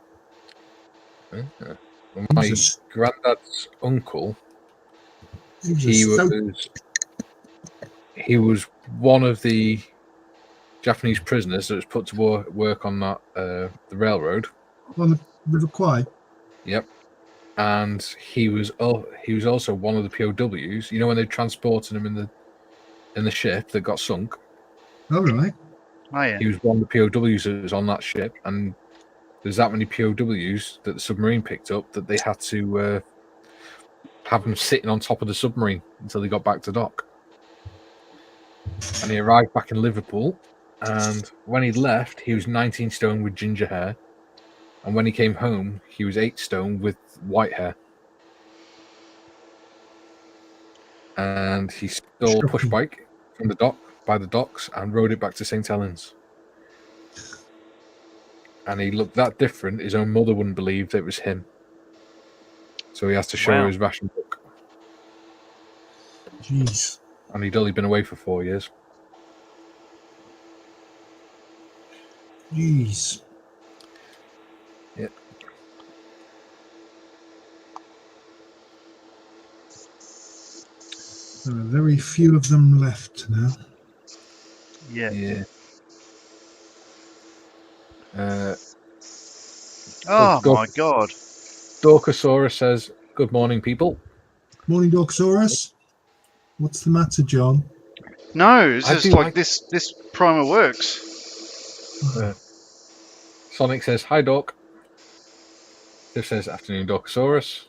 Speaker 2: My granddad's uncle, he was one of the Japanese prisoners that was put to work on that the railroad.
Speaker 3: On the River Kwai.
Speaker 2: Yep. And he was also one of the POWs. You know when they transported him in the ship that got sunk.
Speaker 3: All right.
Speaker 1: Oh yeah.
Speaker 2: He was one of the POWs that was on that ship, and there's that many POWs that the submarine picked up that they had to have them sitting on top of the submarine until they got back to dock. And he arrived back in Liverpool, and when he left, he was 19 stone with ginger hair, and when he came home, he was 8 stone with white hair. And he stole a push bike from the dock by the docks and rode it back to St. Helens. And he looked that different, his own mother wouldn't believe that it was him. So he has to show her his ration book.
Speaker 3: Jeez.
Speaker 2: And he'd only been away for 4 years.
Speaker 3: Jeez.
Speaker 2: Yeah.
Speaker 3: There are very few of them left now.
Speaker 1: Yeah.
Speaker 2: Oh
Speaker 1: my God.
Speaker 2: Dorcosaurus says, good morning, people.
Speaker 3: Morning, Dorcosaurus. What's the matter, John?
Speaker 1: No, it's just like this primer works.
Speaker 2: Sonic says, hi, Dork. Tiff says, afternoon, Dorcosaurus.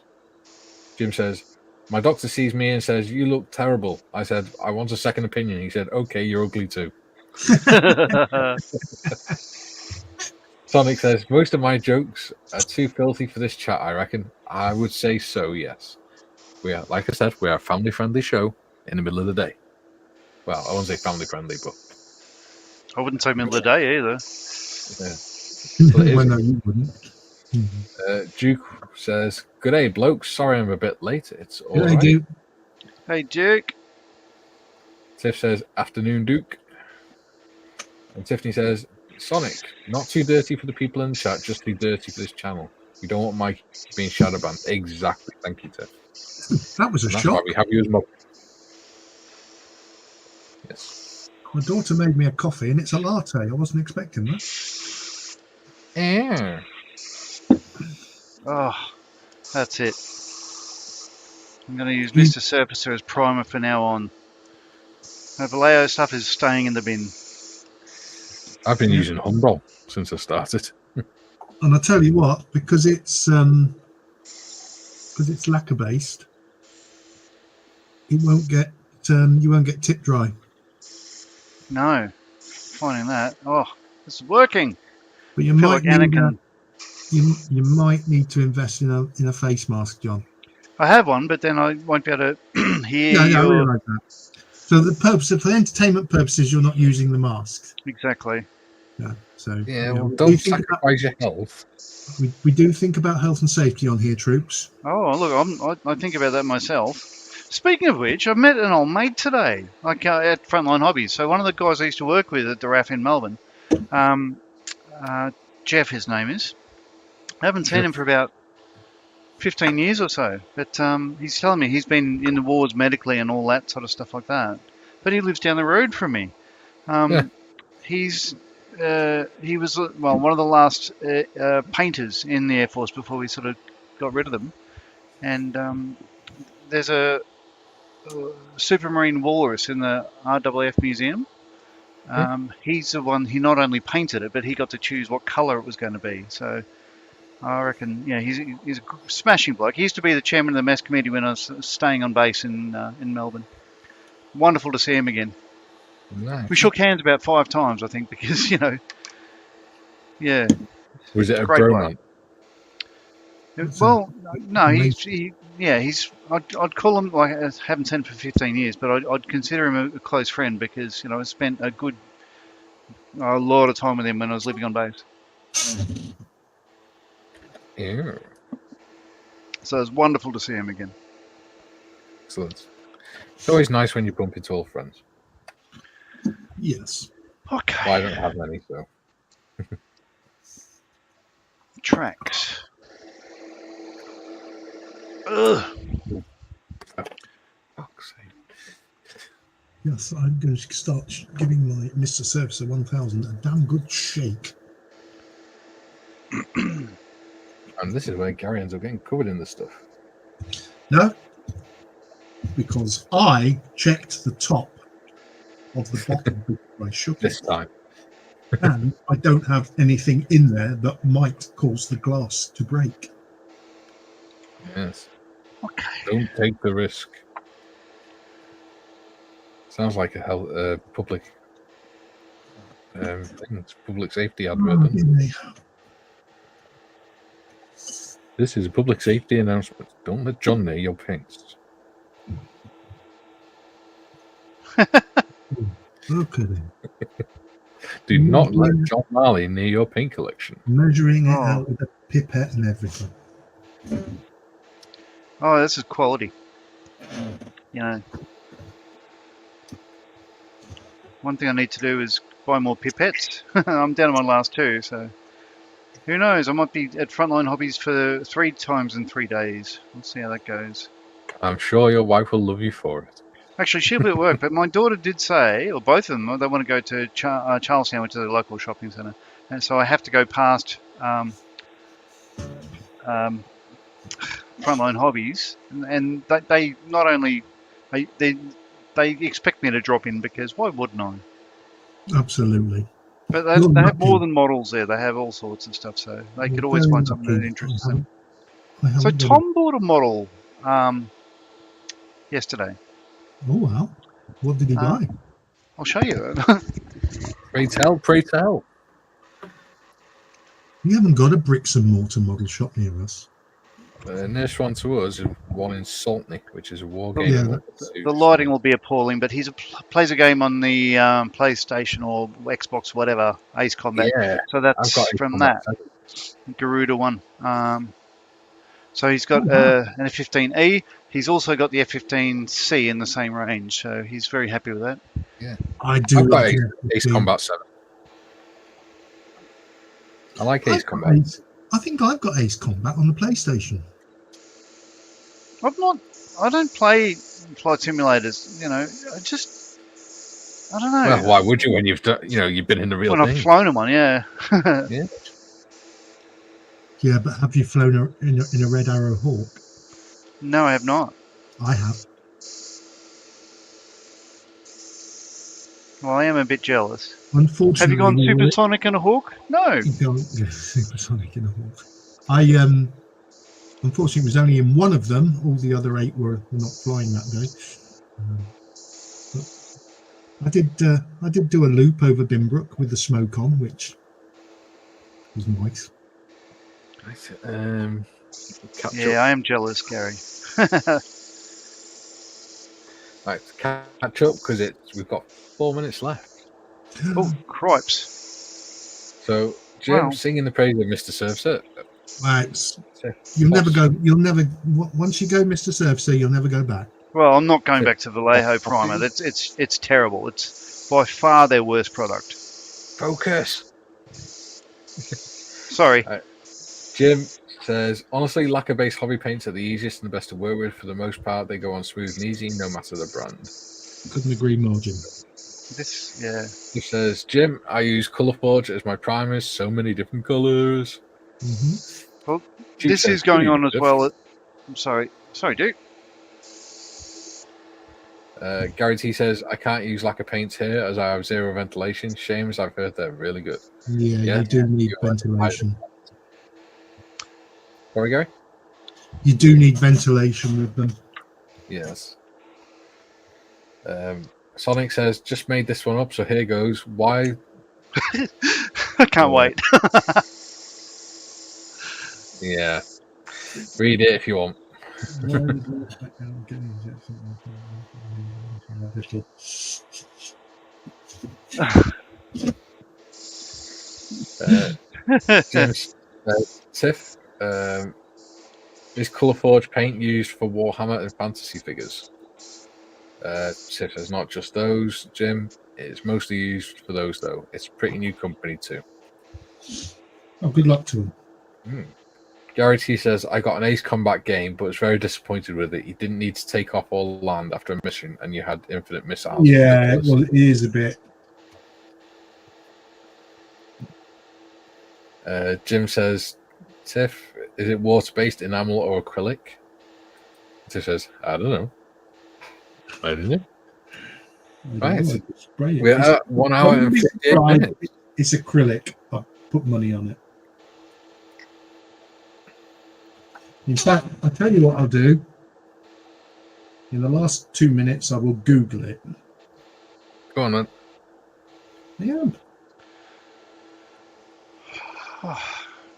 Speaker 2: Jim says, my doctor sees me and says, you look terrible. I said, I want a second opinion. He said, okay, you're ugly too. Sonic says, most of my jokes are too filthy for this chat, I reckon. I would say so, yes. We are, like I said, we are a family-friendly show in the middle of the day. Well, I won't say family-friendly, but...
Speaker 1: I wouldn't say middle of the day either.
Speaker 2: Yeah.
Speaker 3: Well, no, you wouldn't.
Speaker 2: Duke says, good day, blokes. Sorry I'm a bit late. It's all right.
Speaker 3: Duke.
Speaker 1: Hey, Duke.
Speaker 2: Tiff says, afternoon, Duke. And Tiffany says, Sonic, not too dirty for the people in the chat, just too dirty for this channel. We don't want Mike being shadow banned. Exactly. Thank you, Tiff.
Speaker 3: That was a
Speaker 2: That's
Speaker 3: shock.
Speaker 2: why we have you as mother. Yes.
Speaker 3: My daughter made me a coffee and it's a latte. I wasn't expecting that.
Speaker 2: Yeah.
Speaker 1: Oh, that's it. I'm going to use Mr. Surfacer as primer from now on. Vallejo stuff is staying in the bin.
Speaker 2: I've been
Speaker 3: Yeah.
Speaker 2: using Humbrol since I started.
Speaker 3: And I tell you what, because it's lacquer based, it won't get you won't get tip dry.
Speaker 1: No, finding that. Oh, this is working.
Speaker 3: But you
Speaker 1: I feel
Speaker 3: might
Speaker 1: like
Speaker 3: need
Speaker 1: Anakin.
Speaker 3: you might need to invest in a face mask, John.
Speaker 1: I have one, but then I won't be able to hear
Speaker 3: Yeah, I
Speaker 1: your...
Speaker 3: realise that. So for entertainment purposes, you're not using the mask.
Speaker 1: Exactly.
Speaker 3: Yeah. So
Speaker 2: Yeah,
Speaker 3: we
Speaker 2: well,
Speaker 3: do
Speaker 2: don't
Speaker 3: think about,
Speaker 2: sacrifice your health.
Speaker 3: we do think about health and safety on here, troops.
Speaker 1: Oh, look, I think about that myself. Speaking of which, I met an old mate today, like at Frontline Hobbies. So one of the guys I used to work with at the RAF in Melbourne, um, Jeff, his name is. I haven't seen him for about 15 years or so, but he's telling me he's been in the wars medically and all that sort of stuff like that. But he lives down the road from me.
Speaker 2: Yeah.
Speaker 1: He was one of the last painters in the Air Force before we sort of got rid of them. And there's a Supermarine walrus in the RAAF museum. He's the one. He not only painted it, but he got to choose what colour it was going to be. So I reckon, yeah, he's a smashing bloke. He used to be the chairman of the mess committee when I was staying on base in Melbourne. Wonderful to see him again.
Speaker 2: Nice.
Speaker 1: We shook hands about 5 times, I think, because yeah.
Speaker 2: Was it a
Speaker 1: Great
Speaker 2: bromance?
Speaker 1: Well, no, I'd call him, like, I haven't seen him for 15 years, but I'd consider him a close friend because, I spent a lot of time with him when I was living on base.
Speaker 2: Yeah.
Speaker 1: So it's wonderful to see him again.
Speaker 2: Excellent. It's always nice when you bump into old friends.
Speaker 3: Yes.
Speaker 1: Okay.
Speaker 2: Well, I don't have many, so.
Speaker 1: Tracks. Ugh.
Speaker 2: Fuck's sake.
Speaker 3: Yes, I'm going to start giving my Mr. Servicer 1000 a damn good shake.
Speaker 2: And this is where Gary ends up getting covered in this stuff.
Speaker 3: No, because I checked the top of the bottle before I shook
Speaker 2: This
Speaker 3: it,
Speaker 2: time.
Speaker 3: and I don't have anything in there that might cause the glass to break.
Speaker 2: Yes.
Speaker 1: Okay.
Speaker 2: Don't take the risk. Sounds like a public public safety advert.
Speaker 3: Oh, dear.
Speaker 2: This is a public safety announcement. Don't let John near your paints.
Speaker 3: Okay then.
Speaker 2: Do not let John Marley near your paint collection.
Speaker 3: Measuring it out with a pipette and everything.
Speaker 1: Oh, this is quality. One thing I need to do is buy more pipettes. I'm down to my last 2, so who knows? I might be at Frontline Hobbies for 3 times in 3 days. We'll see how that goes.
Speaker 2: I'm sure your wife will love you for it.
Speaker 1: Actually, she'll be at work, but my daughter did say, or both of them, they want to go to Charlestown, which is a local shopping centre, and so I have to go past Frontline Hobbies, and they not only they expect me to drop in because why wouldn't I?
Speaker 3: Absolutely.
Speaker 1: But
Speaker 3: You're
Speaker 1: they have more
Speaker 3: lucky.
Speaker 1: than models there. They have all sorts of stuff, so they
Speaker 3: You're
Speaker 1: could always
Speaker 3: very
Speaker 1: find something that
Speaker 3: lucky.
Speaker 1: interests them.
Speaker 3: I
Speaker 1: So
Speaker 3: haven't got
Speaker 1: Tom bought a model yesterday.
Speaker 3: Oh wow! What did he buy?
Speaker 1: I'll show you.
Speaker 2: Pray tell, pray tell.
Speaker 3: We haven't got a bricks and mortar model shop near us.
Speaker 2: The nearest one to us is one in Saltney, which is a war game.
Speaker 3: Yeah,
Speaker 1: The lighting will be appalling, but he plays a game on the PlayStation or Xbox, whatever, Ace Combat.
Speaker 2: Yeah,
Speaker 1: So
Speaker 2: I've
Speaker 1: that's
Speaker 2: got Ace
Speaker 1: from
Speaker 2: Combat
Speaker 1: that Garuda one. So he's got an F-15E. He's also got the F-15C in the same range, so he's very happy with that.
Speaker 2: Yeah,
Speaker 3: I do
Speaker 2: I've got
Speaker 3: like
Speaker 2: Ace Combat 7. I like Ace Combat.
Speaker 3: I think I've got Ace Combat on the PlayStation.
Speaker 1: I don't play flight simulators. I don't know.
Speaker 2: Well, why would you when you've been in the real
Speaker 1: when
Speaker 2: thing?
Speaker 1: I've flown them on, yeah.
Speaker 2: Yeah.
Speaker 3: Yeah, but have you flown in a Red Arrow Hawk?
Speaker 1: No, I have not.
Speaker 3: I have.
Speaker 1: Well, I am a bit jealous.
Speaker 3: Unfortunately,
Speaker 1: Have you gone
Speaker 3: we
Speaker 1: supersonic and a hawk? No.
Speaker 3: You don't supersonic in a hawk. Unfortunately, it was only in one of them. All the other 8 were not flying that day. But I did do a loop over Bimbrook with the smoke on, which was nice.
Speaker 2: Right. Catch
Speaker 1: Yeah,
Speaker 2: up.
Speaker 1: I am jealous, Gary.
Speaker 2: Right, catch up because we've got 4 minutes left.
Speaker 1: Oh, cripes.
Speaker 2: So Jim
Speaker 1: Wow.
Speaker 2: singing the praise of Mr. Surfset.
Speaker 3: You'll never once you go Mr. Surfer, you'll never go back.
Speaker 1: Well, I'm not going back to Vallejo Primer. It's terrible. It's by far their worst product.
Speaker 2: Focus.
Speaker 1: Sorry.
Speaker 2: Jim says, honestly, lacquer based hobby paints are the easiest and the best to work with. For the most part, they go on smooth and easy, no matter the brand.
Speaker 3: Couldn't agree more, Jim.
Speaker 2: He says, Jim, I use Colourforge as my primers, so many different colours.
Speaker 1: Well, this is going on as well. I'm sorry. Sorry, dude.
Speaker 2: Gary T says, I can't use lacquer paints here as I have zero ventilation. Shame, as I've heard they're really good.
Speaker 3: Yeah, you do need ventilation.
Speaker 2: Sorry, Gary?
Speaker 3: You do need ventilation with them.
Speaker 2: Yes. Sonic says, just made this one up, so here goes. Why?
Speaker 1: I can't wait.
Speaker 2: Yeah. Read it if you want. James Tiff, is Colourforge paint used for Warhammer and fantasy figures? Tiff says not just those, Jim. It's mostly used for those, though. It's a pretty new company, too.
Speaker 3: Oh, good luck to him.
Speaker 2: Gary T says, I got an Ace Combat game, but was very disappointed with it. You didn't need to take off all land after a mission, and you had infinite missiles.
Speaker 3: Yeah, well, it is a bit.
Speaker 2: Jim says, Tiff, is it water-based, enamel, or acrylic? Tiff says, I don't know. I don't know. Right. We're at 1 hour and 58 minutes.
Speaker 3: It's acrylic. I put money on it. In fact, I'll tell you what I'll do. In the last 2 minutes, I will Google it.
Speaker 2: Go on, then.
Speaker 3: Yeah.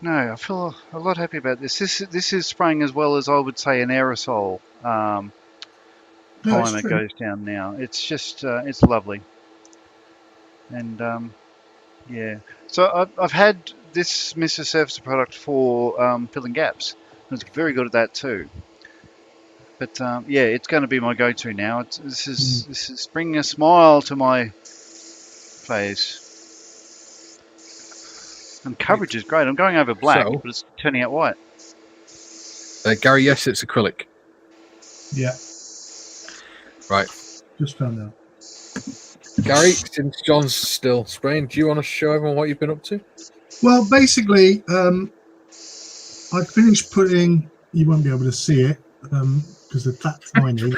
Speaker 1: No, I feel a lot happy about this. This is spraying as well as I would say an aerosol primer goes down now. It's just it's lovely, and yeah. So I've had this Mr. Surfacer product for filling gaps. It's very good at that too. But yeah, it's going to be my go-to now. This is bringing a smile to my face. And coverage is great. I'm going over black, but it's turning out white.
Speaker 2: Gary, yes, it's acrylic.
Speaker 3: Yeah.
Speaker 2: Right.
Speaker 3: Just found out.
Speaker 2: Gary, since John's still spraying, do you want to show everyone what you've been up to?
Speaker 3: Well, basically, I finished putting. You won't be able to see it because they're that tiny.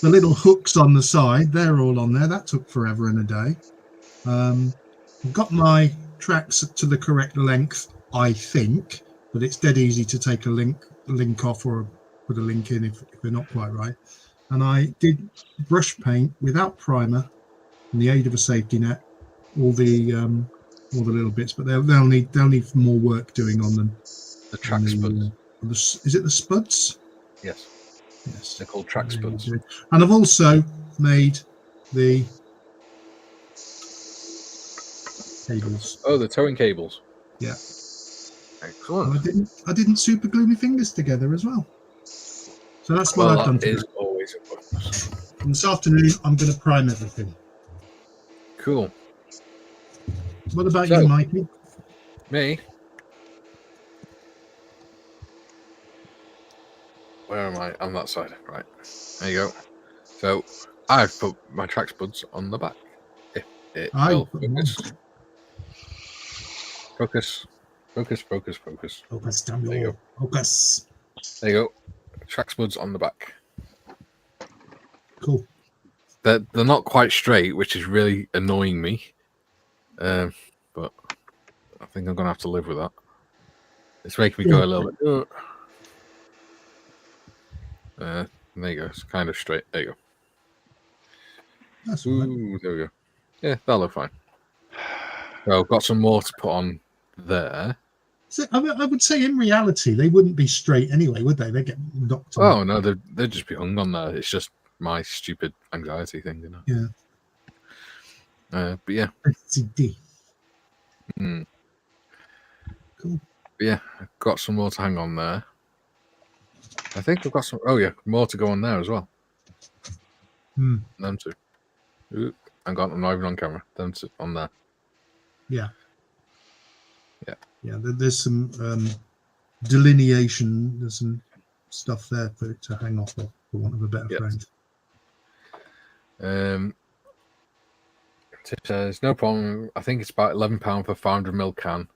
Speaker 3: the little hooks on the side, they're all on there. That took forever and a day. I've got my tracks to the correct length, I think, but it's dead easy to take a link off or put a link in if they're not quite right. And I did brush paint without primer and the aid of a safety net, all the little bits, but they'll need more work doing on them.
Speaker 2: The track spuds.
Speaker 3: Is it the spuds?
Speaker 2: Yes.
Speaker 3: Yes.
Speaker 2: They're called track spuds.
Speaker 3: And I've also made the cables.
Speaker 2: Oh, the towing cables.
Speaker 3: Yeah.
Speaker 2: Excellent.
Speaker 3: And I didn't super glue my fingers together as well. So that's what I've done today.
Speaker 2: That is always a bonus.
Speaker 3: And this afternoon, I'm going to prime everything.
Speaker 2: Cool.
Speaker 3: What about you, Mikey?
Speaker 2: Me? Where am I? On that side. Right. There you go. So I've put my track spuds on the back. If it will focus. Focus. Focus, focus, focus.
Speaker 3: Focus,
Speaker 2: there you go.
Speaker 3: Focus.
Speaker 2: There you go. Track spuds on the back.
Speaker 3: Cool.
Speaker 2: they're not quite straight, which is really annoying me. But I think I'm gonna have to live with that. It's making me go a little bit. There you go. It's kind of straight. There you go.
Speaker 3: That's all right.
Speaker 2: Ooh, there we go. Yeah, that'll look fine. So I've got some more to put on there.
Speaker 3: So, I would say in reality they wouldn't be straight anyway, would they? They get knocked.
Speaker 2: Oh no, they'd just be hung on there. It's just my stupid anxiety thing, you know.
Speaker 3: Yeah.
Speaker 2: But yeah.
Speaker 3: CD.
Speaker 2: Mm.
Speaker 3: Cool.
Speaker 2: But yeah, I've got some more to hang on there. I think I've got some. Oh yeah, more to go on there as well. Them two. Ooh, I'm not even on camera. Them two on there.
Speaker 3: Yeah.
Speaker 2: Yeah.
Speaker 3: Yeah. There's some delineation. There's some stuff there to hang off of, for want of a better phrase.
Speaker 2: Tip says no problem. I think it's about £11 for 500ml can.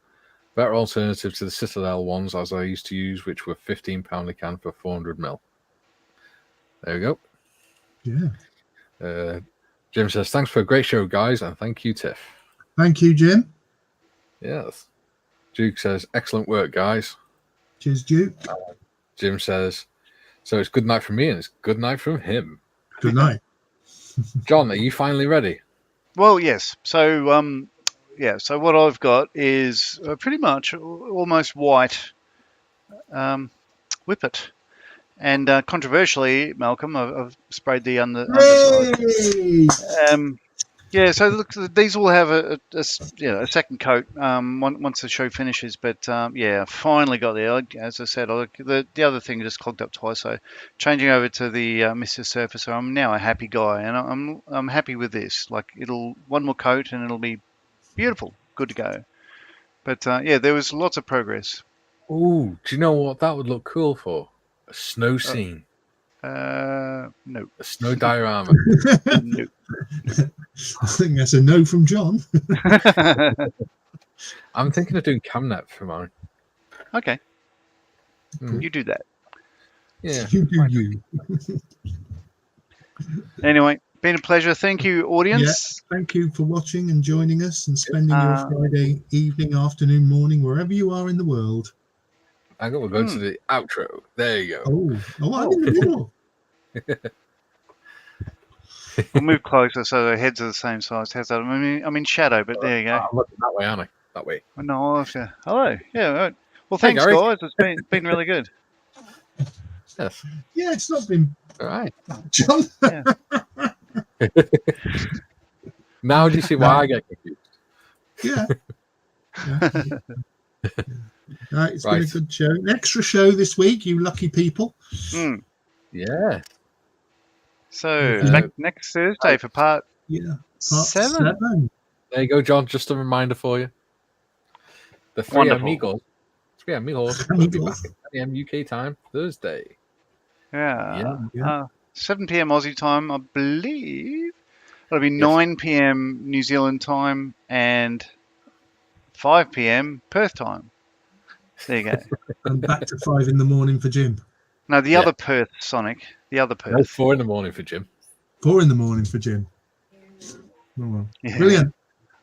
Speaker 2: Better alternative to the Citadel ones as I used to use, which were £15 a can for 400ml. There we go.
Speaker 3: Yeah.
Speaker 2: Jim says thanks for a great show, guys, and thank you, Tiff.
Speaker 3: Thank you, Jim.
Speaker 2: Yes. Duke says excellent work, guys.
Speaker 3: Cheers, Duke.
Speaker 2: Jim says so it's good night from me and it's good night from him.
Speaker 3: Good night.
Speaker 2: John, are you finally ready?
Speaker 1: Well, yes. So, so what I've got is pretty much almost white Whippet. And controversially, Malcolm, I've sprayed the underside. So look, these will have a second coat once the show finishes. But I finally got there. As I said, the other thing just clogged up twice. So changing over to the Mr. Surfacer, I'm now a happy guy, and I'm happy with this. Like one more coat and it'll be beautiful, good to go. But there was lots of progress.
Speaker 2: Oh, do you know what that would look cool for? A snow scene.
Speaker 1: No.
Speaker 2: A snow diorama.
Speaker 1: No.
Speaker 3: I think that's a no from John.
Speaker 2: I'm thinking of doing camnet for mine.
Speaker 1: Okay. You do that.
Speaker 2: Yeah.
Speaker 3: You do you.
Speaker 1: Anyway, been a pleasure. Thank you, audience.
Speaker 3: Yeah, thank you for watching and joining us and spending your Friday evening, afternoon, morning, wherever you are in the world.
Speaker 2: I got to go to the outro. There you go.
Speaker 3: I'm in the middle.
Speaker 1: We'll move closer so the heads are the same size. How's that? I'm in shadow, but there you go.
Speaker 2: I'm looking that way, aren't I? That way.
Speaker 1: No, hello. Yeah. Right. Well, thanks,
Speaker 2: Gary.
Speaker 1: guys. It's been really good.
Speaker 2: Yes.
Speaker 3: Yeah, it's not been
Speaker 2: All right.
Speaker 3: John.
Speaker 1: Yeah.
Speaker 2: Now do you see why I get confused?
Speaker 3: Yeah. It's been a good show. An extra show this week, you lucky people.
Speaker 2: Yeah.
Speaker 1: So next Thursday for part 7.
Speaker 2: There you go, John. Just a reminder for you. The three amigos will be back at 10 a.m. UK time Thursday.
Speaker 1: Yeah. 7 p.m. Aussie time, I believe. It'll be 9 p.m. New Zealand time and 5 p.m. Perth time. There you go.
Speaker 3: And back to 5 in the morning for Jim.
Speaker 1: No, the other Perth, Sonic. The other Perth.
Speaker 2: No, 4 in the morning for Jim.
Speaker 3: 4 in the morning for Jim. Oh, well.
Speaker 1: Yeah.
Speaker 3: Brilliant.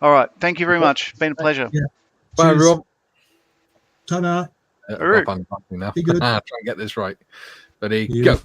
Speaker 1: All right. Thank you very much. Been a pleasure.
Speaker 3: Yeah.
Speaker 2: Bye, everyone.
Speaker 3: Ta-da.
Speaker 2: Now. Try and get this right. Ready, go.